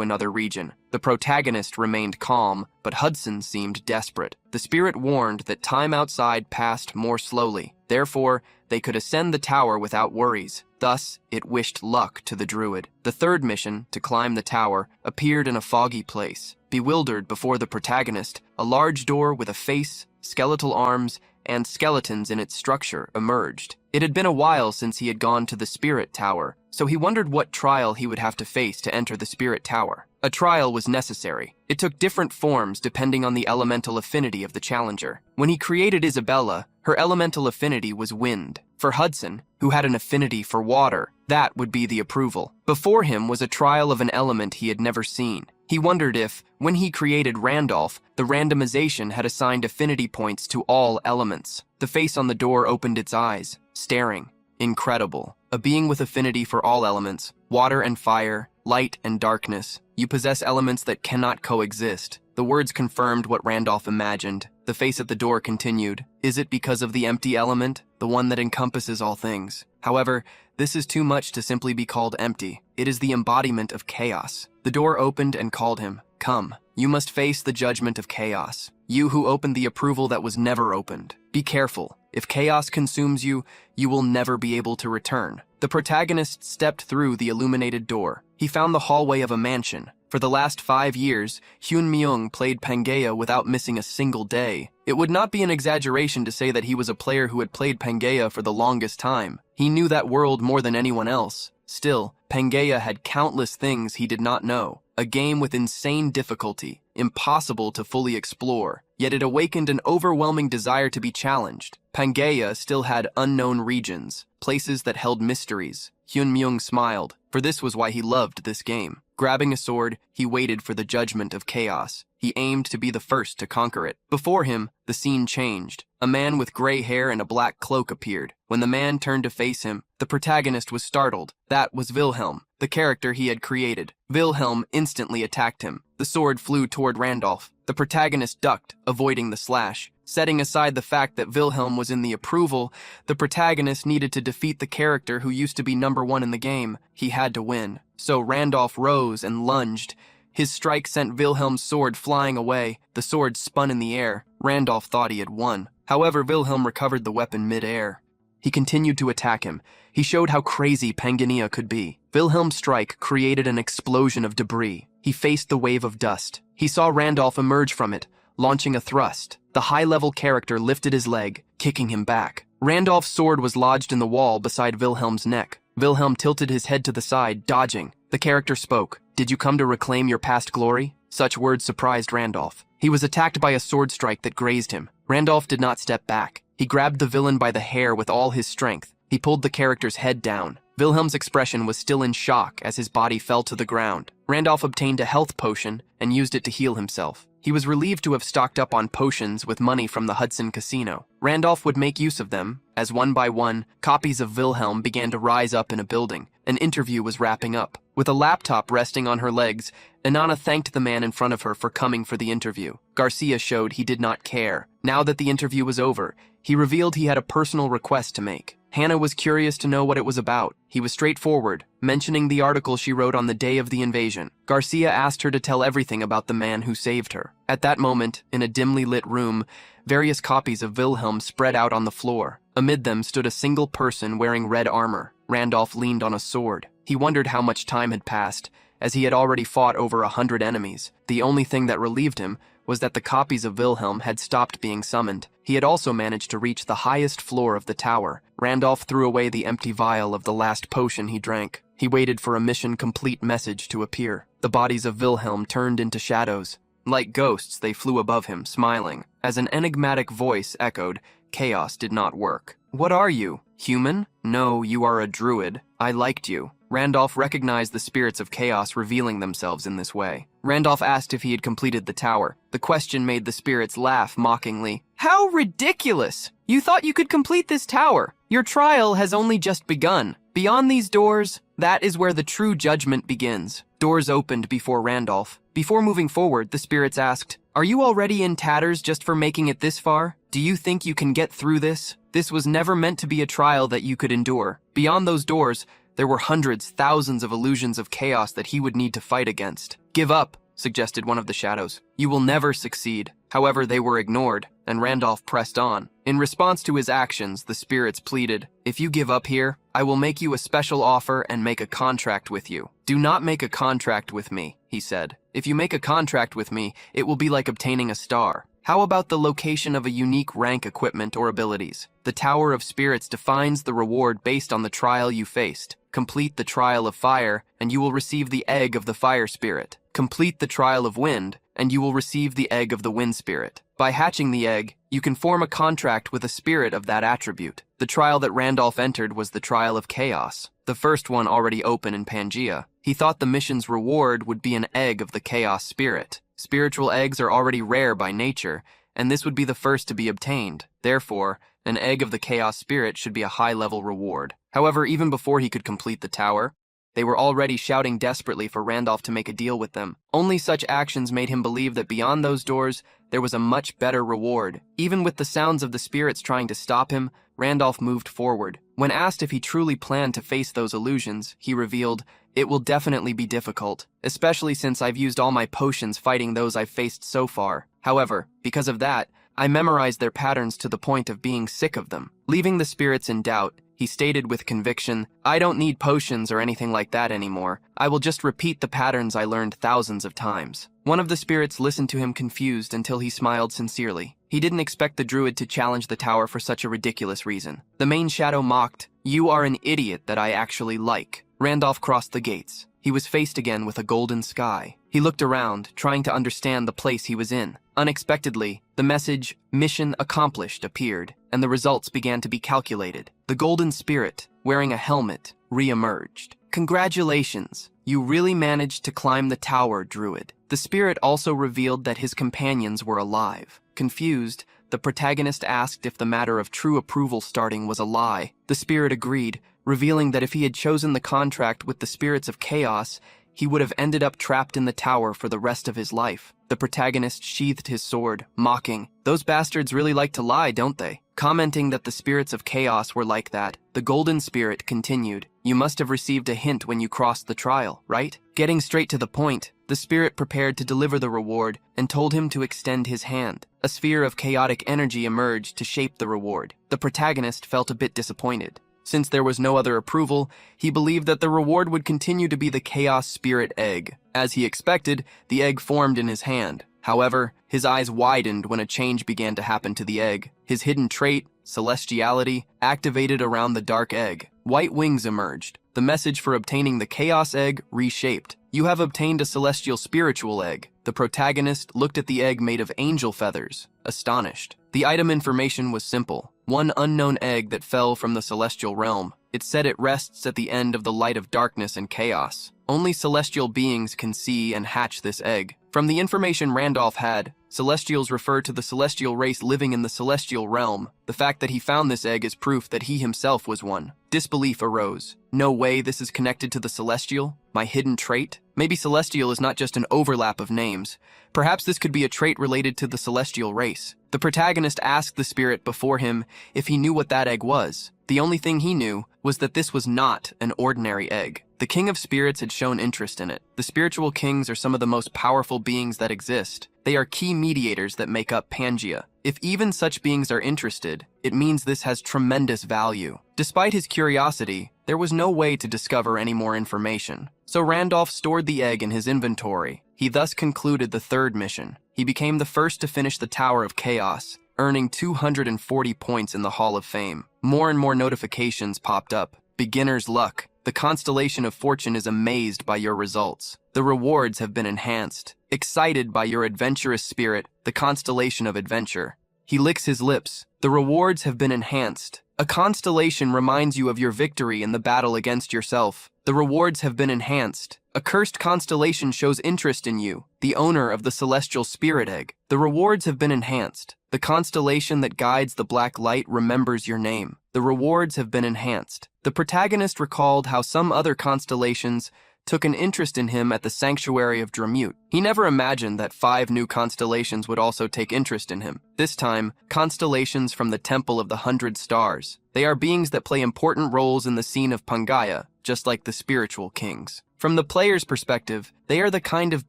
another region. The protagonist remained calm, but Hudson seemed desperate. The spirit warned that time outside passed more slowly. Therefore, they could ascend the tower without worries. Thus, it wished luck to the druid. The third mission, to climb the tower, appeared in a foggy place. Bewildered before the protagonist, a large door with a face, skeletal arms, and skeletons in its structure emerged. It had been a while since he had gone to the spirit tower, so he wondered what trial he would have to face to enter the spirit tower. A trial was necessary. It took different forms depending on the elemental affinity of the challenger. When he created Isabella, her elemental affinity was wind. For Hudson, who had an affinity for water, that would be the approval. Before him was a trial of an element he had never seen. He wondered if, when he created Randolph, the randomization had assigned affinity points to all elements. The face on the door opened its eyes, staring. Incredible. A being with affinity for all elements, water and fire, light and darkness. You possess elements that cannot coexist. The words confirmed what Randolph imagined. The face at the door continued. Is it because of the empty element, the one that encompasses all things? However, this is too much to simply be called empty. It is the embodiment of chaos. The door opened and called him. Come, you must face the judgment of chaos. You who opened the approval that was never opened. Be careful. If chaos consumes you, you will never be able to return. The protagonist stepped through the illuminated door. He found the hallway of a mansion. For the last 5 years, Hyun Myung played Pangea without missing a single day. It would not be an exaggeration to say that he was a player who had played Pangea for the longest time. He knew that world more than anyone else. Still, Pangea had countless things he did not know. A game with insane difficulty, impossible to fully explore, yet it awakened an overwhelming desire to be challenged. Pangea still had unknown regions, places that held mysteries. Hyun Myung smiled, for this was why he loved this game. Grabbing a sword, he waited for the judgment of chaos. He aimed to be the first to conquer it. Before him, the scene changed. A man with gray hair and a black cloak appeared. When the man turned to face him, the protagonist was startled. That was Wilhelm, the character he had created. Wilhelm instantly attacked him. The sword flew toward Randolph. The protagonist ducked, avoiding the slash. Setting aside the fact that Wilhelm was in the approval, the protagonist needed to defeat the character who used to be number 1 in the game. He had to win. So Randolph rose and lunged. His strike sent Wilhelm's sword flying away. The sword spun in the air. Randolph thought he had won. However, Wilhelm recovered the weapon mid-air. He continued to attack him. He showed how crazy Pangea could be. Wilhelm's strike created an explosion of debris. He faced the wave of dust. He saw Randolph emerge from it, launching a thrust. The high-level character lifted his leg, kicking him back. Randolph's sword was lodged in the wall beside Wilhelm's neck. Wilhelm tilted his head to the side, dodging. The character spoke. Did you come to reclaim your past glory? Such words surprised Randolph. He was attacked by a sword strike that grazed him. Randolph did not step back. He grabbed the villain by the hair with all his strength. He pulled the character's head down. Wilhelm's expression was still in shock as his body fell to the ground. Randolph obtained a health potion and used it to heal himself. He was relieved to have stocked up on potions with money from the Hudson Casino. Randolph would make use of them, as one by one, copies of Wilhelm began to rise up in a building. An interview was wrapping up. With a laptop resting on her legs, Inanna thanked the man in front of her for coming for the interview. Garcia showed he did not care. Now that the interview was over, he revealed he had a personal request to make. Hannah was curious to know what it was about. He was straightforward, mentioning the article she wrote on the day of the invasion. Garcia asked her to tell everything about the man who saved her. At that moment, in a dimly lit room, various copies of Wilhelm spread out on the floor. Amid them stood a single person wearing red armor. Randolph leaned on a sword. He wondered how much time had passed, as he had already fought over 100 enemies. The only thing that relieved him was that the copies of Wilhelm had stopped being summoned. He had also managed to reach the highest floor of the tower. Randolph threw away the empty vial of the last potion he drank. He waited for a mission-complete message to appear. The bodies of Wilhelm turned into shadows. Like ghosts, they flew above him, smiling. As an enigmatic voice echoed, "Chaos did not work." "What are you? Human? No, you are a druid. I liked you." Randolph recognized the spirits of chaos revealing themselves in this way. Randolph asked if he had completed the tower. The question made the spirits laugh mockingly. "How ridiculous! You thought you could complete this tower. Your trial has only just begun. Beyond these doors, that is where the true judgment begins." Doors opened before Randolph. Before moving forward, the spirits asked, "Are you already in tatters just for making it this far? Do you think you can get through this? This was never meant to be a trial that you could endure." Beyond those doors, there were hundreds, thousands of illusions of chaos that he would need to fight against. "Give up," suggested one of the shadows. "You will never succeed." However, they were ignored, and Randolph pressed on. In response to his actions, the spirits pleaded, "If you give up here, I will make you a special offer and make a contract with you." "Do not make a contract with me," he said. "If you make a contract with me, it will be like obtaining a star." "How about the location of a unique rank equipment or abilities? The Tower of Spirits defines the reward based on the trial you faced. Complete the Trial of Fire, and you will receive the Egg of the Fire Spirit. Complete the Trial of Wind, and you will receive the Egg of the Wind Spirit. By hatching the egg, you can form a contract with a spirit of that attribute." The trial that Randolph entered was the Trial of Chaos, the first one already open in Pangea. He thought the mission's reward would be an egg of the Chaos Spirit. Spiritual eggs are already rare by nature, and this would be the first to be obtained. Therefore, an egg of the Chaos Spirit should be a high-level reward. However, even before he could complete the tower, they were already shouting desperately for Randolph to make a deal with them. Only such actions made him believe that beyond those doors, there was a much better reward. Even with the sounds of the spirits trying to stop him, Randolph moved forward. When asked if he truly planned to face those illusions, he revealed, "It will definitely be difficult, especially since I've used all my potions fighting those I've faced so far. However, because of that, I memorized their patterns to the point of being sick of them." Leaving the spirits in doubt, he stated with conviction, "I don't need potions or anything like that anymore. I will just repeat the patterns I learned thousands of times." One of the spirits listened to him confused until he smiled sincerely. He didn't expect the druid to challenge the tower for such a ridiculous reason. The main shadow mocked, "You are an idiot that I actually like." Randolph crossed the gates. He was faced again with a golden sky. He looked around, trying to understand the place he was in. Unexpectedly, the message, "Mission accomplished," appeared, and the results began to be calculated. The golden spirit, wearing a helmet, re-emerged. "Congratulations! You really managed to climb the tower, druid." The spirit also revealed that his companions were alive. Confused, the protagonist asked if the matter of true approval starting was a lie. The spirit agreed, revealing that if he had chosen the contract with the spirits of chaos, he would have ended up trapped in the tower for the rest of his life. The protagonist sheathed his sword, mocking, "Those bastards really like to lie, don't they?" Commenting that the spirits of chaos were like that, the golden spirit continued, "You must have received a hint when you crossed the trial, right?" Getting straight to the point, the spirit prepared to deliver the reward and told him to extend his hand. A sphere of chaotic energy emerged to shape the reward. The protagonist felt a bit disappointed. Since there was no other approval, he believed that the reward would continue to be the Chaos Spirit Egg. As he expected, the egg formed in his hand. However, his eyes widened when a change began to happen to the egg. His hidden trait, celestiality, activated around the dark egg. White wings emerged. The message for obtaining the Chaos Egg reshaped. "You have obtained a celestial spiritual egg." The protagonist looked at the egg made of angel feathers, astonished. The item information was simple. One unknown egg that fell from the celestial realm. It said it rests at the end of the light of darkness and chaos. Only celestial beings can see and hatch this egg. From the information Randolph had, Celestials refer to the celestial race living in the celestial realm. The fact that he found this egg is proof that he himself was one. Disbelief arose. No way this is connected to the celestial? My hidden trait? Maybe celestial is not just an overlap of names. Perhaps this could be a trait related to the celestial race. The protagonist asked the spirit before him if he knew what that egg was. The only thing he knew was that this was not an ordinary egg. The King of Spirits had shown interest in it. The spiritual kings are some of the most powerful beings that exist. They are key mediators that make up Pangea. If even such beings are interested, it means this has tremendous value. Despite his curiosity, there was no way to discover any more information. So Randolph stored the egg in his inventory. He thus concluded the third mission. He became the first to finish the Tower of Chaos, earning 240 points in the Hall of Fame. More and more notifications popped up. Beginner's luck. The constellation of fortune is amazed by your results. The rewards have been enhanced. Excited by your adventurous spirit, the constellation of adventure. He licks his lips. The rewards have been enhanced. A constellation reminds you of your victory in the battle against yourself. The rewards have been enhanced. A cursed constellation shows interest in you, the owner of the celestial spirit egg. The rewards have been enhanced. The constellation that guides the black light remembers your name. The rewards have been enhanced. The protagonist recalled how some other constellations took an interest in him at the sanctuary of Dramute. He never imagined that 5 new constellations would also take interest in him. This time, constellations from the Temple of the 100 Stars. They are beings that play important roles in the scene of Pangaea, just like the spiritual kings. From the player's perspective, they are the kind of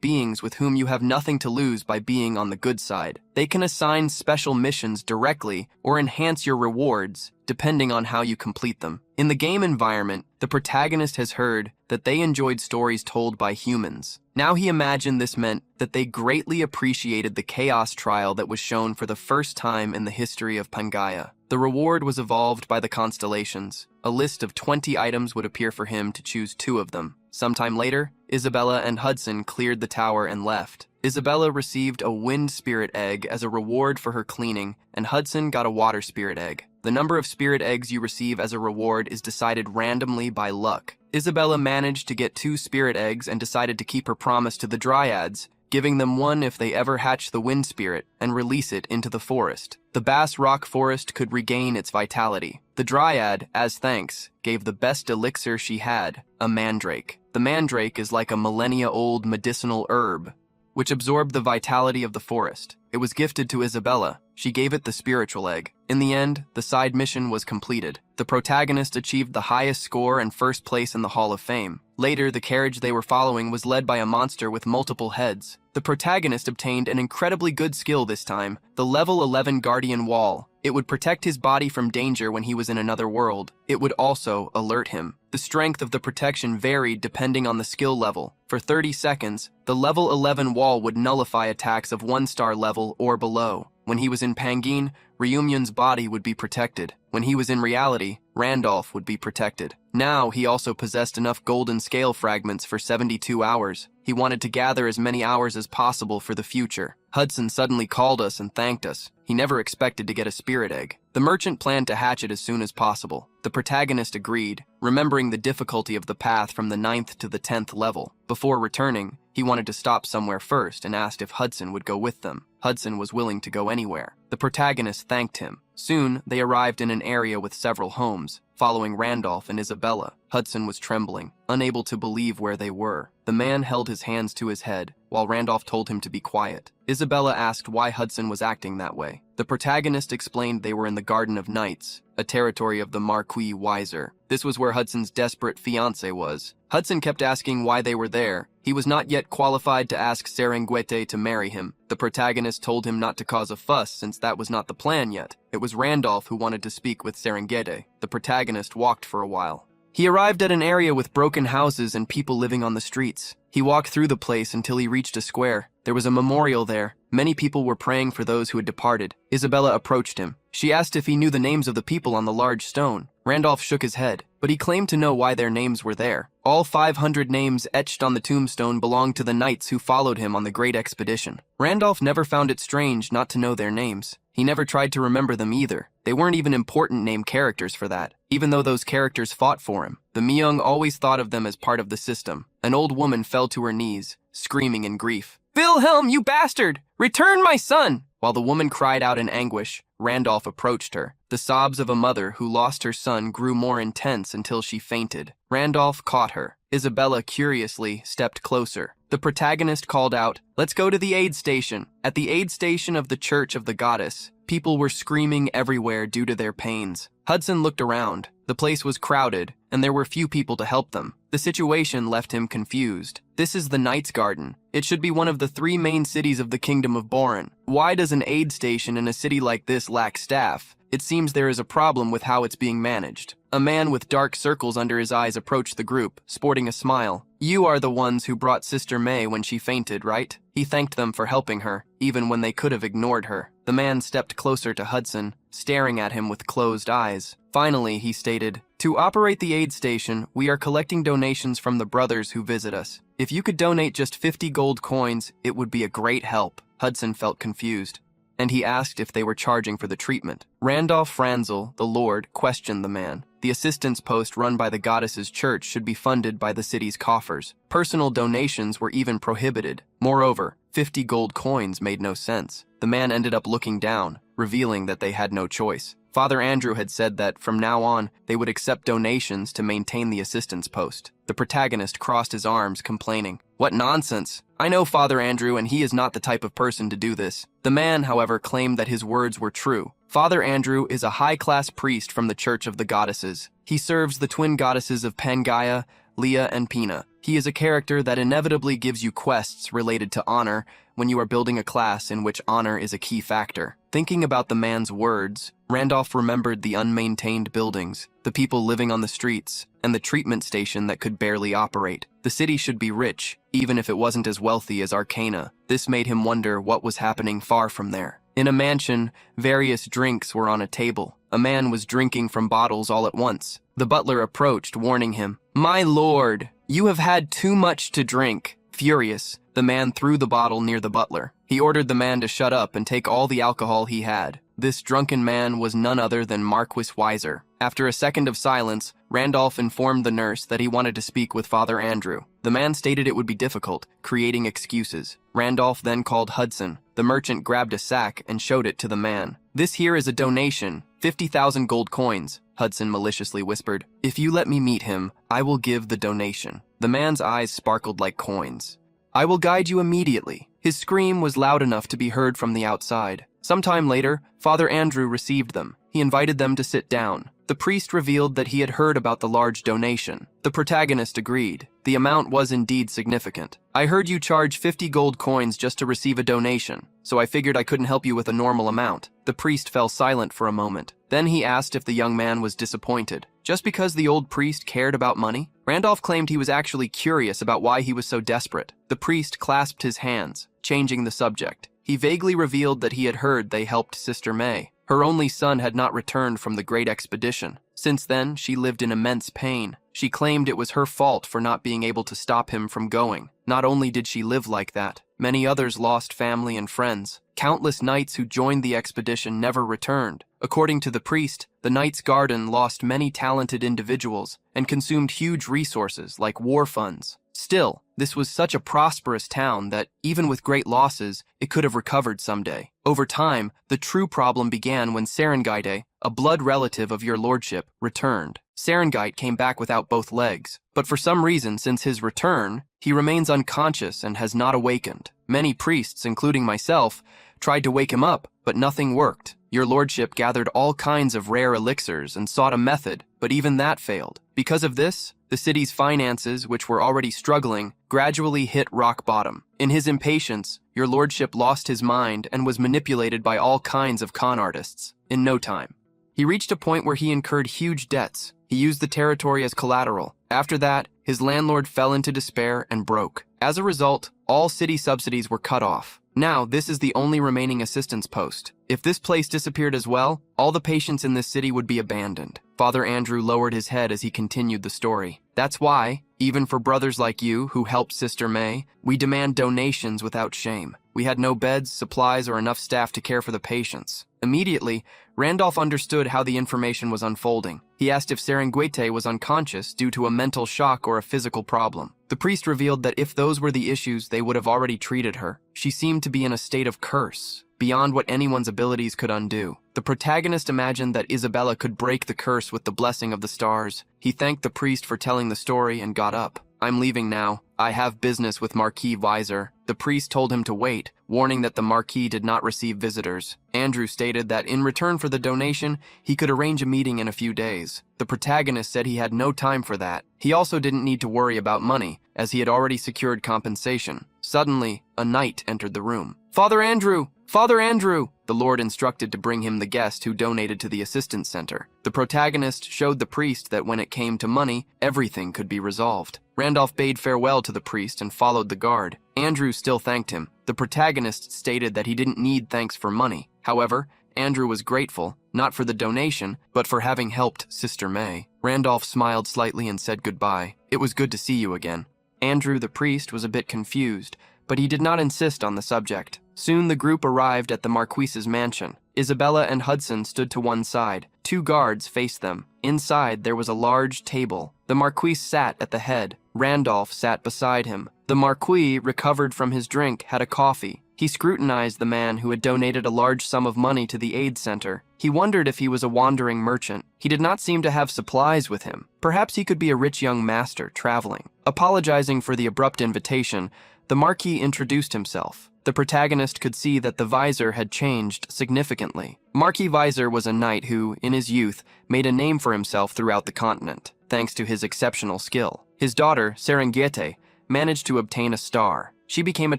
beings with whom you have nothing to lose by being on the good side. They can assign special missions directly or enhance your rewards, depending on how you complete them. In the game environment, the protagonist has heard that they enjoyed stories told by humans. Now he imagined this meant that they greatly appreciated the chaos trial that was shown for the first time in the history of Pangaea. The reward was evolved by the constellations. A list of 20 items would appear for him to choose 2 of them. Sometime later, Isabella and Hudson cleared the tower and left. Isabella received a wind spirit egg as a reward for her cleaning, and Hudson got a water spirit egg. The number of spirit eggs you receive as a reward is decided randomly by luck. Isabella managed to get 2 spirit eggs and decided to keep her promise to the Dryads, giving them one if they ever hatch the wind spirit and release it into the forest. The Bass Rock Forest could regain its vitality. The Dryad, as thanks, gave the best elixir she had, a mandrake. The mandrake is like a millennia-old medicinal herb, which absorbed the vitality of the forest. It was gifted to Isabella. She gave it the spiritual egg. In the end, the side mission was completed. The protagonist achieved the highest score and first place in the Hall of Fame. Later, the carriage they were following was led by a monster with multiple heads. The protagonist obtained an incredibly good skill this time, the level 11 Guardian Wall. It would protect his body from danger when he was in another world. It would also alert him. The strength of the protection varied depending on the skill level. For 30 seconds, the level 11 wall would nullify attacks of 1-star level or below. When he was in Pangine, Reunion's body would be protected. When he was in reality, Randolph would be protected. Now he also possessed enough golden scale fragments for 72 hours. He wanted to gather as many hours as possible for the future. Hudson suddenly called us and thanked us. He never expected to get a spirit egg. The merchant planned to hatch it as soon as possible. The protagonist agreed, remembering the difficulty of the path from the 9th to the 10th level. Before returning, he wanted to stop somewhere first and asked if Hudson would go with them. Hudson was willing to go anywhere. The protagonist thanked him. Soon, they arrived in an area with several homes, following Randolph and Isabella. Hudson was trembling, unable to believe where they were. The man held his hands to his head, while Randolph told him to be quiet. Isabella asked why Hudson was acting that way. The protagonist explained they were in the Garden of Knights, a territory of the Marquis Wiser. This was where Hudson's desperate fiancé was. Hudson kept asking why they were there. He was not yet qualified to ask Serengeti to marry him. The protagonist told him not to cause a fuss since that was not the plan yet. It was Randolph who wanted to speak with Serengeti. The protagonist walked for a while. He arrived at an area with broken houses and people living on the streets. He walked through the place until he reached a square. There was a memorial there. Many people were praying for those who had departed. Isabella approached him. She asked if he knew the names of the people on the large stone. Randolph shook his head, but he claimed to know why their names were there. All 500 names etched on the tombstone belonged to the knights who followed him on the great expedition. Randolph never found it strange not to know their names. He never tried to remember them either. They weren't even important name characters for that, even though those characters fought for him. The Myung always thought of them as part of the system. An old woman fell to her knees, screaming in grief. "Wilhelm, you bastard! Return my son!" While the woman cried out in anguish, Randolph approached her. The sobs of a mother who lost her son grew more intense until she fainted. Randolph caught her. Isabella curiously stepped closer. The protagonist called out, "Let's go to the aid station." At the aid station of the Church of the Goddess, people were screaming everywhere due to their pains. Hudson looked around. The place was crowded, and there were few people to help them. The situation left him confused. This is the Knight's Garden. It should be one of the 3 main cities of the Kingdom of Boren. Why does an aid station in a city like this lack staff? It seems there is a problem with how it's being managed. A man with dark circles under his eyes approached the group, sporting a smile. "You are the ones who brought Sister May when she fainted, right?" He thanked them for helping her, even when they could have ignored her. The man stepped closer to Hudson, staring at him with closed eyes. Finally, he stated, "To operate the aid station, we are collecting donations from the brothers who visit us. If you could donate just 50 gold coins, it would be a great help." Hudson felt confused, and he asked if they were charging for the treatment. Randolph Franzel, the Lord, questioned the man. The assistance post run by the goddess's church should be funded by the city's coffers. Personal donations were even prohibited. Moreover, 50 gold coins made no sense. The man ended up looking down, revealing that they had no choice. Father Andrew had said that from now on, they would accept donations to maintain the assistance post. The protagonist crossed his arms, complaining, "What nonsense! I know Father Andrew, and he is not the type of person to do this." The man, however, claimed that his words were true. Father Andrew is a high-class priest from the Church of the Goddesses. He serves the twin goddesses of Pangaea, Leah, and Pina. He is a character that inevitably gives you quests related to honor when you are building a class in which honor is a key factor. Thinking about the man's words, Randolph remembered the unmaintained buildings, the people living on the streets, and the treatment station that could barely operate. The city should be rich, even if it wasn't as wealthy as Arcana. This made him wonder what was happening far from there. In a mansion, various drinks were on a table. A man was drinking from bottles all at once. The butler approached, warning him, "My lord, you have had too much to drink." Furious, the man threw the bottle near the butler. He ordered the man to shut up and take all the alcohol he had. This drunken man was none other than Marquis Weiser. After a second of silence, Randolph informed the nurse that he wanted to speak with Father Andrew. The man stated it would be difficult, creating excuses. Randolph then called Hudson. The merchant grabbed a sack and showed it to the man. "This here is a donation, 50,000 gold coins," Hudson maliciously whispered. "If you let me meet him, I will give the donation." The man's eyes sparkled like coins. "I will guide you immediately." His scream was loud enough to be heard from the outside. Sometime later, Father Andrew received them. He invited them to sit down. The priest revealed that he had heard about the large donation. The protagonist agreed. The amount was indeed significant. "I heard you charge 50 gold coins just to receive a donation, so I figured I couldn't help you with a normal amount." The priest fell silent for a moment. Then he asked if the young man was disappointed. Just because the old priest cared about money? Randolph claimed he was actually curious about why he was so desperate. The priest clasped his hands, changing the subject. He vaguely revealed that he had heard they helped Sister May. Her only son had not returned from the Great Expedition. Since then, she lived in immense pain. She claimed it was her fault for not being able to stop him from going. Not only did she live like that, many others lost family and friends. Countless knights who joined the expedition never returned. According to the priest, the Knight's Garden lost many talented individuals and consumed huge resources like war funds. Still, this was such a prosperous town that, even with great losses, it could have recovered someday. Over time, the true problem began when Serengite, a blood relative of your lordship, returned. Serengite came back without both legs, but for some reason since his return, he remains unconscious and has not awakened. Many priests, including myself, tried to wake him up, but nothing worked. Your lordship gathered all kinds of rare elixirs and sought a method, but even that failed. Because of this, the city's finances, which were already struggling, gradually hit rock bottom. In his impatience, your lordship lost his mind and was manipulated by all kinds of con artists. In no time, he reached a point where he incurred huge debts. He used the territory as collateral. After that, his landlord fell into despair and broke. As a result, all city subsidies were cut off. Now, this is the only remaining assistance post. If this place disappeared as well, all the patients in this city would be abandoned. Father Andrew lowered his head as he continued the story. That's why, even for brothers like you who helped Sister May, we demand donations without shame. We had no beds, supplies, or enough staff to care for the patients. Immediately, Randolph understood how the information was unfolding. He asked if Serengeti was unconscious due to a mental shock or a physical problem. The priest revealed that if those were the issues, they would have already treated her. She seemed to be in a state of curse, beyond what anyone's abilities could undo. The protagonist imagined that Isabella could break the curse with the blessing of the stars. He thanked the priest for telling the story and got up. "I'm leaving now. I have business with Marquis Visor." The priest told him to wait, warning that the Marquis did not receive visitors. Andrew stated that in return for the donation, he could arrange a meeting in a few days. The protagonist said he had no time for that. He also didn't need to worry about money, as he had already secured compensation. Suddenly, a knight entered the room. "Father Andrew! Father Andrew!" The Lord instructed to bring him the guest who donated to the assistance center. The protagonist showed the priest that when it came to money, everything could be resolved. Randolph bade farewell to the priest and followed the guard. Andrew still thanked him. The protagonist stated that he didn't need thanks for money. However, Andrew was grateful, not for the donation, but for having helped Sister May. Randolph smiled slightly and said goodbye. "It was good to see you again." Andrew, the priest, was a bit confused, but he did not insist on the subject. Soon the group arrived at the Marquis's mansion. Isabella and Hudson stood to one side. 2 guards faced them. Inside, there was a large table. The Marquis sat at the head. Randolph sat beside him. The Marquis, recovered from his drink, had a coffee. He scrutinized the man who had donated a large sum of money to the aid center. He wondered if he was a wandering merchant. He did not seem to have supplies with him. Perhaps he could be a rich young master traveling. Apologizing for the abrupt invitation, the Marquis introduced himself. The protagonist could see that the Visor had changed significantly. Marquis Visor was a knight who, in his youth, made a name for himself throughout the continent, thanks to his exceptional skill. His daughter, Serengeti, managed to obtain a star. She became a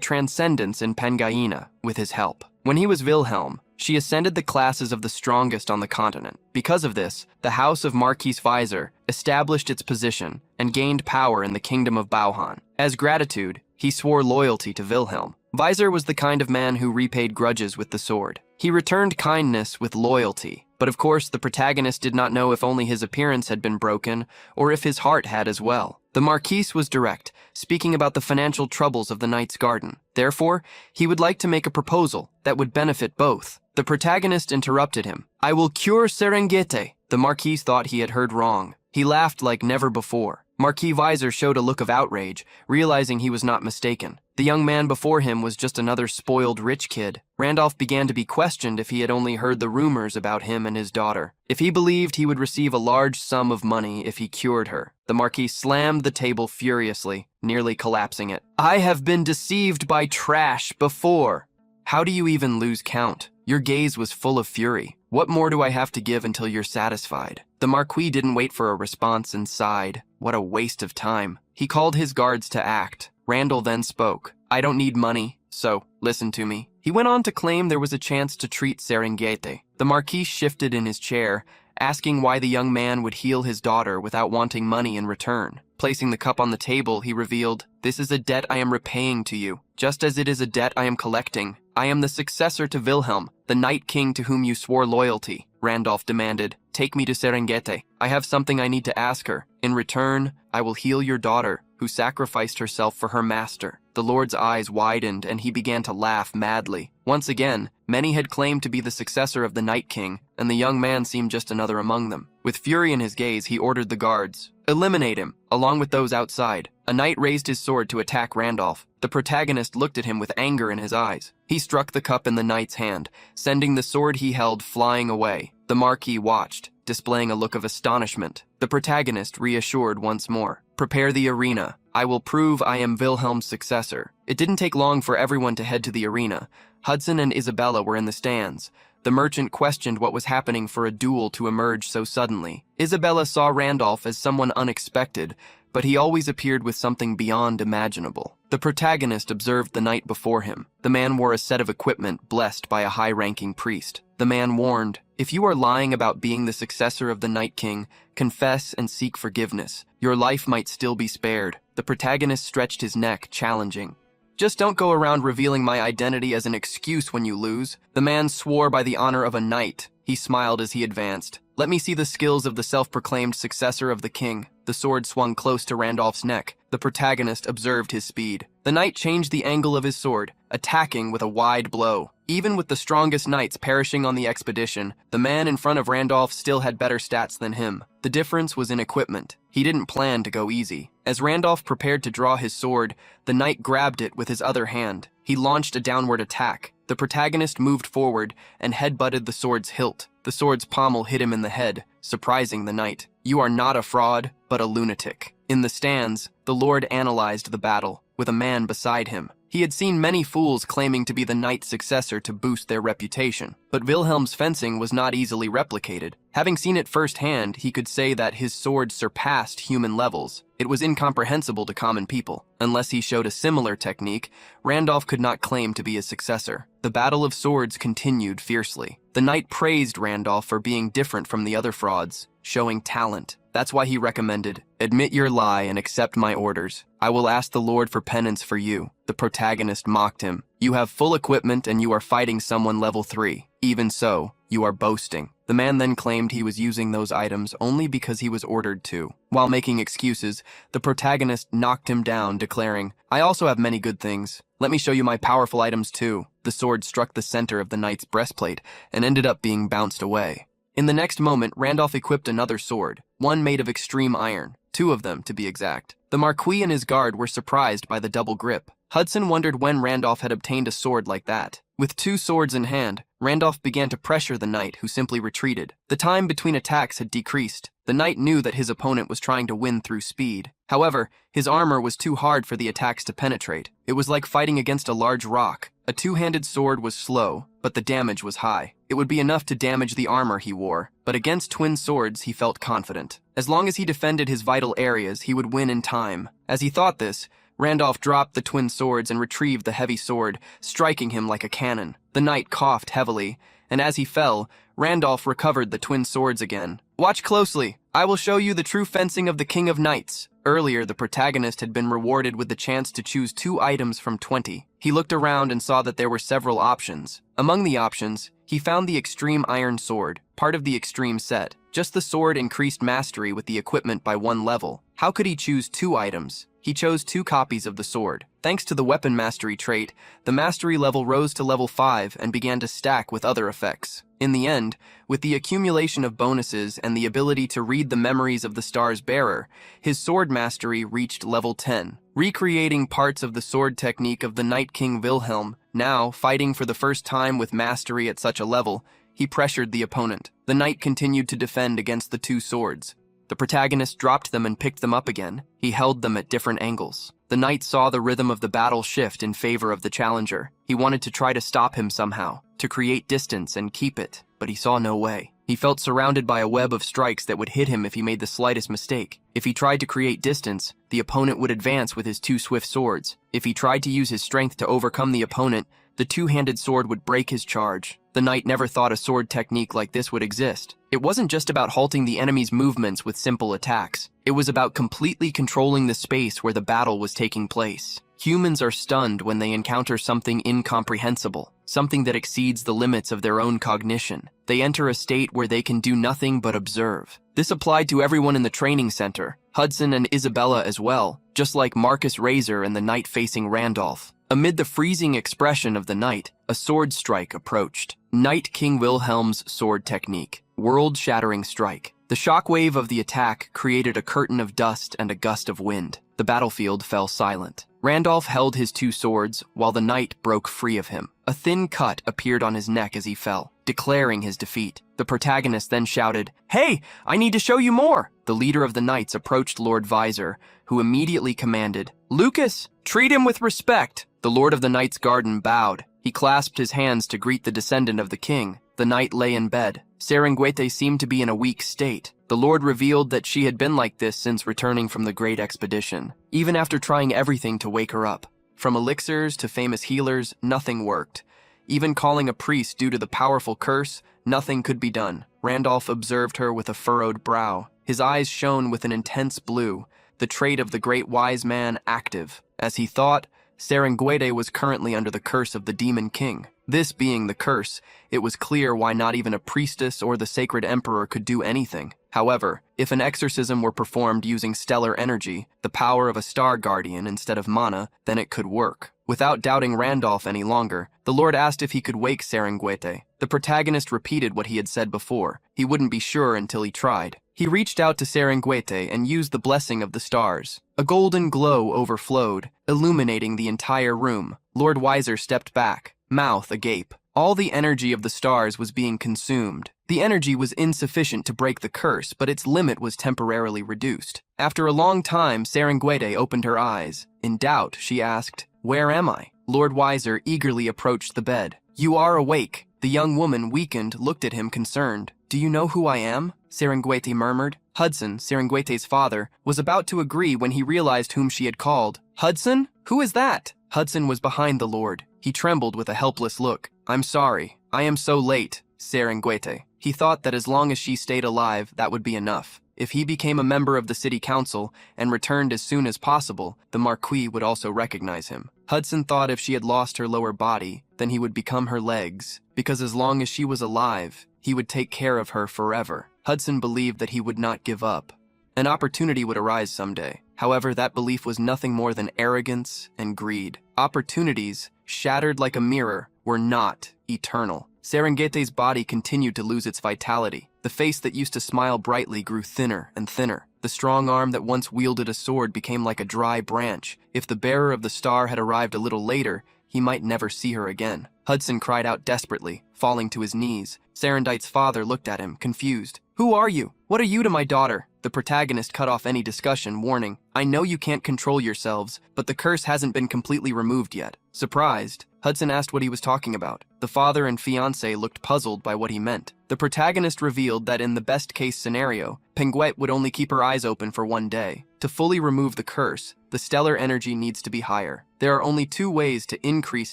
transcendence in Pangaea with his help. When he was Wilhelm, she ascended the classes of the strongest on the continent. Because of this, the House of Marquis Visor established its position and gained power in the kingdom of Bauhan. As gratitude, he swore loyalty to Wilhelm. Visor was the kind of man who repaid grudges with the sword. He returned kindness with loyalty. But of course, the protagonist did not know if only his appearance had been broken or if his heart had as well. The Marquis was direct, speaking about the financial troubles of the Knight's Garden. Therefore, he would like to make a proposal that would benefit both. The protagonist interrupted him. "I will cure Serengeti." The Marquis thought he had heard wrong. He laughed like never before. Marquis Visor showed a look of outrage, realizing he was not mistaken. The young man before him was just another spoiled rich kid. Randolph began to be questioned if he had only heard the rumors about him and his daughter. If he believed he would receive a large sum of money if he cured her. The Marquis slammed the table furiously, nearly collapsing it. "I have been deceived by trash before." "How do you even lose count? Your gaze was full of fury. What more do I have to give until you're satisfied?" The Marquis didn't wait for a response and sighed. What a waste of time. He called his guards to act. Randall then spoke. "I don't need money, so listen to me." He went on to claim there was a chance to treat Serengeti. The Marquis shifted in his chair, asking why the young man would heal his daughter without wanting money in return. Placing the cup on the table, he revealed, "This is a debt I am repaying to you, just as it is a debt I am collecting. I am the successor to Wilhelm, the Night King to whom you swore loyalty." Randolph demanded, "Take me to Serengeti. I have something I need to ask her. In return, I will heal your daughter, who sacrificed herself for her master." The Lord's eyes widened and he began to laugh madly. Once again, many had claimed to be the successor of the Night King, and the young man seemed just another among them. With fury in his gaze, he ordered the guards, "Eliminate him, along with those outside." A knight raised his sword to attack Randolph. The protagonist looked at him with anger in his eyes. He struck the cup in the knight's hand, sending the sword he held flying away. The Marquis watched, displaying a look of astonishment. The protagonist reassured once more. "Prepare the arena. I will prove I am Wilhelm's successor." It didn't take long for everyone to head to the arena. Hudson and Isabella were in the stands. The merchant questioned what was happening for a duel to emerge so suddenly. Isabella saw Randolph as someone unexpected, but he always appeared with something beyond imaginable. The protagonist observed the knight before him. The man wore a set of equipment blessed by a high-ranking priest. The man warned, "If you are lying about being the successor of the Night King, confess and seek forgiveness. Your life might still be spared." The protagonist stretched his neck, challenging. "Just don't go around revealing my identity as an excuse when you lose." The man swore by the honor of a knight. He He smiled as he advanced. "Let me see the skills of the self-proclaimed successor of the king." The sword swung close to Randolph's neck. The protagonist observed his speed. The knight changed the angle of his sword, attacking with a wide blow. Even with the strongest knights perishing on the expedition, the man in front of Randolph still had better stats than him. The difference was in equipment. He didn't plan to go easy. As Randolph prepared to draw his sword, the knight grabbed it with his other hand. He launched a downward attack. The protagonist moved forward and headbutted the sword's hilt. The sword's pommel hit him in the head, surprising the knight. "You are not a fraud, but a lunatic." In the stands, the lord analyzed the battle, with a man beside him. He had seen many fools claiming to be the knight's successor to boost their reputation, but Wilhelm's fencing was not easily replicated. Having seen it firsthand, he could say that his sword surpassed human levels. It was incomprehensible to common people. Unless he showed a similar technique, Randolph could not claim to be his successor. The battle of swords continued fiercely. The knight praised Randolph for being different from the other frauds, showing talent. That's why he recommended, "Admit your lie and accept my orders. I will ask the Lord for penance for you." The protagonist mocked him. "You have full equipment and you are fighting someone level 3. Even so, you are boasting." The man then claimed he was using those items only because he was ordered to. While making excuses, the protagonist knocked him down, declaring, "I also have many good things. Let me show you my powerful items too." The sword struck the center of the knight's breastplate and ended up being bounced away. In the next moment, Randolph equipped another sword, one made of extreme iron, 2 of them to be exact. The Marquis and his guard were surprised by the double grip. Hudson wondered when Randolph had obtained a sword like that. With 2 swords in hand, Randolph began to pressure the knight, who simply retreated. The time between attacks had decreased. The knight knew that his opponent was trying to win through speed. However, his armor was too hard for the attacks to penetrate. It was like fighting against a large rock. A 2-handed sword was slow, but the damage was high. It would be enough to damage the armor he wore, but against twin swords he felt confident. As long as he defended his vital areas, he would win in time. As he thought this, Randolph dropped the twin swords and retrieved the heavy sword, striking him like a cannon. The knight coughed heavily, and as he fell, Randolph recovered the twin swords again. "Watch closely. I will show you the true fencing of the King of Knights." Earlier, the protagonist had been rewarded with the chance to choose 2 items from 20. He looked around and saw that there were several options. Among the options, he found the Extreme Iron Sword, part of the Extreme set. Just the sword increased mastery with the equipment by 1 level. How could he choose 2 items? He chose 2 copies of the sword. Thanks to the weapon mastery trait, the mastery level rose to level 5 and began to stack with other effects. In the end, with the accumulation of bonuses and the ability to read the memories of the star's bearer, his sword mastery reached level 10. Recreating parts of the sword technique of the Night King Wilhelm, now fighting for the first time with mastery at such a level, he pressured the opponent. The knight continued to defend against the 2 swords. The protagonist dropped them and picked them up again. He held them at different angles. The knight saw the rhythm of the battle shift in favor of the challenger. He wanted to try to stop him somehow, to create distance and keep it, but he saw no way. He felt surrounded by a web of strikes that would hit him if he made the slightest mistake. If he tried to create distance, the opponent would advance with his 2 swift swords. If he tried to use his strength to overcome the opponent, the 2-handed sword would break his charge. The knight never thought a sword technique like this would exist. It wasn't just about halting the enemy's movements with simple attacks. It was about completely controlling the space where the battle was taking place. Humans are stunned when they encounter something incomprehensible, something that exceeds the limits of their own cognition. They enter a state where they can do nothing but observe. This applied to everyone in the training center, Hudson and Isabella as well, just like Marcus Razor and the knight facing Randolph. Amid the freezing expression of the knight, a sword strike approached. Knight King Wilhelm's sword technique. World-shattering strike. The shockwave of the attack created a curtain of dust and a gust of wind. The battlefield fell silent. Randolph held his 2 swords while the knight broke free of him. A thin cut appeared on his neck as he fell, declaring his defeat. The protagonist then shouted, "Hey, I need to show you more!" The leader of the knights approached Lord Visor, who immediately commanded, "Lucas, treat him with respect." The Lord of the Knight's Garden bowed. He clasped his hands to greet the descendant of the king. The knight lay in bed. Serengüete seemed to be in a weak state. The Lord revealed that she had been like this since returning from the great expedition, even after trying everything to wake her up. From elixirs to famous healers, nothing worked. Even calling a priest due to the powerful curse, nothing could be done. Randolph observed her with a furrowed brow. His eyes shone with an intense blue, the trait of the great wise man active. As he thought, Serengüete was currently under the curse of the Demon King. This being the curse, it was clear why not even a priestess or the sacred emperor could do anything. However, if an exorcism were performed using stellar energy, the power of a star guardian instead of mana, then it could work. Without doubting Randolph any longer, the Lord asked if he could wake Serengüete. The protagonist repeated what he had said before. He wouldn't be sure until he tried. He reached out to Serengüete and used the blessing of the stars. A golden glow overflowed, illuminating the entire room. Lord Weiser stepped back, mouth agape. All the energy of the stars was being consumed. The energy was insufficient to break the curse, but its limit was temporarily reduced. After a long time, Serengüete opened her eyes. In doubt, she asked, "Where am I?" Lord Weiser eagerly approached the bed. "You are awake." The young woman, weakened, looked at him concerned. "Do you know who I am?" Serengüete murmured. Hudson, Serengüete's father, was about to agree when he realized whom she had called. "Hudson? Who is that?" Hudson was behind the Lord. He trembled with a helpless look. "I'm sorry. I am so late, Serengüete." He thought that as long as she stayed alive, that would be enough. If he became a member of the city council and returned as soon as possible, the Marquis would also recognize him. Hudson thought if she had lost her lower body, then he would become her legs, because as long as she was alive, he would take care of her forever. Hudson believed that he would not give up. An opportunity would arise someday. However, that belief was nothing more than arrogance and greed. Opportunities, shattered like a mirror, were not eternal. Serengüete's body continued to lose its vitality. The face that used to smile brightly grew thinner and thinner. The strong arm that once wielded a sword became like a dry branch. If the bearer of the star had arrived a little later, he might never see her again. Hudson cried out desperately, falling to his knees. Serendite's father looked at him, confused. "Who are you? What are you to my daughter?" The protagonist cut off any discussion, warning, "I know you can't control yourselves, but the curse hasn't been completely removed yet." Surprised, Hudson asked what he was talking about. The father and fiancé looked puzzled by what he meant. The protagonist revealed that in the best-case scenario, Penguet would only keep her eyes open for one day. To fully remove the curse, the stellar energy needs to be higher. There are only two ways to increase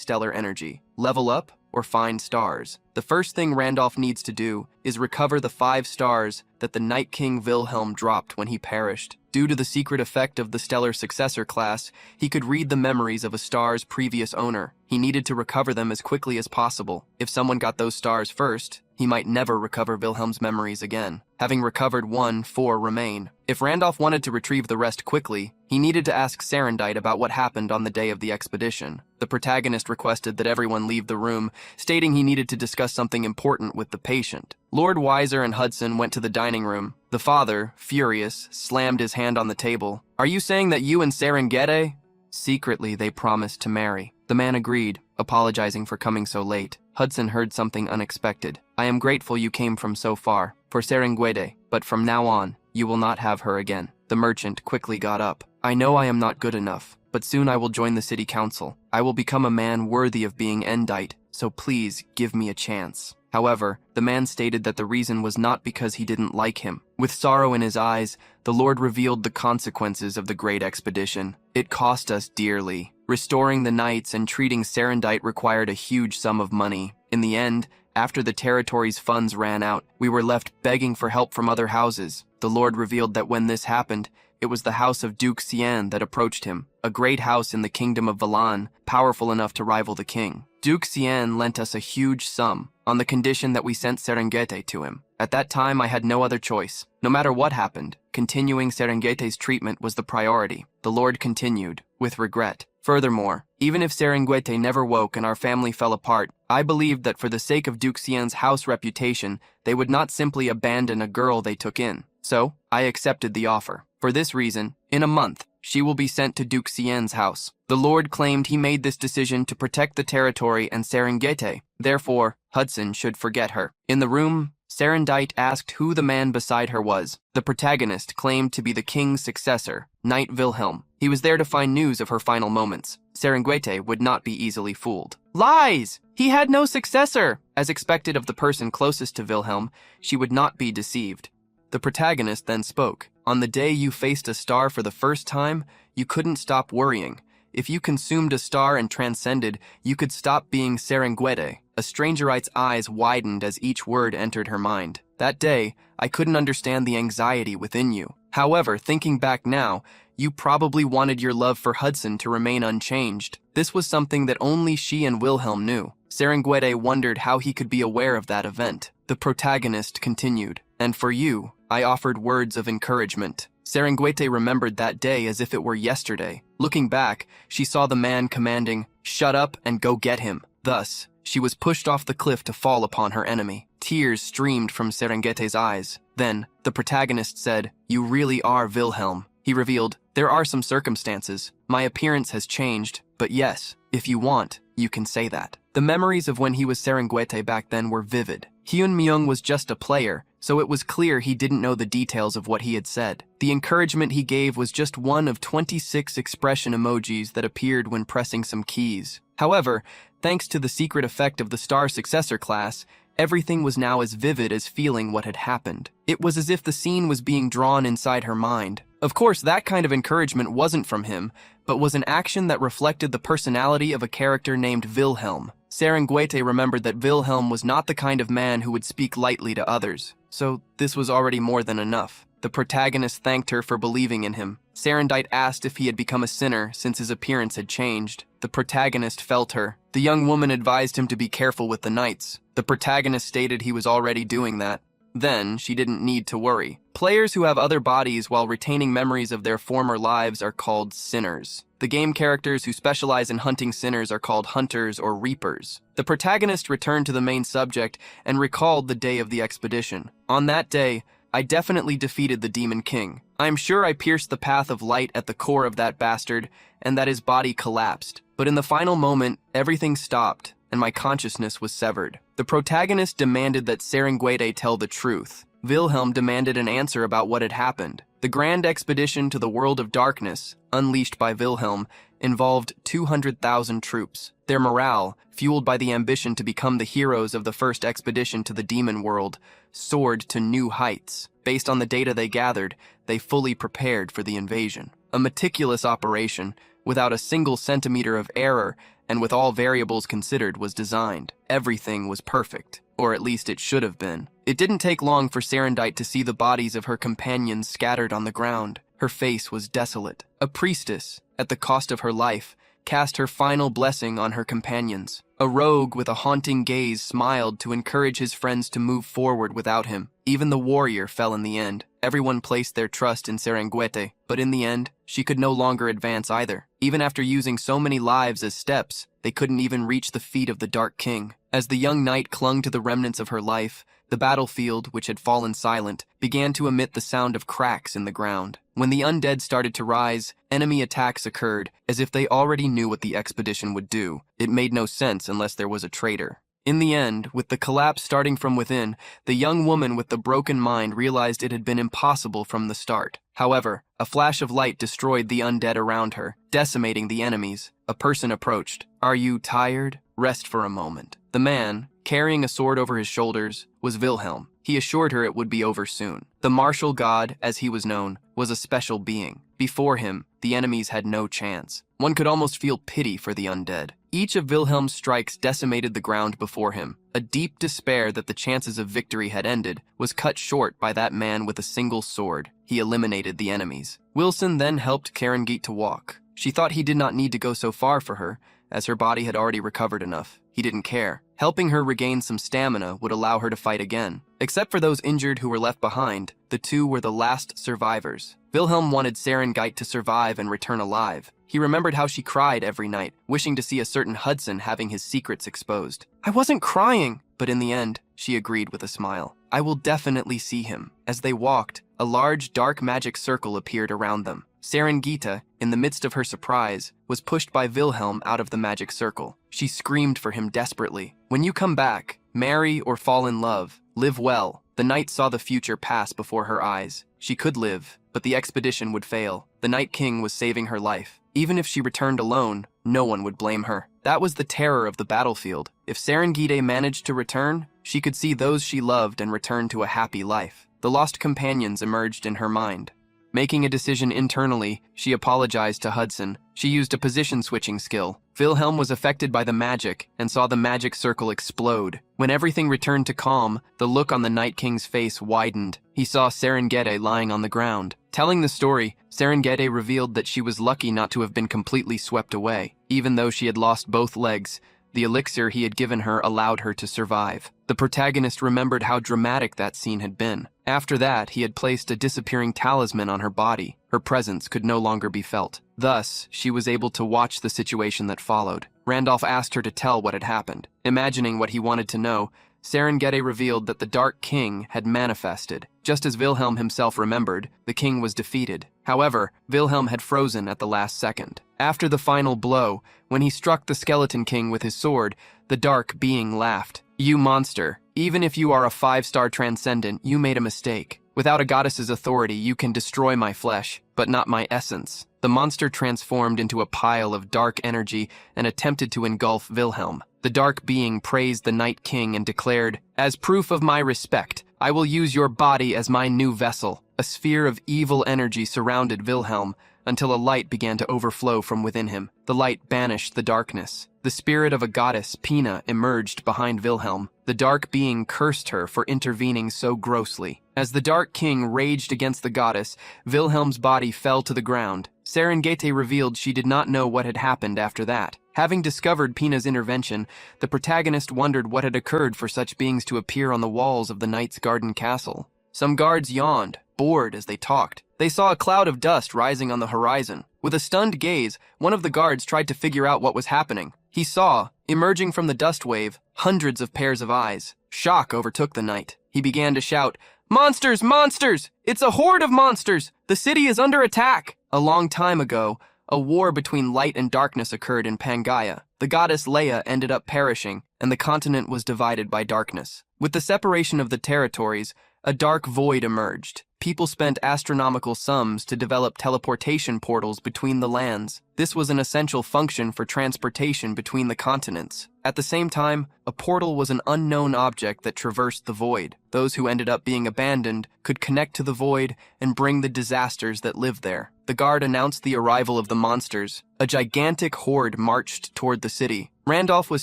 stellar energy: level up or find stars. The first thing Randolph needs to do is recover the 5 stars that the Night King Wilhelm dropped when he perished. Due to the secret effect of the stellar successor class, he could read the memories of a star's previous owner. He needed to recover them as quickly as possible. If someone got those stars first, he might never recover Wilhelm's memories again. Having recovered 1, 4 remain. If Randolph wanted to retrieve the rest quickly, he needed to ask Serendite about what happened on the day of the expedition. The protagonist requested that everyone leave the room, stating he needed to discuss something important with the patient. Lord Weiser and Hudson went to the dining room. The father, furious, slammed his hand on the table. "Are you saying that you and Serengüete?" Secretly, they promised to marry. The man agreed, apologizing for coming so late. Hudson heard something unexpected. "I am grateful you came from so far, for Serengüete, but from now on, you will not have her again." The merchant quickly got up. "I know I am not good enough, but soon I will join the city council. I will become a man worthy of being Endite, so please give me a chance." However, the man stated that the reason was not because he didn't like him. With sorrow in his eyes, the Lord revealed the consequences of the great expedition. "It cost us dearly. Restoring the knights and treating Serendite required a huge sum of money. In the end, after the territory's funds ran out, we were left begging for help from other houses." The Lord revealed that when this happened, it was the house of Duke Cien that approached him, a great house in the kingdom of Valan, powerful enough to rival the king. Duke Cien lent us a huge sum, on the condition that we sent Serengüete to him. At that time, I had no other choice. No matter what happened, continuing Serengüete's treatment was the priority. The Lord continued, with regret. "Furthermore, even if Serengüete never woke and our family fell apart, I believed that for the sake of Duke Cien's house reputation, they would not simply abandon a girl they took in. So, I accepted the offer. For this reason, in a month, she will be sent to Duke Cien's house." The Lord claimed he made this decision to protect the territory and Serengüete. Therefore, Hudson should forget her. In the room, Serendite asked who the man beside her was. The protagonist claimed to be the king's successor, Knight Wilhelm. He was there to find news of her final moments. Serengüete would not be easily fooled. "Lies! He had no successor!" As expected of the person closest to Wilhelm, she would not be deceived. The protagonist then spoke. "On the day you faced a star for the first time, you couldn't stop worrying. If you consumed a star and transcended, you could stop being Serengüete." A strangerite's eyes widened as each word entered her mind. "That day, I couldn't understand the anxiety within you. However, thinking back now, You probably wanted your love for Hudson to remain unchanged. This was something that only she and Wilhelm knew. Serengeti wondered how he could be aware of that event. The protagonist continued, "And for you, I offered words of encouragement." Serengeti remembered that day as if it were yesterday. Looking back, she saw the man commanding, "Shut up and go get him." Thus, she was pushed off the cliff to fall upon her enemy. Tears streamed from Serengeti's eyes. Then, the protagonist said, "You really are Wilhelm." He revealed, "There are some circumstances. My appearance has changed, but yes, if you want, you can say that." The memories of when he was Serengeti back then were vivid. Hyun Myung was just a player, so it was clear he didn't know the details of what he had said. The encouragement he gave was just one of 26 expression emojis that appeared when pressing some keys. However, thanks to the secret effect of the star successor class, everything was now as vivid as feeling what had happened. It was as if the scene was being drawn inside her mind. Of course, that kind of encouragement wasn't from him, but was an action that reflected the personality of a character named Wilhelm. Serengeti remembered that Wilhelm was not the kind of man who would speak lightly to others, so this was already more than enough. The protagonist thanked her for believing in him. Serendite asked if he had become a sinner since his appearance had changed. The protagonist felt her. The young woman advised him to be careful with the knights. The protagonist stated he was already doing that. Then, she didn't need to worry. Players who have other bodies while retaining memories of their former lives are called sinners. The game characters who specialize in hunting sinners are called hunters or reapers. The protagonist returned to the main subject and recalled the day of the expedition. On that day, I definitely defeated the Demon King. I am sure I pierced the path of light at the core of that bastard, and that his body collapsed. But in the final moment, everything stopped, and my consciousness was severed. The protagonist demanded that Serengeti tell the truth. Wilhelm demanded an answer about what had happened. The grand expedition to the world of darkness, unleashed by Wilhelm, involved 200,000 troops. Their morale, fueled by the ambition to become the heroes of the first expedition to the demon world, soared to new heights. Based on the data they gathered, they fully prepared for the invasion. A meticulous operation, without a single centimeter of error, and with all variables considered, was designed. Everything was perfect, or at least it should have been. It didn't take long for Serendite to see the bodies of her companions scattered on the ground. Her face was desolate. A priestess, at the cost of her life, cast her final blessing on her companions. A rogue with a haunting gaze smiled to encourage his friends to move forward without him. Even the warrior fell in the end. Everyone placed their trust in Serengeti, but in the end, she could no longer advance either. Even after using so many lives as steps, they couldn't even reach the feet of the Dark King. As the young knight clung to the remnants of her life, the battlefield, which had fallen silent, began to emit the sound of cracks in the ground. When the undead started to rise, enemy attacks occurred, as if they already knew what the expedition would do. It made no sense unless there was a traitor. In the end, with the collapse starting from within, the young woman with the broken mind realized it had been impossible from the start. However, a flash of light destroyed the undead around her, decimating the enemies. A person approached. "Are you tired? Rest for a moment." The man, carrying a sword over his shoulders, was Wilhelm. He assured her it would be over soon. The martial god, as he was known, was a special being. Before him, the enemies had no chance. One could almost feel pity for the undead. Each of Wilhelm's strikes decimated the ground before him. A deep despair that the chances of victory had ended was cut short by that man with a single sword. He eliminated the enemies. Wilson then helped Serengeti to walk. She thought he did not need to go so far for her, as her body had already recovered enough. He didn't care. Helping her regain some stamina would allow her to fight again. Except for those injured who were left behind, the two were the last survivors. Wilhelm wanted Serengeti to survive and return alive. He remembered how she cried every night, wishing to see a certain Hudson having his secrets exposed. "I wasn't crying," but in the end, she agreed with a smile. "I will definitely see him." As they walked, a large dark magic circle appeared around them. Serengeti, in the midst of her surprise, was pushed by Wilhelm out of the magic circle. She screamed for him desperately. "When you come back, marry or fall in love, live well." The knight saw the future pass before her eyes. She could live, but the expedition would fail. The Night King was saving her life. Even if she returned alone, no one would blame her. That was the terror of the battlefield. If Serengeti managed to return, she could see those she loved and return to a happy life. The lost companions emerged in her mind. Making a decision internally, she apologized to Hudson. She used a position-switching skill. Wilhelm was affected by the magic and saw the magic circle explode. When everything returned to calm, the look on the Night King's face widened. He saw Serengeti lying on the ground. Telling the story, Serengeti revealed that she was lucky not to have been completely swept away. Even though she had lost both legs, the elixir he had given her allowed her to survive. The protagonist remembered how dramatic that scene had been. After that, he had placed a disappearing talisman on her body. Her presence could no longer be felt. Thus, she was able to watch the situation that followed. Randolph asked her to tell what had happened. Imagining what he wanted to know, Serengeti revealed that the Dark King had manifested. Just as Wilhelm himself remembered, the king was defeated. However, Wilhelm had frozen at the last second. After the final blow, when he struck the Skeleton King with his sword, the Dark Being laughed. "You monster, even if you are a 5-star transcendent, you made a mistake. Without a goddess's authority, you can destroy my flesh, but not my essence." The monster transformed into a pile of dark energy and attempted to engulf Wilhelm. The Dark Being praised the Night King and declared, "As proof of my respect, I will use your body as my new vessel." A sphere of evil energy surrounded Wilhelm until a light began to overflow from within him. The light banished the darkness. The spirit of a goddess, Pina, emerged behind Wilhelm. The Dark Being cursed her for intervening so grossly. As the Dark King raged against the goddess, Wilhelm's body fell to the ground. Serengeti revealed she did not know what had happened after that. Having discovered Pina's intervention, the protagonist wondered what had occurred for such beings to appear on the walls of the Knight's Garden Castle. Some guards yawned, bored as they talked. They saw a cloud of dust rising on the horizon. With a stunned gaze, one of the guards tried to figure out what was happening. He saw, emerging from the dust wave, hundreds of pairs of eyes. Shock overtook the knight. He began to shout, "Monsters! Monsters! It's a horde of monsters! The city is under attack!" A long time ago, a war between light and darkness occurred in Pangaea. The goddess Leia ended up perishing, and the continent was divided by darkness. With the separation of the territories, a dark void emerged. People spent astronomical sums to develop teleportation portals between the lands. This was an essential function for transportation between the continents. At the same time, a portal was an unknown object that traversed the void. Those who ended up being abandoned could connect to the void and bring the disasters that lived there. The guard announced the arrival of the monsters. A gigantic horde marched toward the city. Randolph was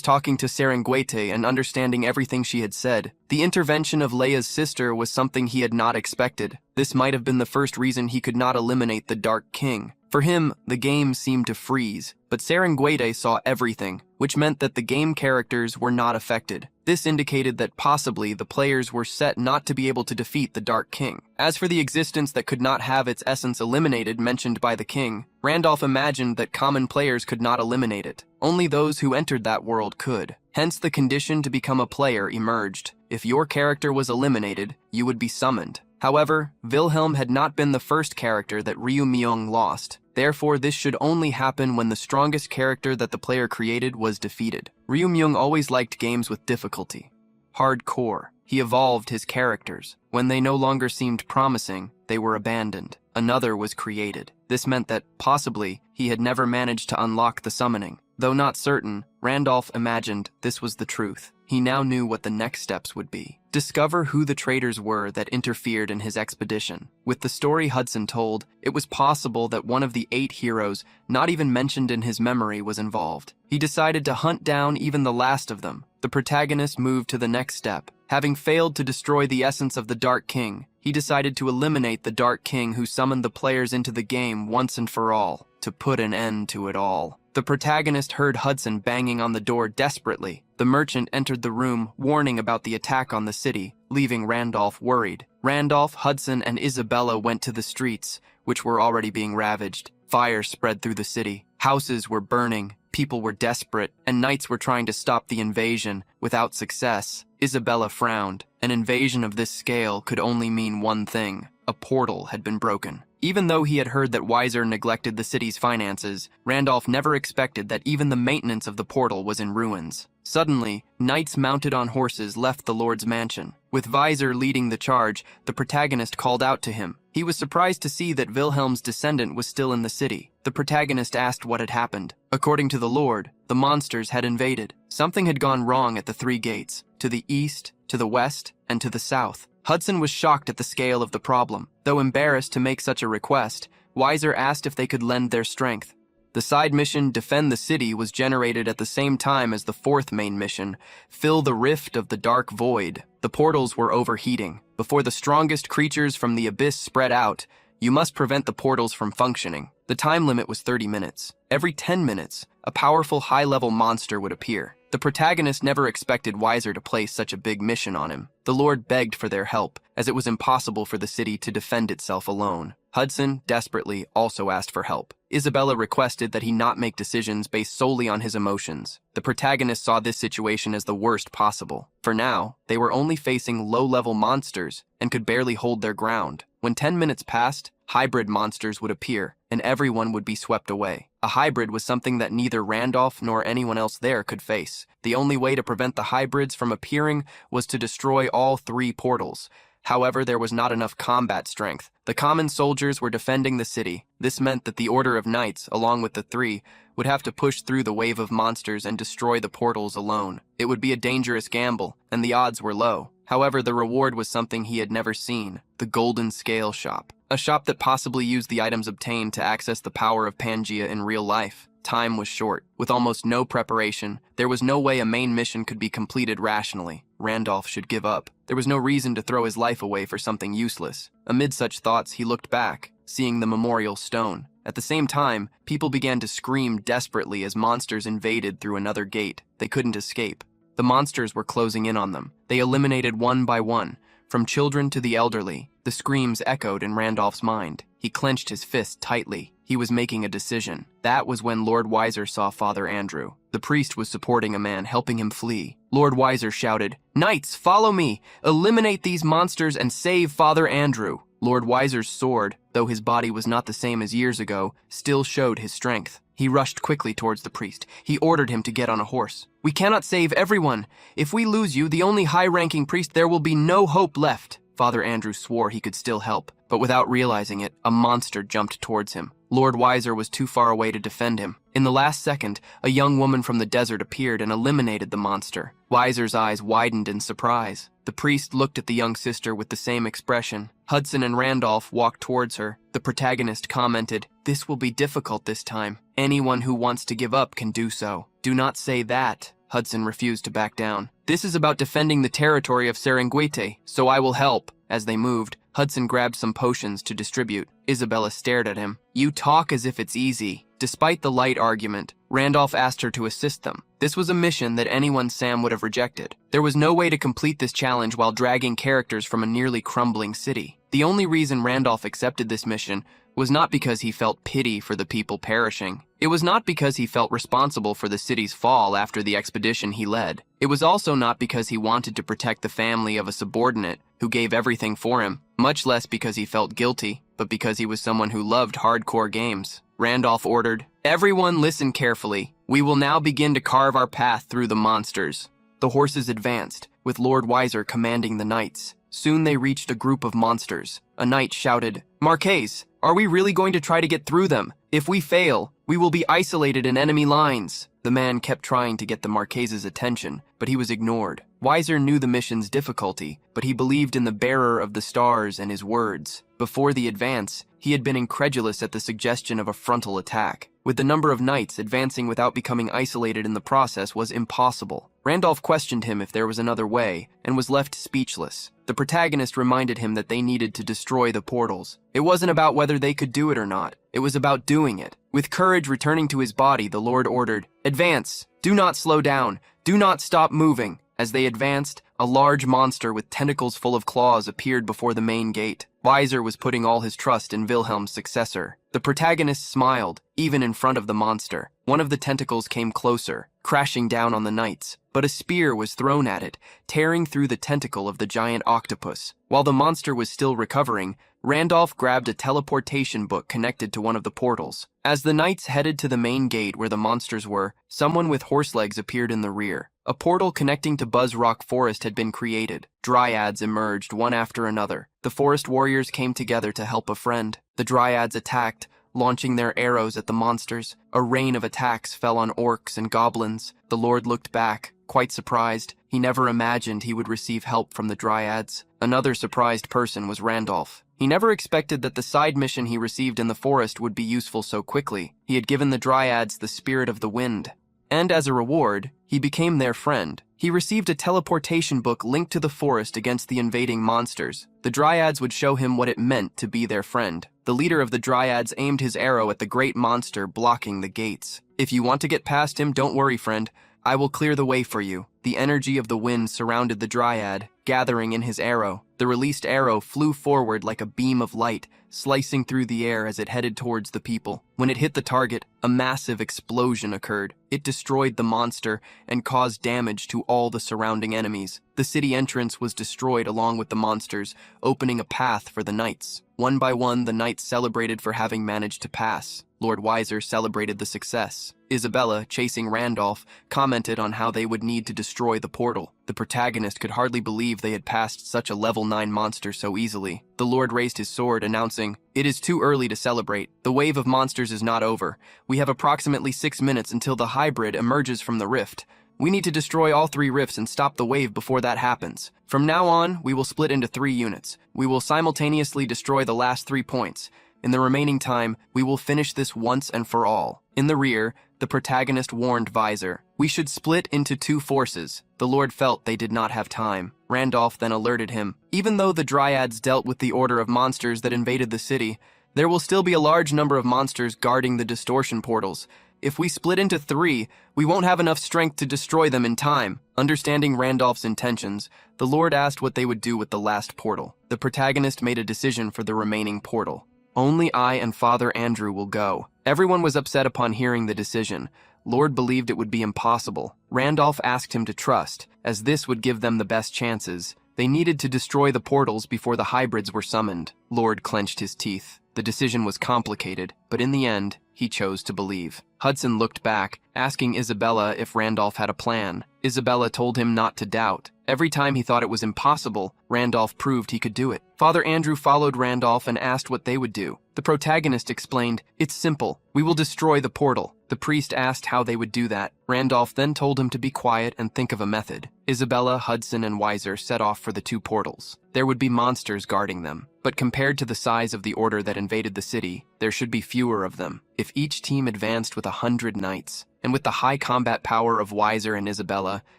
talking to Serengeti and understanding everything she had said. The intervention of Leia's sister was something he had not expected. This might have been the first reason he could not eliminate the Dark King. For him, the game seemed to freeze, but Serengeti saw everything, which meant that the game characters were not affected. This indicated that possibly the players were set not to be able to defeat the Dark King. As for the existence that could not have its essence eliminated mentioned by the king, Randolph imagined that common players could not eliminate it. Only those who entered that world could. Hence the condition to become a player emerged. If your character was eliminated, you would be summoned. However, Wilhelm had not been the first character that Ryu Myung lost. Therefore, this should only happen when the strongest character that the player created was defeated. Ryu Myung always liked games with difficulty. Hardcore. He evolved his characters. When they no longer seemed promising, they were abandoned. Another was created. This meant that, possibly, he had never managed to unlock the summoning. Though not certain, Randolph imagined this was the truth. He now knew what the next steps would be. Discover who the traitors were that interfered in his expedition. With the story Hudson told, it was possible that one of the 8 heroes, not even mentioned in his memory, was involved. He decided to hunt down even the last of them. The protagonist moved to the next step. Having failed to destroy the essence of the Dark King, he decided to eliminate the Dark King who summoned the players into the game once and for all, to put an end to it all. The protagonist heard Hudson banging on the door desperately. The merchant entered the room, warning about the attack on the city, leaving Randolph worried. Randolph, Hudson, and Isabella went to the streets, which were already being ravaged. Fire spread through the city. Houses were burning. People were desperate, and knights were trying to stop the invasion, without success. Isabella frowned. An invasion of this scale could only mean one thing. A portal had been broken. Even though he had heard that Weiser neglected the city's finances, Randolph never expected that even the maintenance of the portal was in ruins. Suddenly, knights mounted on horses left the Lord's mansion. With Weiser leading the charge, the protagonist called out to him. He was surprised to see that Wilhelm's descendant was still in the city. The protagonist asked what had happened. According to the Lord, the monsters had invaded. Something had gone wrong at the 3 gates, to the east, to the west, and to the south. Hudson was shocked at the scale of the problem. Though embarrassed to make such a request, Weiser asked if they could lend their strength. The side mission, Defend the City, was generated at the same time as the 4th main mission, Fill the Rift of the Dark Void. The portals were overheating. Before the strongest creatures from the abyss spread out, You must prevent the portals from functioning. The time limit was 30 minutes. Every 10 minutes, a powerful high-level monster would appear. The protagonist never expected Weiser to place such a big mission on him. The Lord begged for their help, as it was impossible for the city to defend itself alone. Hudson, desperately, also asked for help. Isabella requested that he not make decisions based solely on his emotions. The protagonist saw this situation as the worst possible. For now, they were only facing low-level monsters and could barely hold their ground. When 10 minutes passed, hybrid monsters would appear, and everyone would be swept away. A hybrid was something that neither Randolph nor anyone else there could face. The only way to prevent the hybrids from appearing was to destroy all 3 portals. However, there was not enough combat strength. The common soldiers were defending the city. This meant that the Order of Knights, along with the 3, would have to push through the wave of monsters and destroy the portals alone. It would be a dangerous gamble, and the odds were low. However, the reward was something he had never seen: the Golden Scale Shop. A shop that possibly used the items obtained to access the power of Pangea in real life. Time was short. With almost no preparation, there was no way a main mission could be completed rationally. Randolph should give up. There was no reason to throw his life away for something useless. Amid such thoughts, he looked back, seeing the memorial stone. At the same time, people began to scream desperately as monsters invaded through another gate. They couldn't escape. The monsters were closing in on them. They eliminated one by one, from children to the elderly. The screams echoed in Randolph's mind. He clenched his fist tightly. He was making a decision. That was when Lord Weiser saw Father Andrew. The priest was supporting a man, helping him flee. Lord Weiser shouted, "Knights, follow me! Eliminate these monsters and save Father Andrew!" Lord Weiser's sword, though his body was not the same as years ago, still showed his strength. He rushed quickly towards the priest. He ordered him to get on a horse. "We cannot save everyone. If we lose you, the only high-ranking priest, there will be no hope left." Father Andrew swore he could still help, but without realizing it, a monster jumped towards him. Lord Weiser was too far away to defend him. In the last second, a young woman from the desert appeared and eliminated the monster. Weiser's eyes widened in surprise. The priest looked at the young sister with the same expression. Hudson and Randolph walked towards her. The protagonist commented, "This will be difficult this time. Anyone who wants to give up can do so." "Do not say that." Hudson refused to back down. "This is about defending the territory of Serengeti, so I will help." As they moved, Hudson grabbed some potions to distribute. Isabella stared at him. "You talk as if it's easy." Despite the light argument, Randolph asked her to assist them. This was a mission that anyone Sam would have rejected. There was no way to complete this challenge while dragging characters from a nearly crumbling city. The only reason Randolph accepted this mission was not because he felt pity for the people perishing. It was not because he felt responsible for the city's fall after the expedition he led. It was also not because he wanted to protect the family of a subordinate who gave everything for him, much less because he felt guilty, but because he was someone who loved hardcore games. Randolph ordered, "Everyone listen carefully. We will now begin to carve our path through the monsters." The horses advanced, with Lord Weiser commanding the knights. Soon they reached a group of monsters. A knight shouted, "Marquez, are we really going to try to get through them? If we fail, we will be isolated in enemy lines." The man kept trying to get the Marquez's attention, but he was ignored. Weiser knew the mission's difficulty, but he believed in the bearer of the stars and his words. Before the advance, he had been incredulous at the suggestion of a frontal attack. With the number of knights, advancing without becoming isolated in the process was impossible. Randolph questioned him if there was another way, and was left speechless. The protagonist reminded him that they needed to destroy the portals. It wasn't about whether they could do it or not. It was about doing it. With courage returning to his body, the Lord ordered, "Advance! Do not slow down! Do not stop moving!" As they advanced, a large monster with tentacles full of claws appeared before the main gate. Weiser was putting all his trust in Wilhelm's successor. The protagonist smiled, even in front of the monster. One of the tentacles came closer, crashing down on the knights, but a spear was thrown at it, tearing through the tentacle of the giant octopus. While the monster was still recovering, Randolph grabbed a teleportation book connected to one of the portals. As the knights headed to the main gate where the monsters were, someone with horse legs appeared in the rear. A portal connecting to Buzz Rock Forest had been created. Dryads emerged one after another. The forest warriors came together to help a friend. The Dryads attacked, launching their arrows at the monsters. A rain of attacks fell on orcs and goblins. The Lord looked back, quite surprised. He never imagined he would receive help from the Dryads. Another surprised person was Randolph. He never expected that the side mission he received in the forest would be useful so quickly. He had given the Dryads the spirit of the wind. And as a reward, he became their friend. He received a teleportation book linked to the forest against the invading monsters. The Dryads would show him what it meant to be their friend. The leader of the Dryads aimed his arrow at the great monster blocking the gates. If you want to get past him, don't worry, friend. I will clear the way for you. The energy of the wind surrounded the Dryad, gathering in his arrow. The released arrow flew forward like a beam of light, slicing through the air as it headed towards the people. When it hit the target, a massive explosion occurred. It destroyed the monster and caused damage to all the surrounding enemies. The city entrance was destroyed along with the monsters, opening a path for the knights. One by one, the knights celebrated for having managed to pass. Lord Weiser celebrated the success. Isabella, chasing Randolph, commented on how they would need to destroy the portal. The protagonist could hardly believe they had passed such a level 9 monster so easily. The Lord raised his sword, announcing, "It is too early to celebrate. The wave of monsters is not over. We have approximately 6 minutes until the hybrid emerges from the rift. We need to destroy all 3 rifts and stop the wave before that happens. From now on, we will split into 3 units. We will simultaneously destroy the last 3 points. In the remaining time, we will finish this once and for all." In the rear, the protagonist warned Weiser, "We should split into 2 forces." The Lord felt they did not have time. Randolph then alerted him, "Even though the Dryads dealt with the order of monsters that invaded the city, there will still be a large number of monsters guarding the distortion portals. If we split into 3, we won't have enough strength to destroy them in time." Understanding Randolph's intentions, the Lord asked what they would do with the last portal. The protagonist made a decision for the remaining portal. "Only I and Father Andrew will go." Everyone was upset upon hearing the decision. Lord believed it would be impossible. Randolph asked him to trust, as this would give them the best chances. They needed to destroy the portals before the hybrids were summoned. Lord clenched his teeth. The decision was complicated, but in the end, he chose to believe. Hudson looked back, asking Isabella if Randolph had a plan. Isabella told him not to doubt. Every time he thought it was impossible, Randolph proved he could do it. Father Andrew followed Randolph and asked what they would do. The protagonist explained, "It's simple. We will destroy the portal." The priest asked how they would do that. Randolph then told him to be quiet and think of a method. Isabella, Hudson, and Weiser set off for the 2 portals. There would be monsters guarding them, but compared to the size of the order that invaded the city, there should be fewer of them. If each team advanced with 100 knights, and with the high combat power of Weiser and Isabella,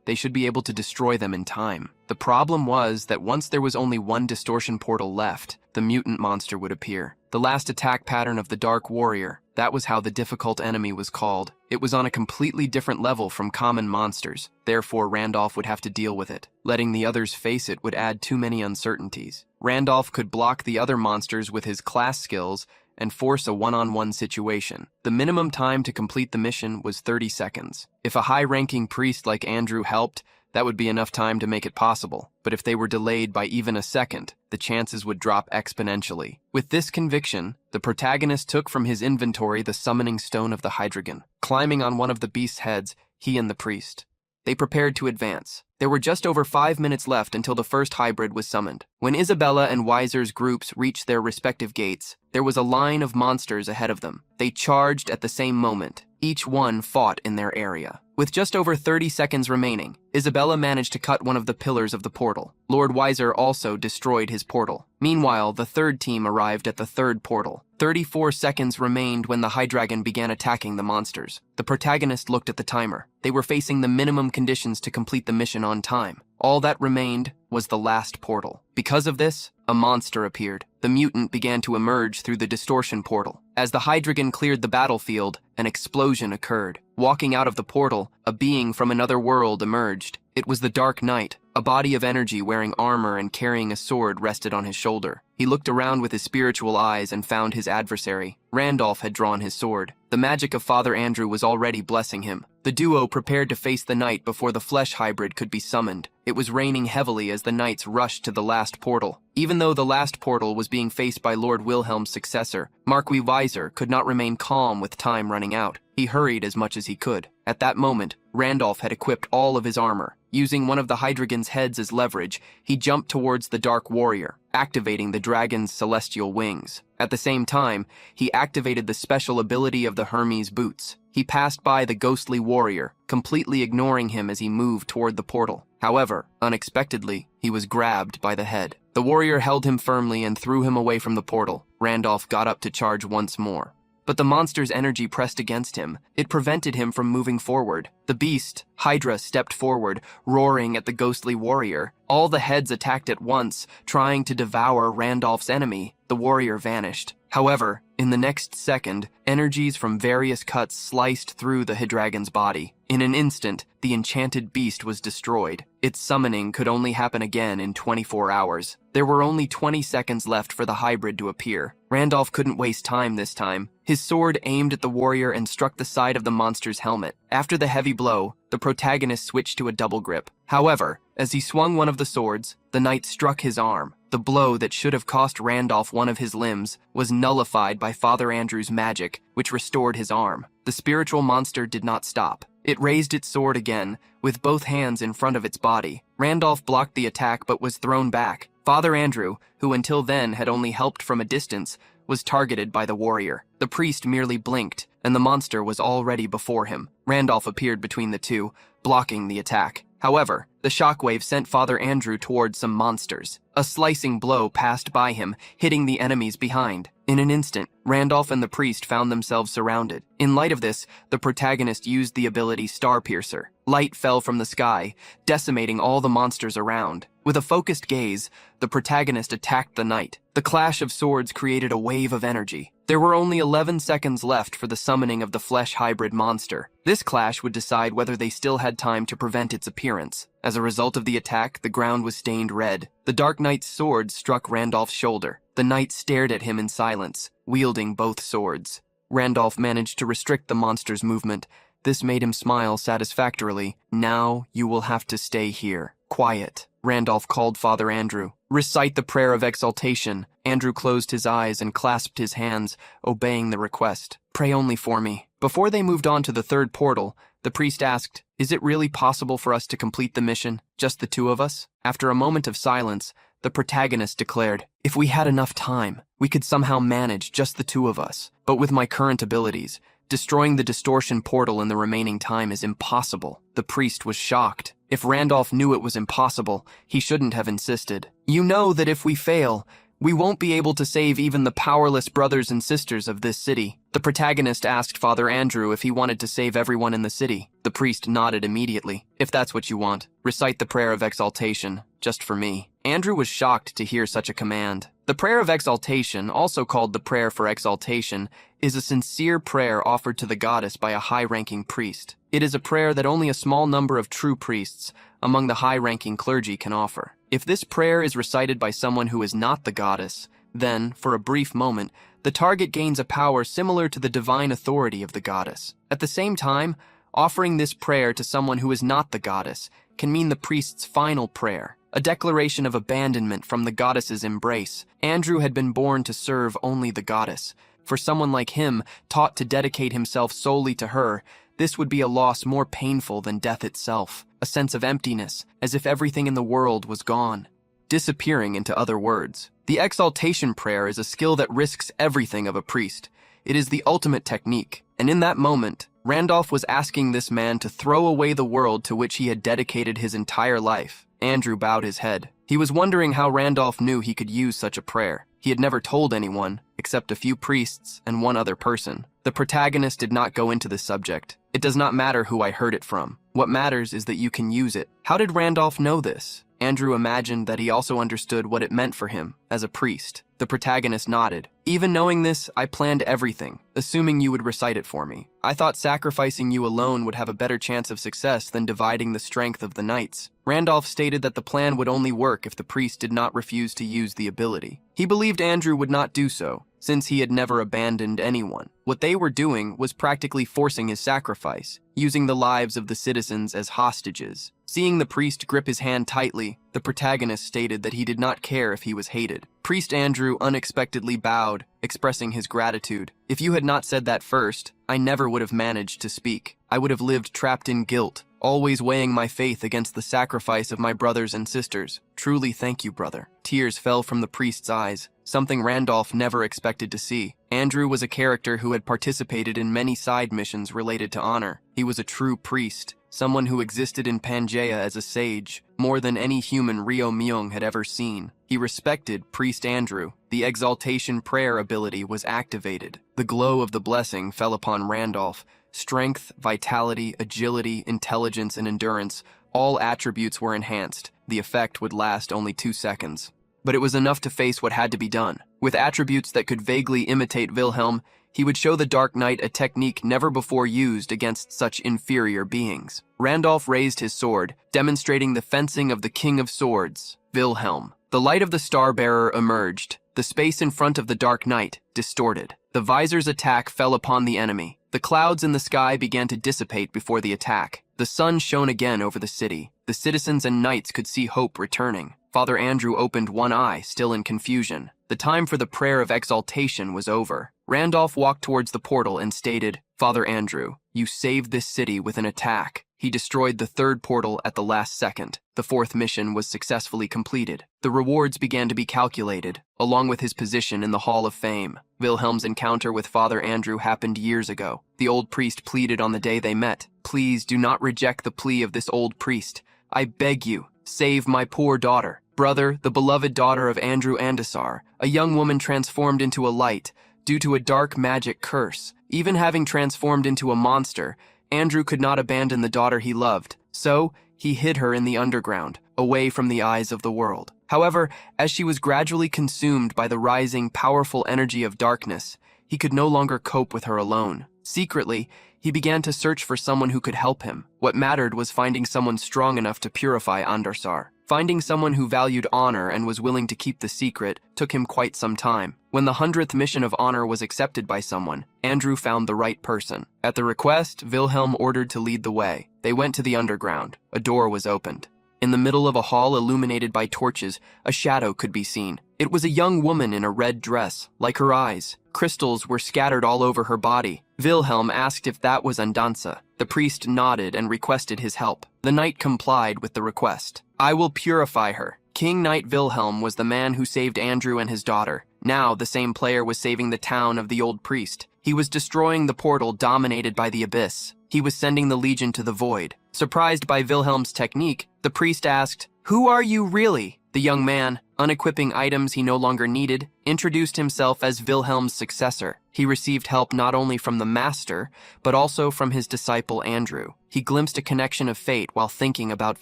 they should be able to destroy them in time. The problem was that once there was only 1 distortion portal left, the mutant monster would appear. The last attack pattern of the Dark Warrior, that was how the difficult enemy was called. It was on a completely different level from common monsters. Therefore, Randolph would have to deal with it. Letting the others face it would add too many uncertainties. Randolph could block the other monsters with his class skills and force a one-on-one situation. The minimum time to complete the mission was 30 seconds. If a high-ranking priest like Andrew helped, that would be enough time to make it possible. But if they were delayed by even a second, the chances would drop exponentially. With this conviction, the protagonist took from his inventory the summoning stone of the Hydreigon. Climbing on one of the beast's heads, he and the priest. They prepared to advance. There were just over 5 minutes left until the first hybrid was summoned. When Isabella and Weiser's groups reached their respective gates, there was a line of monsters ahead of them. They charged at the same moment. Each one fought in their area. With just over 30 seconds remaining, Isabella managed to cut one of the pillars of the portal. Lord Weiser also destroyed his portal. Meanwhile, the 3rd team arrived at the 3rd portal. 34 seconds remained when the Hydreigon began attacking the monsters. The protagonist looked at the timer. They were facing the minimum conditions to complete the mission on time. All that remained was the last portal. Because of this, a monster appeared. The mutant began to emerge through the distortion portal. As the Hydreigon cleared the battlefield, an explosion occurred. Walking out of the portal, a being from another world emerged. It was the Dark Knight. A body of energy wearing armor and carrying a sword rested on his shoulder. He looked around with his spiritual eyes and found his adversary. Randolph had drawn his sword. The magic of Father Andrew was already blessing him. The duo prepared to face the knight before the flesh hybrid could be summoned. It was raining heavily as the knights rushed to the last portal. Even though the last portal was being faced by Lord Wilhelm's successor, Marquis Weiser could not remain calm with time running out. He hurried as much as he could. At that moment, Randolph had equipped all of his armor. Using one of the Hydreigon's heads as leverage, he jumped towards the Dark Warrior, activating the dragon's celestial wings. At the same time, he activated the special ability of the Hermes boots. He passed by the ghostly warrior, completely ignoring him as he moved toward the portal. However, unexpectedly, he was grabbed by the head. The warrior held him firmly and threw him away from the portal. Randolph got up to charge once more. but the monster's energy pressed against him. It prevented him from moving forward. The beast, Hydra, stepped forward, roaring at the ghostly warrior. All the heads attacked at once, trying to devour Randolph's enemy. The warrior vanished. However, in the next second, energies from various cuts sliced through the Hydragon's body. In an instant, the enchanted beast was destroyed. Its summoning could only happen again in 24 hours. There were only 20 seconds left for the hybrid to appear. Randolph couldn't waste time this time. His sword aimed at the warrior and struck the side of the monster's helmet. After the heavy blow, the protagonist switched to a double grip. However, as he swung one of the swords, the knight struck his arm. The blow that should have cost Randolph one of his limbs was nullified by Father Andrew's magic, which restored his arm. The spiritual monster did not stop. It raised its sword again, with both hands in front of its body. Randolph blocked the attack but was thrown back. Father Andrew, who until then had only helped from a distance, was targeted by the warrior. The priest merely blinked, and the monster was already before him. Randolph appeared between the two, blocking the attack. However, the shockwave sent Father Andrew towards some monsters. A slicing blow passed by him, hitting the enemies behind. In an instant, Randolph and the priest found themselves surrounded. In light of this, the protagonist used the ability Starpiercer. Light fell from the sky, decimating all the monsters around. With a focused gaze, the protagonist attacked the knight. The clash of swords created a wave of energy. There were only 11 seconds left for the summoning of the flesh hybrid monster. This clash would decide whether they still had time to prevent its appearance. As a result of the attack, the ground was stained red. The Dark Knight's sword struck Randolph's shoulder. The knight stared at him in silence, wielding both swords. Randolph managed to restrict the monster's movement. This made him smile satisfactorily. "Now you will have to stay here. Quiet." Randolph called Father Andrew. "Recite the prayer of exaltation." Andrew closed his eyes and clasped his hands, obeying the request. "Pray only for me." Before they moved on to the third portal, the priest asked, "Is it really possible for us to complete the mission, just the two of us?" After a moment of silence, the protagonist declared, "If we had enough time, we could somehow manage just the two of us. But with my current abilities, destroying the distortion portal in the remaining time is impossible." The priest was shocked. If Randolph knew it was impossible, he shouldn't have insisted. "You know that if we fail, we won't be able to save even the powerless brothers and sisters of this city." The protagonist asked Father Andrew if he wanted to save everyone in the city. The priest nodded immediately. "If that's what you want, recite the prayer of exaltation, just for me." Andrew was shocked to hear such a command. The prayer of exaltation, also called the prayer for exaltation, is a sincere prayer offered to the goddess by a high-ranking priest. It is a prayer that only a small number of true priests among the high-ranking clergy can offer. If this prayer is recited by someone who is not the goddess, then, for a brief moment, the target gains a power similar to the divine authority of the goddess. At the same time, offering this prayer to someone who is not the goddess can mean the priest's final prayer, a declaration of abandonment from the goddess's embrace. Andrew had been born to serve only the goddess. For someone like him, taught to dedicate himself solely to her, this would be a loss more painful than death itself, a sense of emptiness, as if everything in the world was gone, disappearing into other words. The exaltation prayer is a skill that risks everything of a priest. It is the ultimate technique, and in that moment, Randolph was asking this man to throw away the world to which he had dedicated his entire life. Andrew bowed his head. He was wondering how Randolph knew he could use such a prayer. He had never told anyone, except a few priests and one other person. The protagonist did not go into this subject. "It does not matter who I heard it from. What matters is that you can use it." How did Randolph know this? Andrew imagined that he also understood what it meant for him as a priest. The protagonist nodded. "Even knowing this, I planned everything, assuming you would recite it for me. I thought sacrificing you alone would have a better chance of success than dividing the strength of the knights." Randolph stated that the plan would only work if the priest did not refuse to use the ability. He believed Andrew would not do so, since he had never abandoned anyone. What they were doing was practically forcing his sacrifice, using the lives of the citizens as hostages. Seeing the priest grip his hand tightly, the protagonist stated that he did not care if he was hated. Priest Andrew unexpectedly bowed, expressing his gratitude. "If you had not said that first, I never would have managed to speak. I would have lived trapped in guilt, always weighing my faith against the sacrifice of my brothers and sisters. Truly thank you, brother." Tears fell from the priest's eyes, something Randolph never expected to see. Andrew was a character who had participated in many side missions related to honor. He was a true priest, someone who existed in Pangaea as a sage, more than any human Ryo Myung had ever seen. He respected Priest Andrew. The exaltation prayer ability was activated. The glow of the blessing fell upon Randolph. Strength, vitality, agility, intelligence, and endurance, all attributes were enhanced. The effect would last only 2 seconds. But it was enough to face what had to be done. With attributes that could vaguely imitate Wilhelm, he would show the Dark Knight a technique never before used against such inferior beings. Randolph raised his sword, demonstrating the fencing of the King of Swords, Wilhelm. The light of the Star-Bearer emerged, the space in front of the Dark Knight distorted. The visor's attack fell upon the enemy. The clouds in the sky began to dissipate before the attack. The sun shone again over the city. The citizens and knights could see hope returning. Father Andrew opened one eye, still in confusion. The time for the prayer of exaltation was over. Randolph walked towards the portal and stated, "Father Andrew, you saved this city with an attack." He destroyed the 3rd portal at the last second. The 4th mission was successfully completed. The rewards began to be calculated, along with his position in the Hall of Fame. Wilhelm's encounter with Father Andrew happened years ago. The old priest pleaded on the day they met. "Please do not reject the plea of this old priest. I beg you, save my poor daughter." Brother, the beloved daughter of Andrew Andasar, a young woman transformed into a light due to a dark magic curse. Even having transformed into a monster, Andrew could not abandon the daughter he loved, so he hid her in the underground, away from the eyes of the world. However, as she was gradually consumed by the rising, powerful energy of darkness, he could no longer cope with her alone. Secretly, he began to search for someone who could help him. What mattered was finding someone strong enough to purify Andarsar. Finding someone who valued honor and was willing to keep the secret took him quite some time. When the 100th mission of honor was accepted by someone, Andrew found the right person. At the request, Wilhelm ordered to lead the way. They went to the underground. A door was opened. In the middle of a hall illuminated by torches, a shadow could be seen. It was a young woman in a red dress, like her eyes. Crystals were scattered all over her body. Wilhelm asked if that was Andansa. The priest nodded and requested his help. The knight complied with the request. "I will purify her." King Knight Wilhelm was the man who saved Andrew and his daughter. Now the same player was saving the town of the old priest. He was destroying the portal dominated by the abyss. He was sending the legion to the void. Surprised by Wilhelm's technique, the priest asked, "Who are you really?" The young man, unequipping items he no longer needed, introduced himself as Wilhelm's successor. He received help not only from the master, but also from his disciple Andrew. He glimpsed a connection of fate while thinking about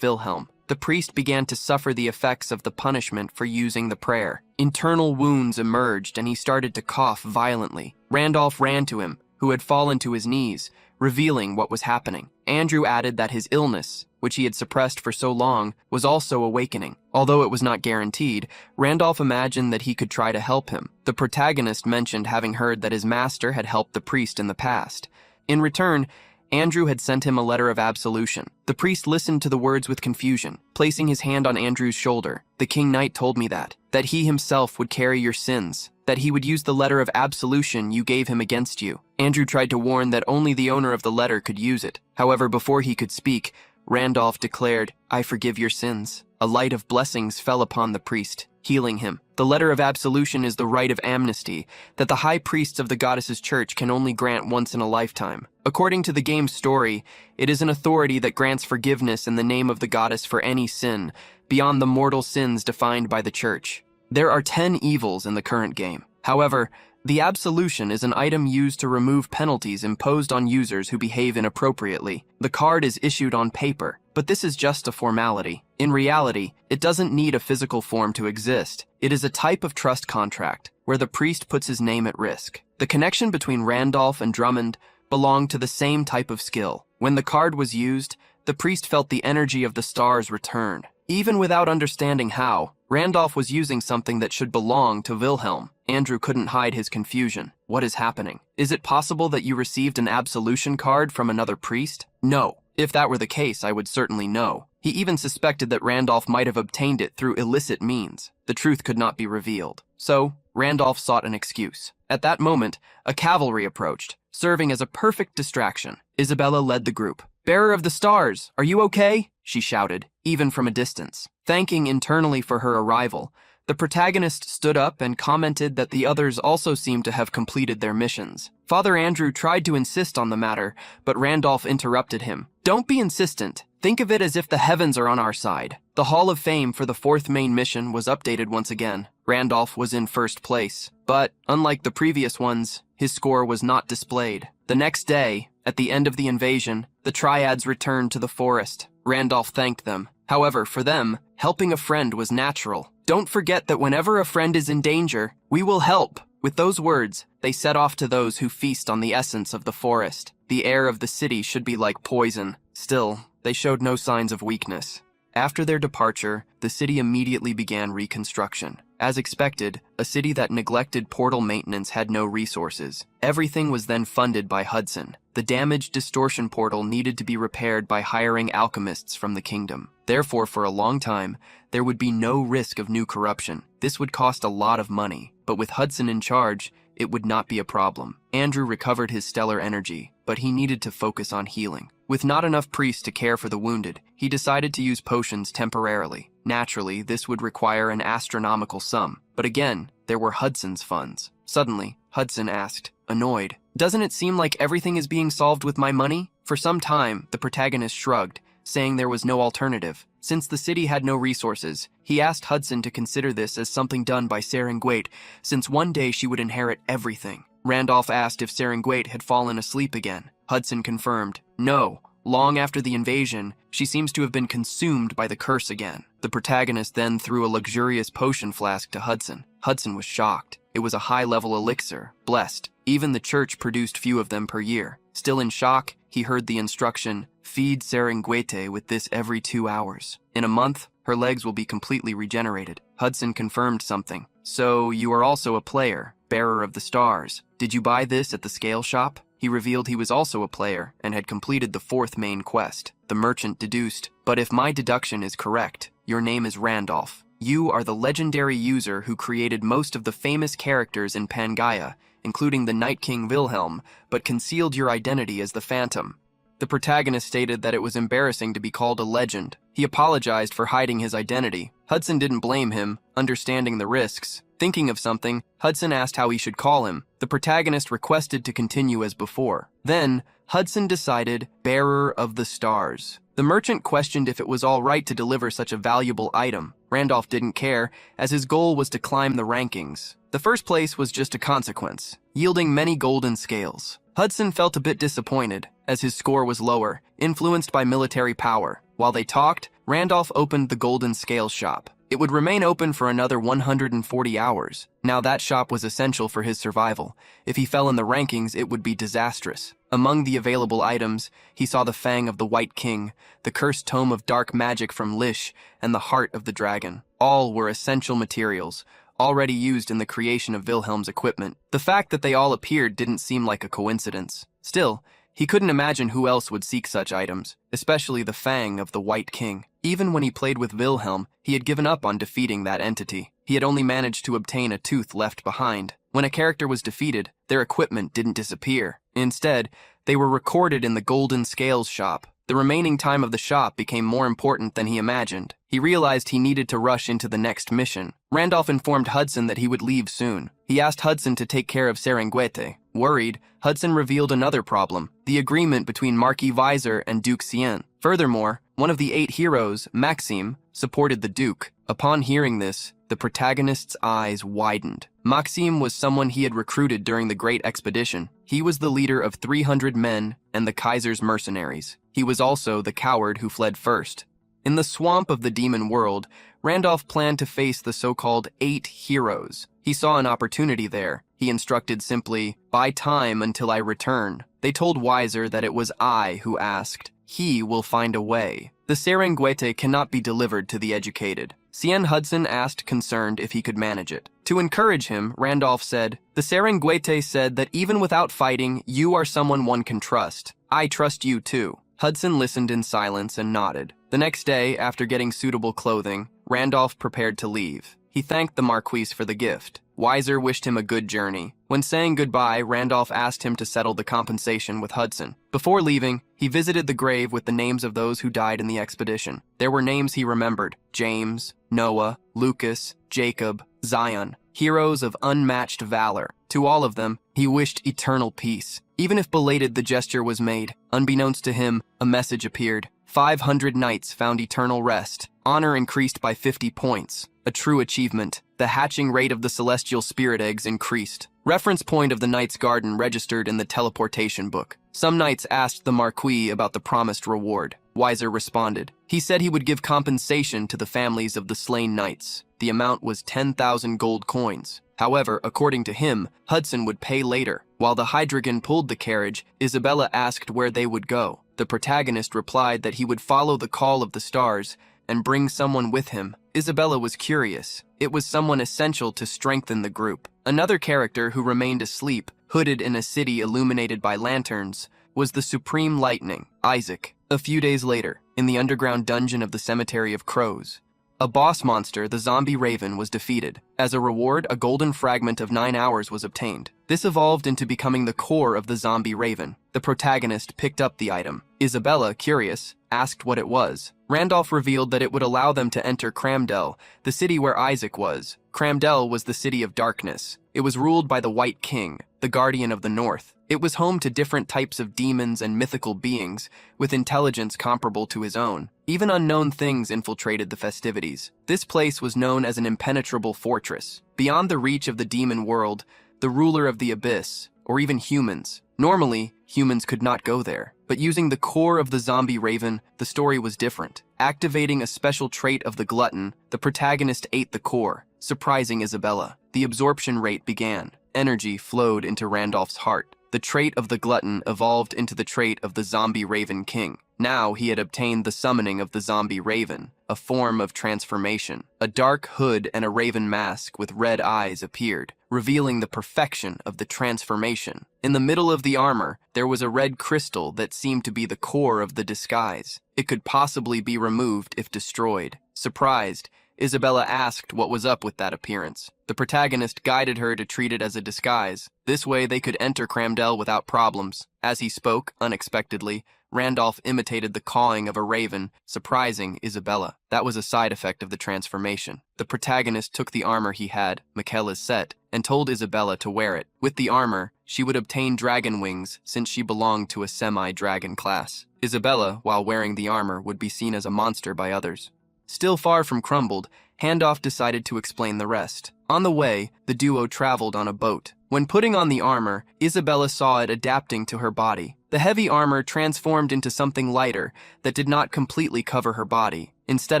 Wilhelm. The priest began to suffer the effects of the punishment for using the prayer. Internal wounds emerged and he started to cough violently. Randolph ran to him, who had fallen to his knees, revealing what was happening. Andrew added that his illness, which he had suppressed for so long, was also awakening. Although it was not guaranteed, Randolph imagined that he could try to help him. The protagonist mentioned having heard that his master had helped the priest in the past. In return, Andrew had sent him a letter of absolution. The priest listened to the words with confusion, placing his hand on Andrew's shoulder. "The King Knight told me that he himself would carry your sins, that he would use the letter of absolution you gave him against you." Andrew tried to warn that only the owner of the letter could use it. However, before he could speak, Randolph declared, "I forgive your sins." A light of blessings fell upon the priest, healing him. The letter of absolution is the rite of amnesty that the high priests of the goddess's church can only grant once in a lifetime. According to the game's story, it is an authority that grants forgiveness in the name of the goddess for any sin, beyond the mortal sins defined by the church. There are 10 evils in the current game. However, the absolution is an item used to remove penalties imposed on users who behave inappropriately. The card is issued on paper, but this is just a formality. In reality, it doesn't need a physical form to exist. It is a type of trust contract, where the priest puts his name at risk. The connection between Randolph and Drummond belonged to the same type of skill. When the card was used, the priest felt the energy of the stars return. Even without understanding how, Randolph was using something that should belong to Wilhelm. Andrew couldn't hide his confusion. What is happening? Is it possible that you received an absolution card from another priest? No. If that were the case, I would certainly know. He even suspected that Randolph might have obtained it through illicit means. The truth could not be revealed. So, Randolph sought an excuse. At that moment, a cavalry approached, serving as a perfect distraction. Isabella led the group. "Bearer of the stars, are you okay?" she shouted, even from a distance. Thanking internally for her arrival, the protagonist stood up and commented that the others also seemed to have completed their missions. Father Andrew tried to insist on the matter, but Randolph interrupted him. "Don't be insistent. Think of it as if the heavens are on our side." The Hall of Fame for the 4th main mission was updated once again. Randolph was in first place, but, unlike the previous ones, his score was not displayed. The next day, at the end of the invasion, the triads returned to the forest. Randolph thanked them. However, for them, helping a friend was natural. Don't forget that whenever a friend is in danger, we will help. With those words, they set off to those who feast on the essence of the forest. The air of the city should be like poison. Still, they showed no signs of weakness. After their departure, the city immediately began reconstruction. As expected, a city that neglected portal maintenance had no resources. Everything was then funded by Hudson. The damaged distortion portal needed to be repaired by hiring alchemists from the kingdom. Therefore, for a long time, there would be no risk of new corruption. This would cost a lot of money, but with Hudson in charge, it would not be a problem. Andrew recovered his stellar energy, but he needed to focus on healing. With not enough priests to care for the wounded, he decided to use potions temporarily. Naturally, this would require an astronomical sum, but again, there were Hudson's funds. Suddenly, Hudson asked, annoyed, "Doesn't it seem like everything is being solved with my money?" For some time, the protagonist shrugged, saying there was no alternative. Since the city had no resources, he asked Hudson to consider this as something done by Serengwait, since one day she would inherit everything. Randolph asked if Serengwait had fallen asleep again. Hudson confirmed, no. Long after the invasion, she seems to have been consumed by the curse again. The protagonist then threw a luxurious potion flask to Hudson. Hudson was shocked. It was a high-level elixir, blessed. Even the church produced few of them per year. Still in shock, he heard the instruction, feed Serengwete with this every 2 hours. In a month, her legs will be completely regenerated. Hudson confirmed something. So, you are also a player, bearer of the stars. Did you buy this at the scale shop? He revealed he was also a player and had completed the 4th main quest. The merchant deduced, but if my deduction is correct, your name is Randolph. You are the legendary user who created most of the famous characters in Pangaea, including the Night King Wilhelm, but concealed your identity as the Phantom. The protagonist stated that it was embarrassing to be called a legend. He apologized for hiding his identity. Hudson didn't blame him, understanding the risks. Thinking of something, Hudson asked how he should call him. The protagonist requested to continue as before. Then, Hudson decided, bearer of the stars. The merchant questioned if it was all right to deliver such a valuable item. Randolph didn't care, as his goal was to climb the rankings. The first place was just a consequence, yielding many golden scales. Hudson felt a bit disappointed, as his score was lower, influenced by military power. While they talked, Randolph opened the golden scales shop. It would remain open for another 140 hours. Now that shop was essential for his survival. If he fell in the rankings, it would be disastrous. Among the available items, he saw the Fang of the White King, the cursed tome of dark magic from Lish, and the heart of the dragon. All were essential materials, already used in the creation of Wilhelm's equipment. The fact that they all appeared didn't seem like a coincidence. Still, he couldn't imagine who else would seek such items, especially the Fang of the White King. Even when he played with Wilhelm, he had given up on defeating that entity. He had only managed to obtain a tooth left behind. When a character was defeated, their equipment didn't disappear. Instead, they were recorded in the Golden Scales shop. The remaining time of the shop became more important than he imagined. He realized he needed to rush into the next mission. Randolph informed Hudson that he would leave soon. He asked Hudson to take care of Serengwete. Worried, Hudson revealed another problem, the agreement between Marquis Visor and Duke Cien. Furthermore, one of the 8 heroes, Maxime, supported the Duke. Upon hearing this, the protagonist's eyes widened. Maxime was someone he had recruited during the Great Expedition. He was the leader of 300 men and the Kaiser's mercenaries. He was also the coward who fled first. In the swamp of the demon world, Randolph planned to face the so-called 8 heroes. He saw an opportunity there. He instructed simply, "Buy time until I return." They told Weiser that it was I who asked. He will find a way. The Serengwete cannot be delivered to the educated. Cien Hudson asked concerned if he could manage it. To encourage him, Randolph said, "The Serengwete said that even without fighting, you are someone one can trust. I trust you too." Hudson listened in silence and nodded. The next day, after getting suitable clothing, Randolph prepared to leave. He thanked the Marquis for the gift. Weiser wished him a good journey. When saying goodbye, Randolph asked him to settle the compensation with Hudson. Before leaving, he visited the grave with the names of those who died in the expedition. There were names he remembered: James, Noah, Lucas, Jacob, Zion, heroes of unmatched valor. To all of them, he wished eternal peace. Even if belated, the gesture was made. Unbeknownst to him, a message appeared. 500 knights found eternal rest. Honor increased by 50 points. A true achievement. The hatching rate of the celestial spirit eggs increased. Reference point of the knight's garden registered in the teleportation book. Some knights asked the Marquis about the promised reward. Weiser responded. He said he would give compensation to the families of the slain knights. The amount was 10,000 gold coins. However, according to him, Hudson would pay later. While the Hydreigon pulled the carriage, Isabella asked where they would go. The protagonist replied that he would follow the call of the stars and bring someone with him. Isabella was curious. It was someone essential to strengthen the group. Another character who remained asleep, hooded in a city illuminated by lanterns, was the Supreme Lightning, Isaac. A few days later, in the underground dungeon of the Cemetery of Crows, a boss monster, the zombie raven, was defeated. As a reward, a golden fragment of 9 hours was obtained. This evolved into becoming the core of the zombie raven. The protagonist picked up the item. Isabella, curious, asked what it was. Randolph revealed that it would allow them to enter Cramdell, the city where Isaac was. Cramdell was the city of darkness. It was ruled by the White King, the guardian of the North. It was home to different types of demons and mythical beings, with intelligence comparable to his own. Even unknown things infiltrated the festivities. This place was known as an impenetrable fortress. Beyond the reach of the demon world, the ruler of the abyss, or even humans. Normally, humans could not go there. But using the core of the zombie raven, the story was different. Activating a special trait of the glutton, the protagonist ate the core, surprising Isabella. The absorption rate began. Energy flowed into Randolph's heart. The trait of the glutton evolved into the trait of the zombie raven king. Now he had obtained the summoning of the zombie raven, a form of transformation. A dark hood and a raven mask with red eyes appeared, revealing the perfection of the transformation. In the middle of the armor, there was a red crystal that seemed to be the core of the disguise. It could possibly be removed if destroyed. Surprised, Isabella asked what was up with that appearance. The protagonist guided her to treat it as a disguise. This way they could enter Cramdell without problems. As he spoke, unexpectedly, Randolph imitated the cawing of a raven, surprising Isabella. That was a side effect of the transformation. The protagonist took the armor he had, Michaela's set, and told Isabella to wear it. With the armor, she would obtain dragon wings since she belonged to a semi-dragon class. Isabella, while wearing the armor, would be seen as a monster by others. Still far from crumbled, Handoff decided to explain the rest. On the way, the duo traveled on a boat. When putting on the armor, Isabella saw it adapting to her body. The heavy armor transformed into something lighter that did not completely cover her body. Instead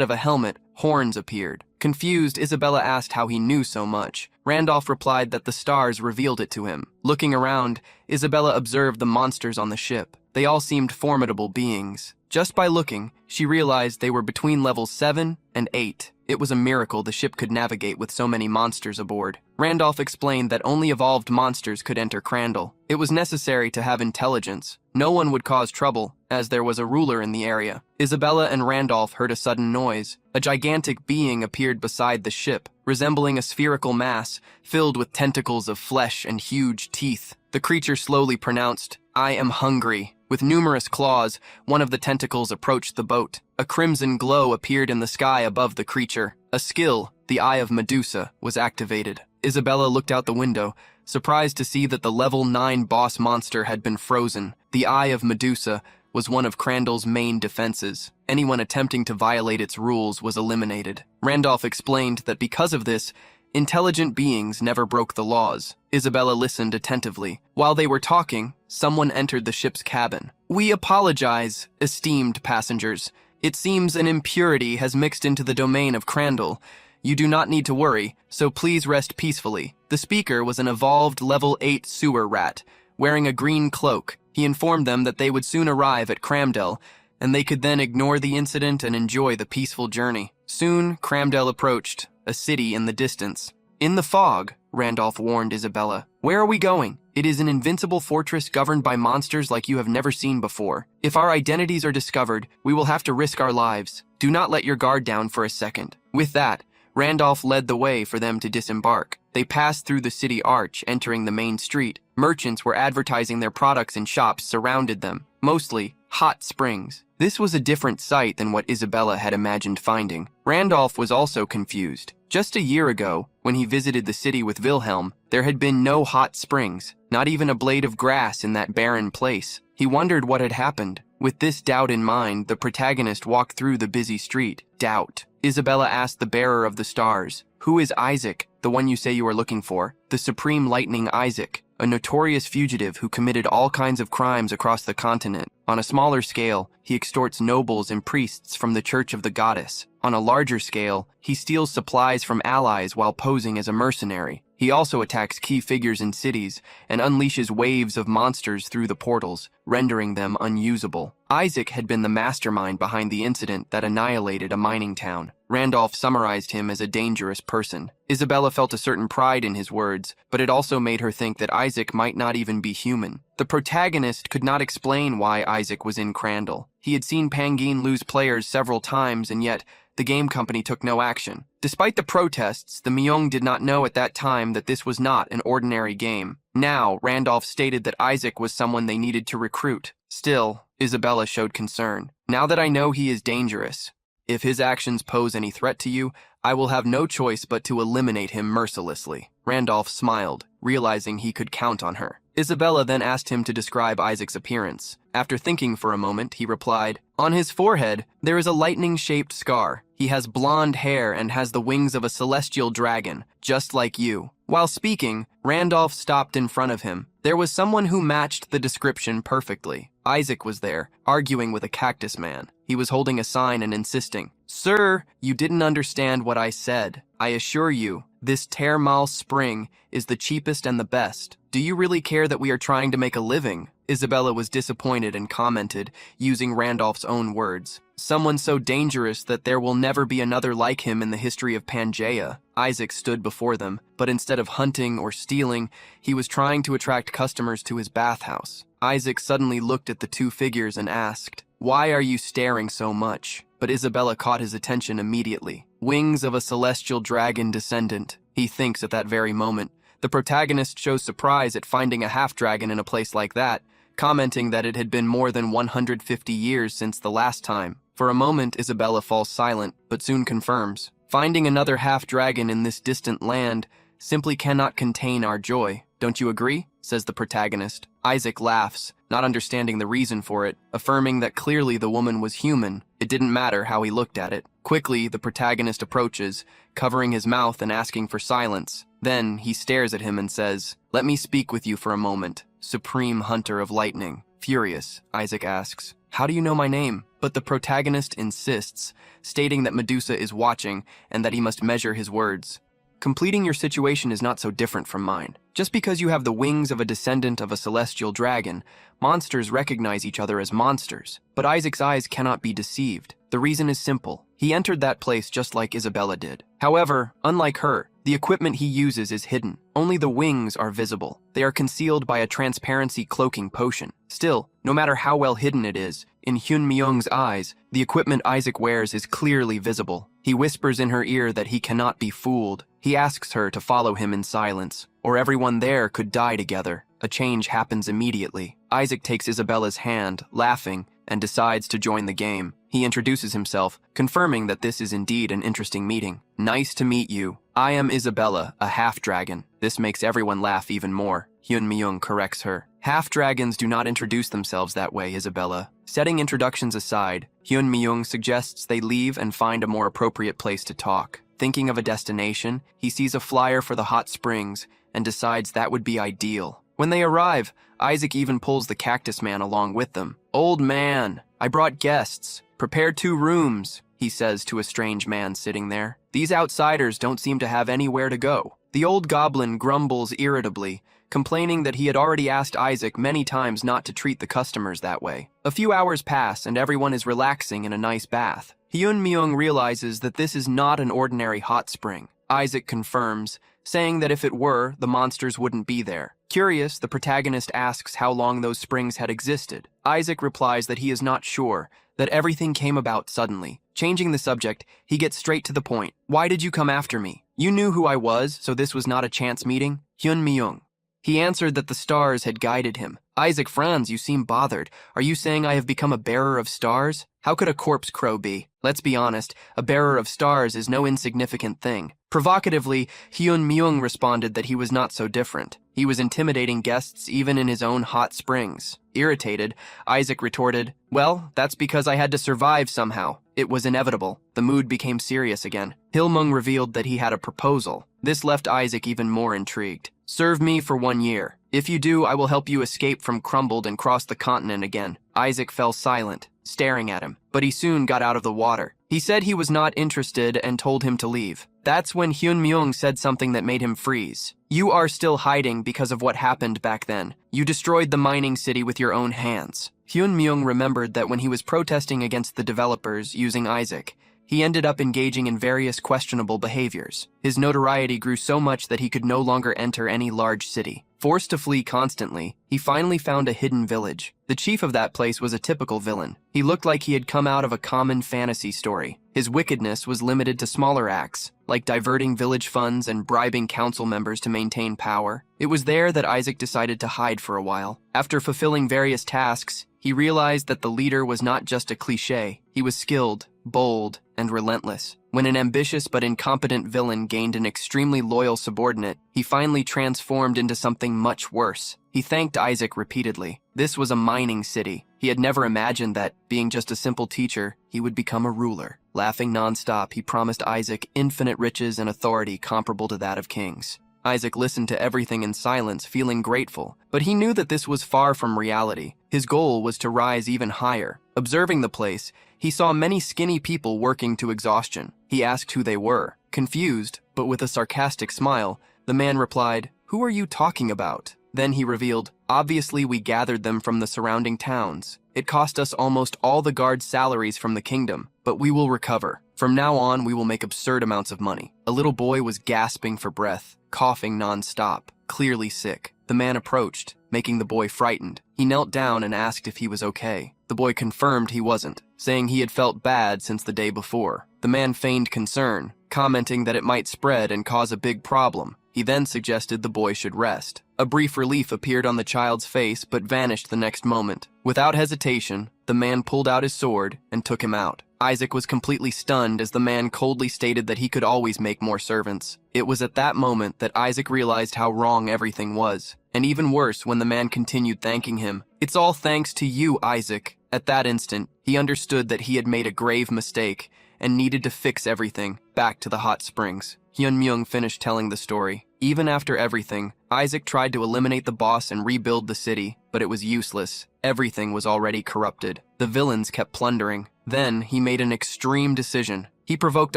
of a helmet, horns appeared. Confused, Isabella asked how he knew so much. Randolph replied that the stars revealed it to him. Looking around, Isabella observed the monsters on the ship. They all seemed formidable beings. Just by looking, she realized they were between levels 7 and 8. It was a miracle the ship could navigate with so many monsters aboard. Randolph explained that only evolved monsters could enter Crandall. It was necessary to have intelligence. No one would cause trouble, as there was a ruler in the area. Isabella and Randolph heard a sudden noise. A gigantic being appeared beside the ship, resembling a spherical mass, filled with tentacles of flesh and huge teeth. The creature slowly pronounced, "I am hungry." With numerous claws, one of the tentacles approached the boat. A crimson glow appeared in the sky above the creature. A skill, the Eye of Medusa, was activated. Isabella looked out the window, surprised to see that the level 9 boss monster had been frozen. The Eye of Medusa was one of Crandall's main defenses. Anyone attempting to violate its rules was eliminated. Randolph explained that because of this, intelligent beings never broke the laws. Isabella listened attentively. While they were talking, someone entered the ship's cabin. "We apologize, esteemed passengers. It seems an impurity has mixed into the domain of Crandall. You do not need to worry, so please rest peacefully." The speaker was an evolved level 8 sewer rat, wearing a green cloak. He informed them that they would soon arrive at Cramdell, and they could then ignore the incident and enjoy the peaceful journey. Soon, Cramdell approached, a city in the distance. "In the fog," Randolph warned Isabella. "Where are we going? It is an invincible fortress governed by monsters like you have never seen before. If our identities are discovered, we will have to risk our lives. Do not let your guard down for a second." With that, Randolph led the way for them to disembark. They passed through the city arch, entering the main street. Merchants were advertising their products in shops surrounded them. Mostly, Hot springs. This was a different sight than what Isabella had imagined finding. Randolph was also confused. Just a year ago, when he visited the city with Wilhelm, there had been no hot springs, not even a blade of grass in that barren place. He wondered what had happened. With this doubt in mind, the protagonist walked through the busy street. Doubt. Isabella asked the bearer of the stars, "Who is Isaac, the one you say you are looking for?" "The Supreme Lightning Isaac, a notorious fugitive who committed all kinds of crimes across the continent. On a smaller scale, he extorts nobles and priests from the Church of the Goddess. On a larger scale, he steals supplies from allies while posing as a mercenary. He also attacks key figures in cities and unleashes waves of monsters through the portals, rendering them unusable." Isaac had been the mastermind behind the incident that annihilated a mining town. Randolph summarized him as a dangerous person. Isabella felt a certain pride in his words, but it also made her think that Isaac might not even be human. The protagonist could not explain why Isaac was in Crandall. He had seen Pangeen lose players several times, and yet the game company took no action. Despite the protests, the Myung did not know at that time that this was not an ordinary game. Now, Randolph stated that Isaac was someone they needed to recruit. Still, Isabella showed concern. "Now that I know he is dangerous, if his actions pose any threat to you, I will have no choice but to eliminate him mercilessly." Randolph smiled, realizing he could count on her. Isabella then asked him to describe Isaac's appearance. After thinking for a moment, he replied, "On his forehead, there is a lightning-shaped scar. He has blonde hair and has the wings of a celestial dragon, just like you." While speaking, Randolph stopped in front of him. There was someone who matched the description perfectly. Isaac was there, arguing with a cactus man. He was holding a sign and insisting, "Sir, you didn't understand what I said. I assure you, this thermal spring is the cheapest and the best. Do you really care that we are trying to make a living?" Isabella was disappointed and commented, using Randolph's own words, "Someone so dangerous that there will never be another like him in the history of Pangaea." Isaac stood before them, but instead of hunting or stealing, he was trying to attract customers to his bathhouse. Isaac suddenly looked at the two figures and asked, "Why are you staring so much?" But Isabella caught his attention immediately. "Wings of a celestial dragon descendant," he thinks at that very moment. The protagonist shows surprise at finding a half-dragon in a place like that, commenting that it had been more than 150 years since the last time. For a moment, Isabella falls silent, but soon confirms, "Finding another half-dragon in this distant land simply cannot contain our joy. Don't you agree?" says the protagonist. Isaac laughs, not understanding the reason for it, affirming that clearly the woman was human. It didn't matter how he looked at it. Quickly, the protagonist approaches, covering his mouth and asking for silence. Then he stares at him and says, "Let me speak with you for a moment, Supreme Hunter of Lightning." Furious, Isaac asks, "How do you know my name?" But the protagonist insists, stating that Medusa is watching and that he must measure his words. "Completing your situation is not so different from mine. Just because you have the wings of a descendant of a celestial dragon, monsters recognize each other as monsters. But Isaac's eyes cannot be deceived. The reason is simple. He entered that place just like Isabella did. However, unlike her, the equipment he uses is hidden. Only the wings are visible. They are concealed by a transparency cloaking potion. Still, no matter how well hidden it is, in Hyun Myung's eyes, the equipment Isaac wears is clearly visible. He whispers in her ear that he cannot be fooled. He asks her to follow him in silence, or everyone there could die together. A change happens immediately. Isaac takes Isabella's hand, laughing, and decides to join the game. He introduces himself, confirming that this is indeed an interesting meeting. "Nice to meet you. I am Isabella, a half-dragon." This makes everyone laugh even more. Hyun Myung corrects her. "Half-dragons do not introduce themselves that way, Isabella." Setting introductions aside, Hyun Myung suggests they leave and find a more appropriate place to talk. Thinking of a destination, he sees a flyer for the hot springs and decides that would be ideal. When they arrive, Isaac even pulls the cactus man along with them. "Old man, I brought guests. Prepare 2 rooms, he says to a strange man sitting there. "These outsiders don't seem to have anywhere to go." The old goblin grumbles irritably, complaining that he had already asked Isaac many times not to treat the customers that way. A few hours pass and everyone is relaxing in a nice bath. Hyun Myung realizes that this is not an ordinary hot spring. Isaac confirms, saying that if it were, the monsters wouldn't be there. Curious, the protagonist asks how long those springs had existed. Isaac replies that he is not sure, that everything came about suddenly. Changing the subject, he gets straight to the point. "Why did you come after me? You knew who I was, so this was not a chance meeting?" Hyun Myung. He answered that the stars had guided him. Isaac frowns, you seem bothered. Are you saying I have become a bearer of stars? How could a corpse crow be? Let's be honest, a bearer of stars is no insignificant thing. Provocatively, Hyun Myung responded that he was not so different. He was intimidating guests even in his own hot springs. Irritated, Isaac retorted, well, that's because I had to survive somehow. It was inevitable. The mood became serious again. Hilmung revealed that he had a proposal. This left Isaac even more intrigued. Serve me for 1 year. If you do, I will help you escape from Crumbled and cross the continent again. Isaac fell silent, staring at him, but he soon got out of the water. He said he was not interested and told him to leave. That's when Hyun Myung said something that made him freeze. You are still hiding because of what happened back then. You destroyed the mining city with your own hands. Hyun Myung remembered that when he was protesting against the developers using Isaac, he ended up engaging in various questionable behaviors. His notoriety grew so much that he could no longer enter any large city. Forced to flee constantly, he finally found a hidden village. The chief of that place was a typical villain. He looked like he had come out of a common fantasy story. His wickedness was limited to smaller acts, like diverting village funds and bribing council members to maintain power. It was there that Isaac decided to hide for a while. After fulfilling various tasks, he realized that the leader was not just a cliché. He was skilled, bold, and relentless. When an ambitious but incompetent villain gained an extremely loyal subordinate, he finally transformed into something much worse. He thanked Isaac repeatedly. This was a mining city. He had never imagined that, being just a simple teacher, he would become a ruler. Laughing nonstop, he promised Isaac infinite riches and authority comparable to that of kings. Isaac listened to everything in silence, feeling grateful, but he knew that this was far from reality. His goal was to rise even higher. Observing the place, he saw many skinny people working to exhaustion. He asked who they were. Confused, but with a sarcastic smile, the man replied, "Who are you talking about?" Then he revealed, "Obviously we gathered them from the surrounding towns. It cost us almost all the guards' salaries from the kingdom, but we will recover. From now on, we will make absurd amounts of money." A little boy was gasping for breath, coughing non-stop, clearly sick. The man approached, making the boy frightened. He knelt down and asked if he was okay. The boy confirmed he wasn't, saying he had felt bad since the day before. The man feigned concern, commenting that it might spread and cause a big problem. He then suggested the boy should rest. A brief relief appeared on the child's face but vanished the next moment. Without hesitation, the man pulled out his sword and took him out. Isaac was completely stunned as the man coldly stated that he could always make more servants. It was at that moment that Isaac realized how wrong everything was. And even worse when the man continued thanking him. "It's all thanks to you, Isaac." At that instant, he understood that he had made a grave mistake and needed to fix everything. Back to the hot springs. Hyun Myung finished telling the story. Even after everything, Isaac tried to eliminate the boss and rebuild the city, but it was useless. Everything was already corrupted. The villains kept plundering. Then he made an extreme decision. He provoked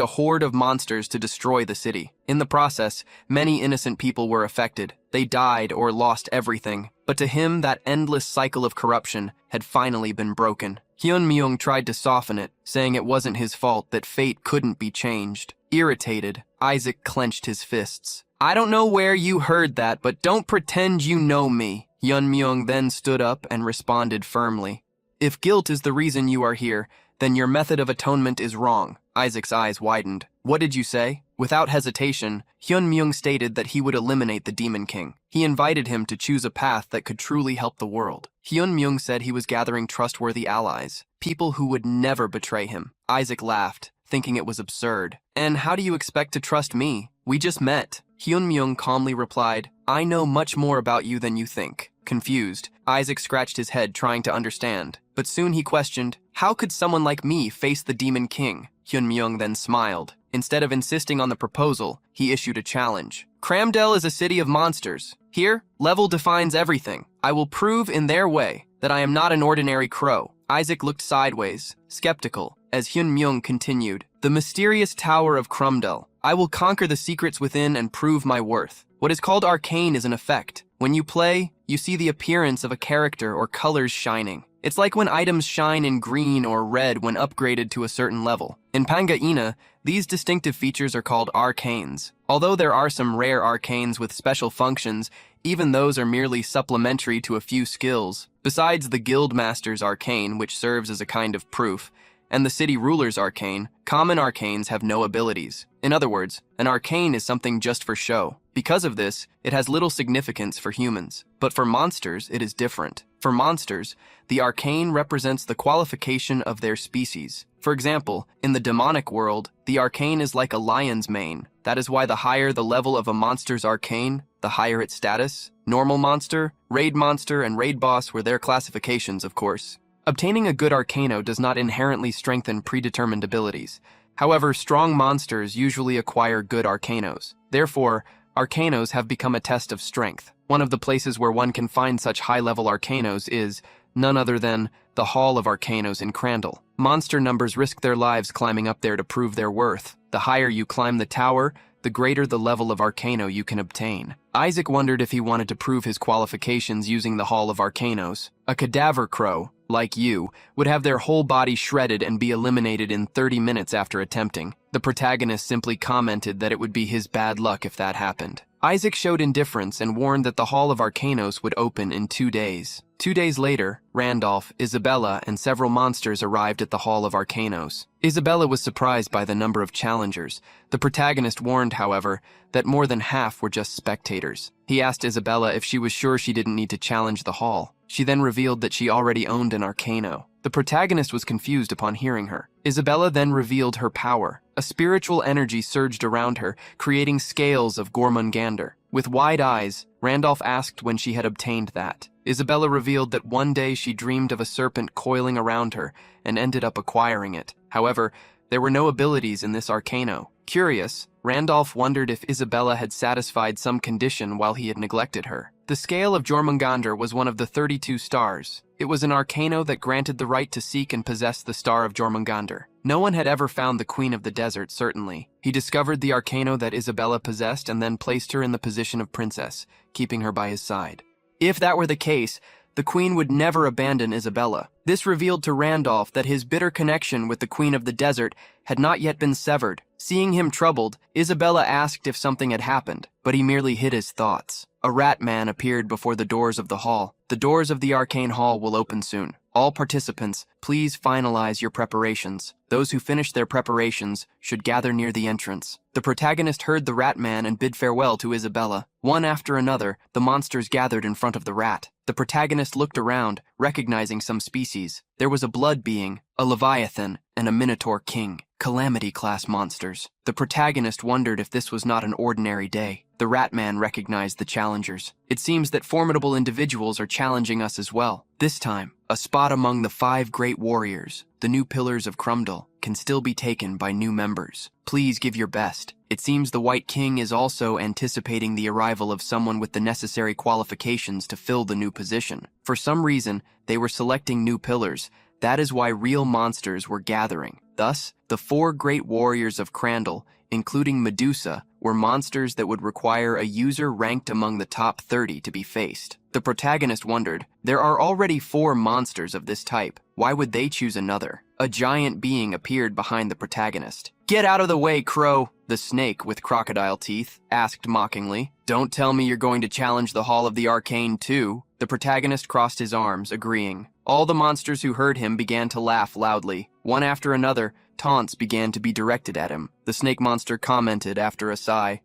a horde of monsters to destroy the city. In the process, many innocent people were affected. They died or lost everything. But to him, that endless cycle of corruption had finally been broken. Hyun Myung tried to soften it, saying it wasn't his fault, that fate couldn't be changed. Irritated, Isaac clenched his fists. "I don't know where you heard that, but don't pretend you know me." Hyun Myung then stood up and responded firmly. "If guilt is the reason you are here, then your method of atonement is wrong." Isaac's eyes widened. "What did you say?" Without hesitation, Hyun Myung stated that he would eliminate the Demon King. He invited him to choose a path that could truly help the world. Hyun Myung said he was gathering trustworthy allies, people who would never betray him. Isaac laughed, thinking it was absurd. "And how do you expect to trust me? We just met." Hyun Myung calmly replied, "I know much more about you than you think." Confused, Isaac scratched his head trying to understand. But soon he questioned, "How could someone like me face the Demon King?" Hyun Myung then smiled. Instead of insisting on the proposal, he issued a challenge. "Cramdell is a city of monsters. Here, level defines everything. I will prove in their way that I am not an ordinary crow." Isaac looked sideways, skeptical, as Hyun Myung continued. "The mysterious Tower of Crumdell. I will conquer the secrets within and prove my worth. What is called arcane is an effect. When you play, you see the appearance of a character or colors shining. It's like when items shine in green or red when upgraded to a certain level. In Pangaina, these distinctive features are called arcanes. Although there are some rare arcanes with special functions, even those are merely supplementary to a few skills. Besides the Guildmaster's arcane, which serves as a kind of proof, and the city ruler's arcane, common arcanes have no abilities. In other words, an arcane is something just for show. Because of this, it has little significance for humans. But for monsters, it is different. For monsters, the arcane represents the qualification of their species. For example, in the demonic world, the arcane is like a lion's mane. That is why the higher the level of a monster's arcane, the higher its status. Normal monster, and raid boss were their classifications, of course. Obtaining a good arcano does not inherently strengthen predetermined abilities. However, strong monsters usually acquire good arcanos. Therefore, arcanos have become a test of strength. One of the places where one can find such high-level arcanos is none other than the Hall of Arcanos in Crandall. Monster numbers risk their lives climbing up there to prove their worth. The higher you climb the tower, the greater the level of arcano you can obtain. Isaac wondered if he wanted to prove his qualifications using the Hall of Arcanos. A cadaver crow, like you, would have their whole body shredded and be eliminated in 30 minutes after attempting. The protagonist simply commented that it would be his bad luck if that happened. Isaac showed indifference and warned that the Hall of Arcanos would open in 2 days. 2 days later, Randolph, Isabella, and several monsters arrived at the Hall of Arcanos. Isabella was surprised by the number of challengers. The protagonist warned, however, that more than half were just spectators. He asked Isabella if she was sure she didn't need to challenge the hall. She then revealed that she already owned an arcano. The protagonist was confused upon hearing her. Isabella then revealed her power. A spiritual energy surged around her, creating scales of Gormungander. With wide eyes, Randolph asked when she had obtained that. Isabella revealed that one day she dreamed of a serpent coiling around her and ended up acquiring it. However, there were no abilities in this arcano. Curious, Randolph wondered if Isabella had satisfied some condition while he had neglected her. The scale of Jormungandr was one of the 32 stars. It was an arcano that granted the right to seek and possess the star of Jormungandr. No one had ever found the Queen of the Desert, certainly. He discovered the arcano that Isabella possessed and then placed her in the position of princess, keeping her by his side. If that were the case, the Queen would never abandon Isabella. This revealed to Randolph that his bitter connection with the Queen of the Desert had not yet been severed. Seeing him troubled, Isabella asked if something had happened, but he merely hid his thoughts. A rat man appeared before the doors of the hall. The doors of the arcane hall will open soon. All participants, please finalize your preparations. Those who finish their preparations should gather near the entrance. The protagonist heard the rat man and bid farewell to Isabella. One after another, the monsters gathered in front of the rat. The protagonist looked around, recognizing some species. There was a blood being, a leviathan, and a minotaur king. Calamity-class monsters. The protagonist wondered if this was not an ordinary day. The rat man recognized the challengers. It seems that formidable individuals are challenging us as well. This time, a spot among the 5 great warriors, the new pillars of Crumdal, can still be taken by new members. Please give your best. It seems the White King is also anticipating the arrival of someone with the necessary qualifications to fill the new position. For some reason, they were selecting new pillars. That is why real monsters were gathering. Thus, the 4 great warriors of Crandall, including Medusa, were monsters that would require a user ranked among the top 30 to be faced. The protagonist wondered, there are already 4 monsters of this type. Why would they choose another? A giant being appeared behind the protagonist. "Get out of the way, Crow!" The snake with crocodile teeth asked mockingly. "Don't tell me you're going to challenge the Hall of the Arcane too." The protagonist crossed his arms, agreeing. All the monsters who heard him began to laugh loudly. One after another, taunts began to be directed at him. The snake monster commented after a sigh.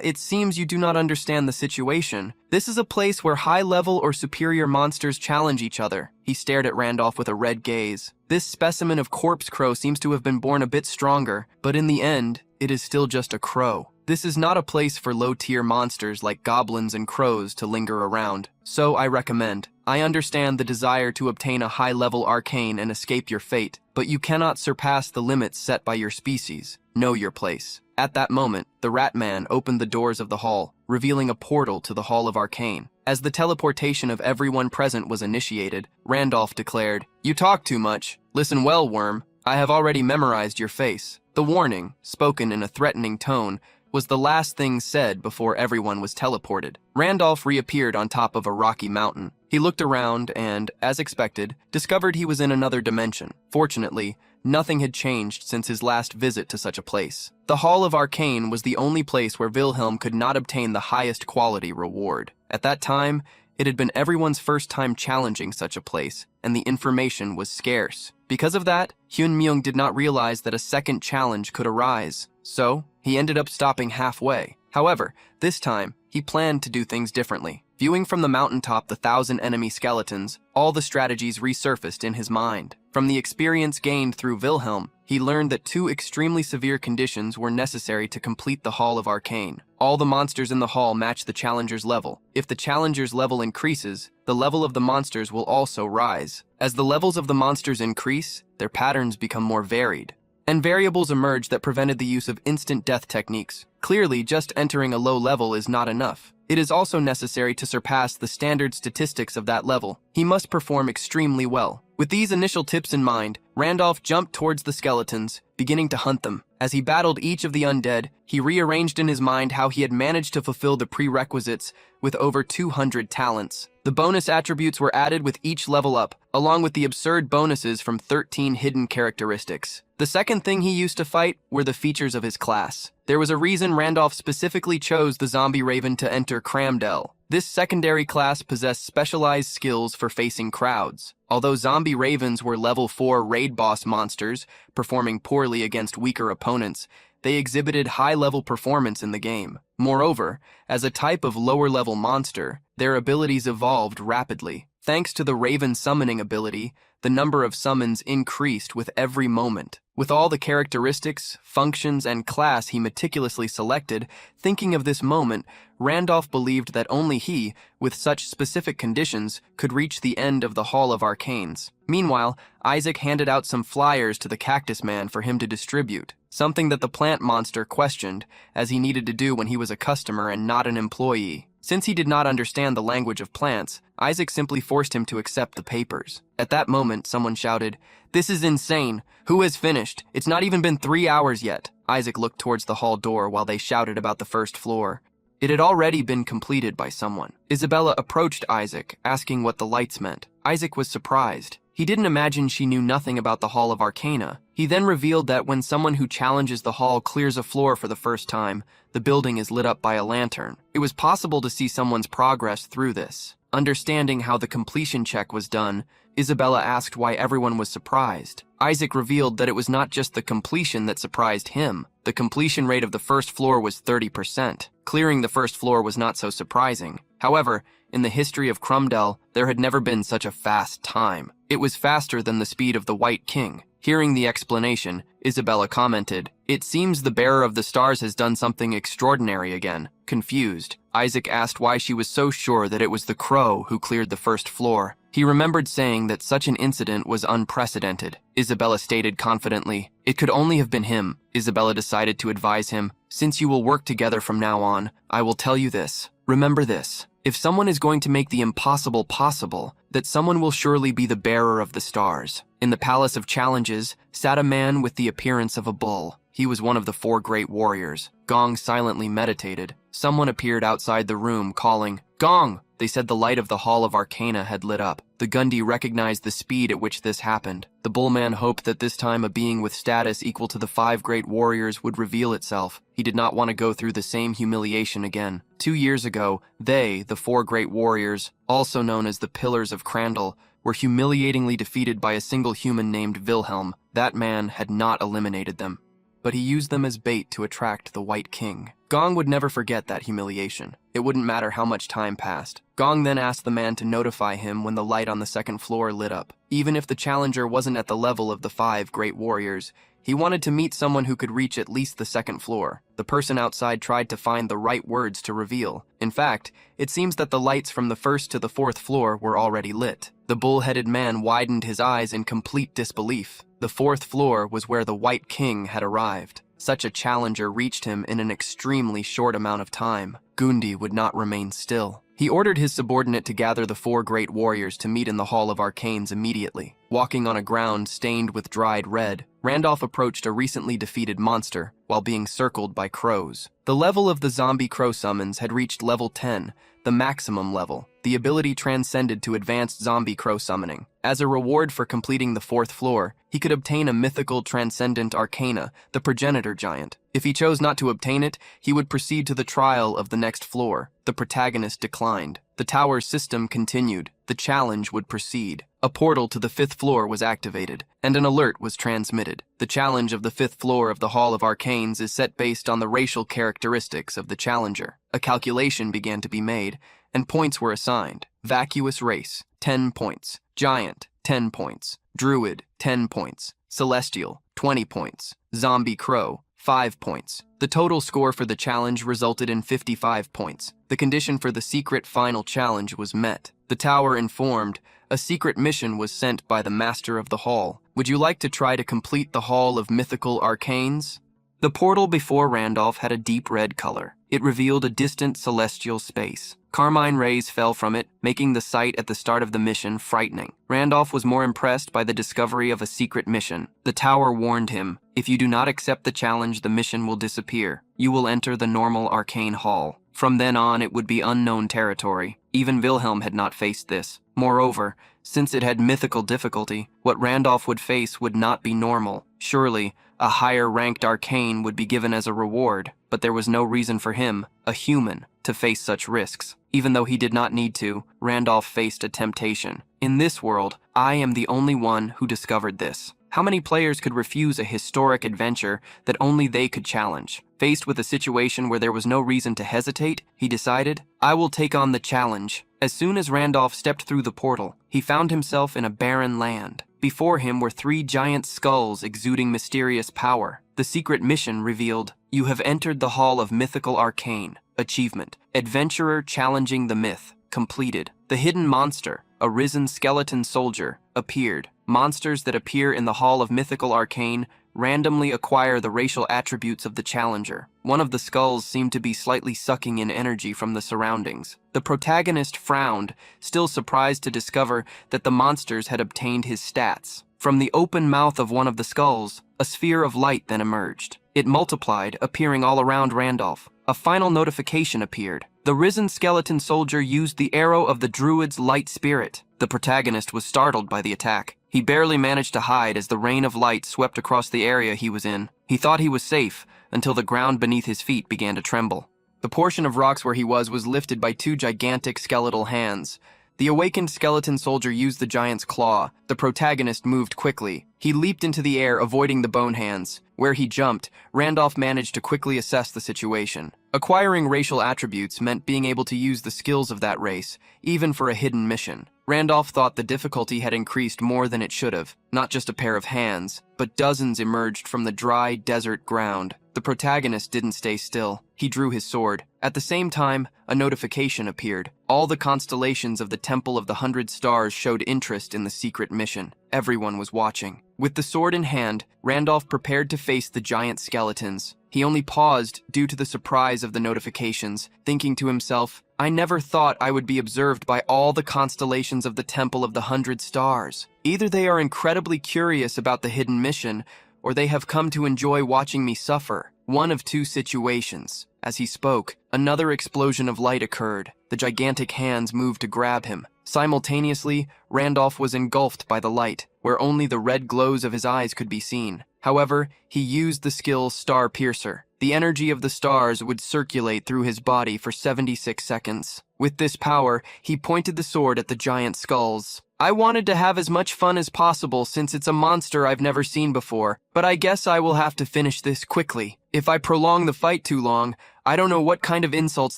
It seems you do not understand the situation. This is a place where high-level or superior monsters challenge each other." He stared at Randolph with a red gaze. "This specimen of corpse crow seems to have been born a bit stronger, but in the end, it is still just a crow. This is not a place for low-tier monsters like goblins and crows to linger around. So I recommend. I understand the desire to obtain a high-level arcane and escape your fate, but you cannot surpass the limits set by your species. Know your place." At that moment, the rat man opened the doors of the hall, revealing a portal to the Hall of Arcane. As the teleportation of everyone present was initiated, Randolph declared, "You talk too much. Listen well, worm. I have already memorized your face." The warning, spoken in a threatening tone, was the last thing said before everyone was teleported. Randolph reappeared on top of a rocky mountain. He looked around and, as expected, discovered he was in another dimension. Fortunately, nothing had changed since his last visit to such a place. The Hall of Arcane was the only place where Wilhelm could not obtain the highest quality reward. At that time, it had been everyone's first time challenging such a place, and the information was scarce. Because of that, Hyun Myung did not realize that a second challenge could arise, so he ended up stopping halfway. However, this time, he planned to do things differently. Viewing from the mountaintop the 1,000 enemy skeletons, all the strategies resurfaced in his mind. From the experience gained through Wilhelm, he learned that 2 extremely severe conditions were necessary to complete the Hall of Arcane. All the monsters in the hall match the challenger's level. If the challenger's level increases, the level of the monsters will also rise. As the levels of the monsters increase, their patterns become more varied, and variables emerge that prevented the use of instant death techniques. Clearly, just entering a low level is not enough. It is also necessary to surpass the standard statistics of that level. He must perform extremely well. With these initial tips in mind, Randolph jumped towards the skeletons, beginning to hunt them. As he battled each of the undead, he rearranged in his mind how he had managed to fulfill the prerequisites with over 200 talents. The bonus attributes were added with each level up, along with the absurd bonuses from 13 hidden characteristics. The second thing he used to fight were the features of his class. There was a reason Randolph specifically chose the zombie raven to enter Cramdell. This secondary class possessed specialized skills for facing crowds. Although zombie ravens were level 4 raid boss monsters, performing poorly against weaker opponents, they exhibited high-level performance in the game. Moreover, as a type of lower-level monster, their abilities evolved rapidly. Thanks to the Raven summoning ability, the number of summons increased with every moment. With all the characteristics, functions, and class he meticulously selected, thinking of this moment, Randolph believed that only he, with such specific conditions, could reach the end of the Hall of Arcanes. Meanwhile, Isaac handed out some flyers to the Cactus Man for him to distribute, something that the plant monster questioned, as he needed to do when he was a customer and not an employee. Since he did not understand the language of plants, Isaac simply forced him to accept the papers. At that moment, someone shouted, "This is insane! Who has finished? It's not even been 3 hours yet." Isaac looked towards the hall door while they shouted about the first floor. It had already been completed by someone. Isabella approached Isaac, asking what the lights meant. Isaac was surprised. He didn't imagine she knew nothing about the Hall of Arcana. He then revealed that when someone who challenges the hall clears a floor for the first time, the building is lit up by a lantern. It was possible to see someone's progress through this. Understanding how the completion check was done, Isabella asked why everyone was surprised. Isaac revealed that it was not just the completion that surprised him. The completion rate of the first floor was 30%. Clearing the first floor was not so surprising. However, in the history of Crumdell, there had never been such a fast time. It was faster than the speed of the White King. Hearing the explanation, Isabella commented, "It seems the bearer of the stars has done something extraordinary again." Confused, Isaac asked why she was so sure that it was the crow who cleared the first floor. He remembered saying that such an incident was unprecedented. Isabella stated confidently, "It could only have been him." Isabella decided to advise him, "Since you will work together from now on, I will tell you this. Remember this. If someone is going to make the impossible possible, that someone will surely be the bearer of the stars." In the Palace of Challenges sat a man with the appearance of a bull. He was one of the 4 great warriors. Gong silently meditated. Someone appeared outside the room, calling, "Gong!" They said the light of the Hall of Arcana had lit up. The Gundi recognized the speed at which this happened. The bullman hoped that this time a being with status equal to the 5 great warriors would reveal itself. He did not want to go through the same humiliation again. 2 years ago, they, the 4 great warriors, also known as the Pillars of Crandall, were humiliatingly defeated by a single human named Wilhelm. That man had not eliminated them, but he used them as bait to attract the White King. Gong would never forget that humiliation. It wouldn't matter how much time passed. Gong then asked the man to notify him when the light on the second floor lit up. Even if the challenger wasn't at the level of the 5 great warriors, he wanted to meet someone who could reach at least the second floor. The person outside tried to find the right words to reveal. In fact, it seems that the lights from the 1st to the 4th floor were already lit. The bull-headed man widened his eyes in complete disbelief. The 4th floor was where the White King had arrived. Such a challenger reached him in an extremely short amount of time. Gundi would not remain still. He ordered his subordinate to gather the 4 great warriors to meet in the Hall of Arcanes immediately. Walking on a ground stained with dried red, Randolph approached a recently defeated monster while being circled by crows. The level of the zombie crow summons had reached level 10, the maximum level. The ability transcended to advanced zombie crow summoning. As a reward for completing the 4th floor, he could obtain a mythical transcendent arcana, the progenitor giant. If he chose not to obtain it, he would proceed to the trial of the next floor. The protagonist declined. The tower's system continued. The challenge would proceed. a portal to the 5th floor was activated, and an alert was transmitted. The challenge of the 5th floor of the Hall of Arcanes is set based on the racial characteristics of the challenger. A calculation began to be made, and points were assigned. Vacuous race, 10 points. Giant, 10 points. Druid, 10 points. Celestial, 20 points. Zombie Crow, 5 points. The total score for the challenge resulted in 55 points. The condition for the secret final challenge was met. The tower informed, a secret mission was sent by the Master of the Hall. Would you like to try to complete the Hall of Mythical Arcanes? The portal before Randolph had a deep red color. It revealed a distant celestial space. Carmine rays fell from it, making the sight at the start of the mission frightening. Randolph was more impressed by the discovery of a secret mission. The tower warned him, if you do not accept the challenge, the mission will disappear. You will enter the normal arcane hall. From then on, it would be unknown territory. Even Wilhelm had not faced this. Moreover, since it had mythical difficulty, what Randolph would face would not be normal. Surely, a higher-ranked arcane would be given as a reward, but there was no reason for him, a human, to face such risks. Even though he did not need to, Randolph faced a temptation. In this world, I am the only one who discovered this. How many players could refuse a historic adventure that only they could challenge? Faced with a situation where there was no reason to hesitate, he decided, I will take on the challenge. As soon as Randolph stepped through the portal, he found himself in a barren land. Before him were 3 giant skulls exuding mysterious power. The secret mission revealed, you have entered the Hall of Mythical Arcane. Achievement, Adventurer challenging the myth. Completed. The hidden monster, a risen skeleton soldier, appeared. Monsters that appear in the Hall of Mythical Arcane randomly acquire the racial attributes of the challenger. One of the skulls seemed to be slightly sucking in energy from the surroundings. The protagonist frowned, still surprised to discover that the monsters had obtained his stats. From the open mouth of one of the skulls, a sphere of light then emerged. It multiplied, appearing all around Randolph. A final notification appeared. The risen skeleton soldier used the arrow of the druid's light spirit. The protagonist was startled by the attack. He barely managed to hide as the rain of light swept across the area he was in. He thought he was safe until the ground beneath his feet began to tremble. The portion of rocks where he was lifted by 2 gigantic skeletal hands. The awakened skeleton soldier used the giant's claw. The protagonist moved quickly. He leaped into the air, avoiding the bone hands. Where he jumped, Randolph managed to quickly assess the situation. Acquiring racial attributes meant being able to use the skills of that race, even for a hidden mission. Randolph thought the difficulty had increased more than it should have. Not just a pair of hands, but dozens emerged from the dry desert ground. The protagonist didn't stay still. He drew his sword. At the same time, a notification appeared. All the constellations of the Temple of the 100 Stars showed interest in the secret mission. Everyone was watching. With the sword in hand, Randolph prepared to face the giant skeletons. He only paused due to the surprise of the notifications, thinking to himself, I never thought I would be observed by all the constellations of the Temple of the 100 Stars. Either they are incredibly curious about the hidden mission, or they have come to enjoy watching me suffer. One of 2 situations. As he spoke, another explosion of light occurred. The gigantic hands moved to grab him. Simultaneously, Randolph was engulfed by the light, where only the red glows of his eyes could be seen. However, he used the skill Star Piercer. The energy of the stars would circulate through his body for 76 seconds. With this power, he pointed the sword at the giant skulls. I wanted to have as much fun as possible since it's a monster I've never seen before, but I guess I will have to finish this quickly. If I prolong the fight too long, I don't know what kind of insults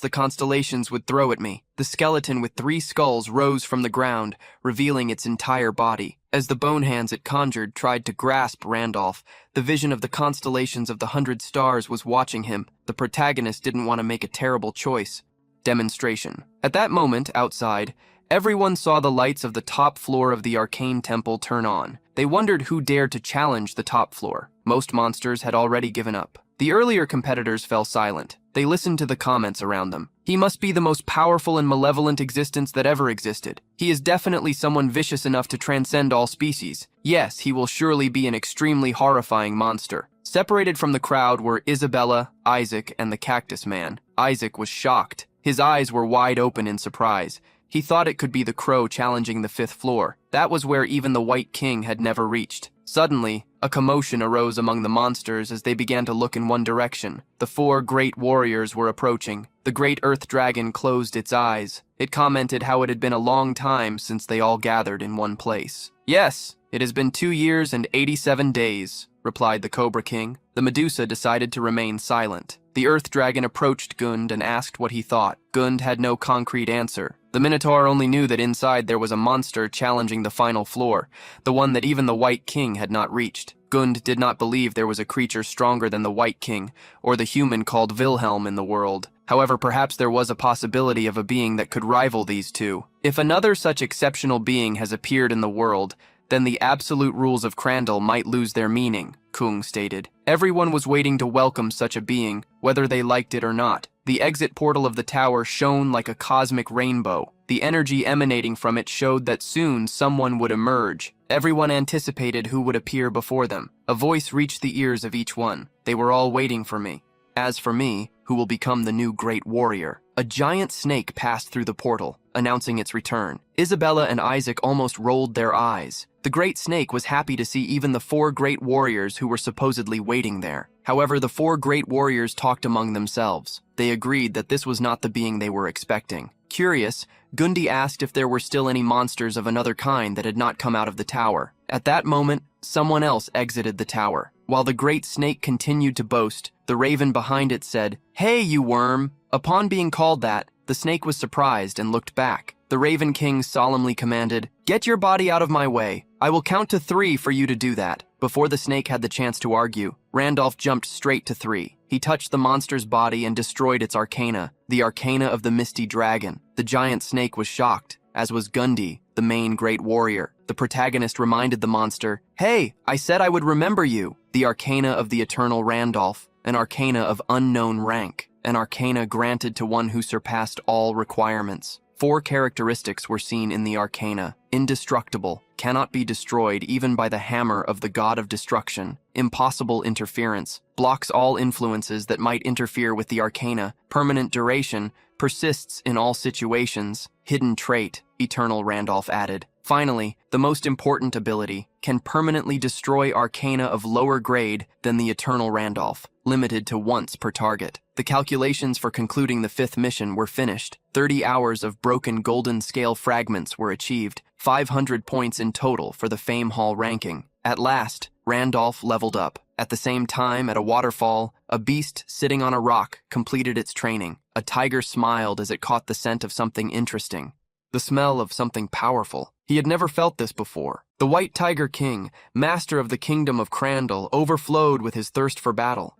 the constellations would throw at me. The skeleton with 3 skulls rose from the ground, revealing its entire body. As the bone hands it conjured tried to grasp Randolph, the vision of the constellations of the 100 Stars was watching him. The protagonist didn't want to make a terrible choice. Demonstration. At that moment, outside, everyone saw the lights of the top floor of the arcane temple turn on. They wondered who dared to challenge the top floor. Most monsters had already given up. The earlier competitors fell silent. They listened to the comments around them. He must be the most powerful and malevolent existence that ever existed. He is definitely someone vicious enough to transcend all species. Yes, he will surely be an extremely horrifying monster. Separated from the crowd were Isabella, Isaac, and the Cactus Man. Isaac was shocked. His eyes were wide open in surprise. He thought it could be the crow challenging the 5th floor. That was where even the White King had never reached. Suddenly, a commotion arose among the monsters as they began to look in one direction. The 4 great warriors were approaching. The great earth dragon closed its eyes. It commented how it had been a long time since they all gathered in one place. "Yes, it has been 2 years and 87 days, replied the Cobra King. The Medusa decided to remain silent. The earth dragon approached Gund and asked what he thought. Gund had no concrete answer. The Minotaur only knew that inside there was a monster challenging the final floor, the one that even the White King had not reached. Gund did not believe there was a creature stronger than the White King, or the human called Wilhelm in the world. However, perhaps there was a possibility of a being that could rival these two. If another such exceptional being has appeared in the world, then the absolute rules of Crandall might lose their meaning, Kung stated. Everyone was waiting to welcome such a being, whether they liked it or not. The exit portal of the tower shone like a cosmic rainbow. The energy emanating from it showed that soon someone would emerge. Everyone anticipated who would appear before them. A voice reached the ears of each one. They were all waiting for me. As for me, who will become the new great warrior? A giant snake passed through the portal, announcing its return. Isabella and Isaac almost rolled their eyes. The great snake was happy to see even the 4 great warriors who were supposedly waiting there. However, the 4 great warriors talked among themselves. They agreed that this was not the being they were expecting. Curious, Gundi asked if there were still any monsters of another kind that had not come out of the tower. At that moment, someone else exited the tower. While the great snake continued to boast, the raven behind it said, "Hey, you worm!" Upon being called that, the snake was surprised and looked back. The Raven King solemnly commanded, "Get your body out of my way. I will count to 3 for you to do that." Before the snake had the chance to argue, Randolph jumped straight to 3. He touched the monster's body and destroyed its arcana, the arcana of the Misty Dragon. The giant snake was shocked, as was Gundi, the main great warrior. The protagonist reminded the monster, "Hey, I said I would remember you." The arcana of the Eternal Randolph, an arcana of unknown rank, an arcana granted to one who surpassed all requirements. 4 characteristics were seen in the arcana. Indestructible, cannot be destroyed even by the hammer of the god of destruction. Impossible interference, blocks all influences that might interfere with the arcana. Permanent duration, persists in all situations. Hidden trait, Eternal Randolph added. Finally, the most important ability, can permanently destroy arcana of lower grade than the Eternal Randolph, limited to once per target. The calculations for concluding the 5th mission were finished. 30 hours of broken golden scale fragments were achieved, 500 points in total for the Fame Hall ranking. At last, Randolph leveled up. At the same time, at a waterfall, a beast sitting on a rock completed its training. A tiger smiled as it caught the scent of something interesting. The smell of something powerful. He had never felt this before. The White Tiger King, master of the kingdom of Crandall, overflowed with his thirst for battle.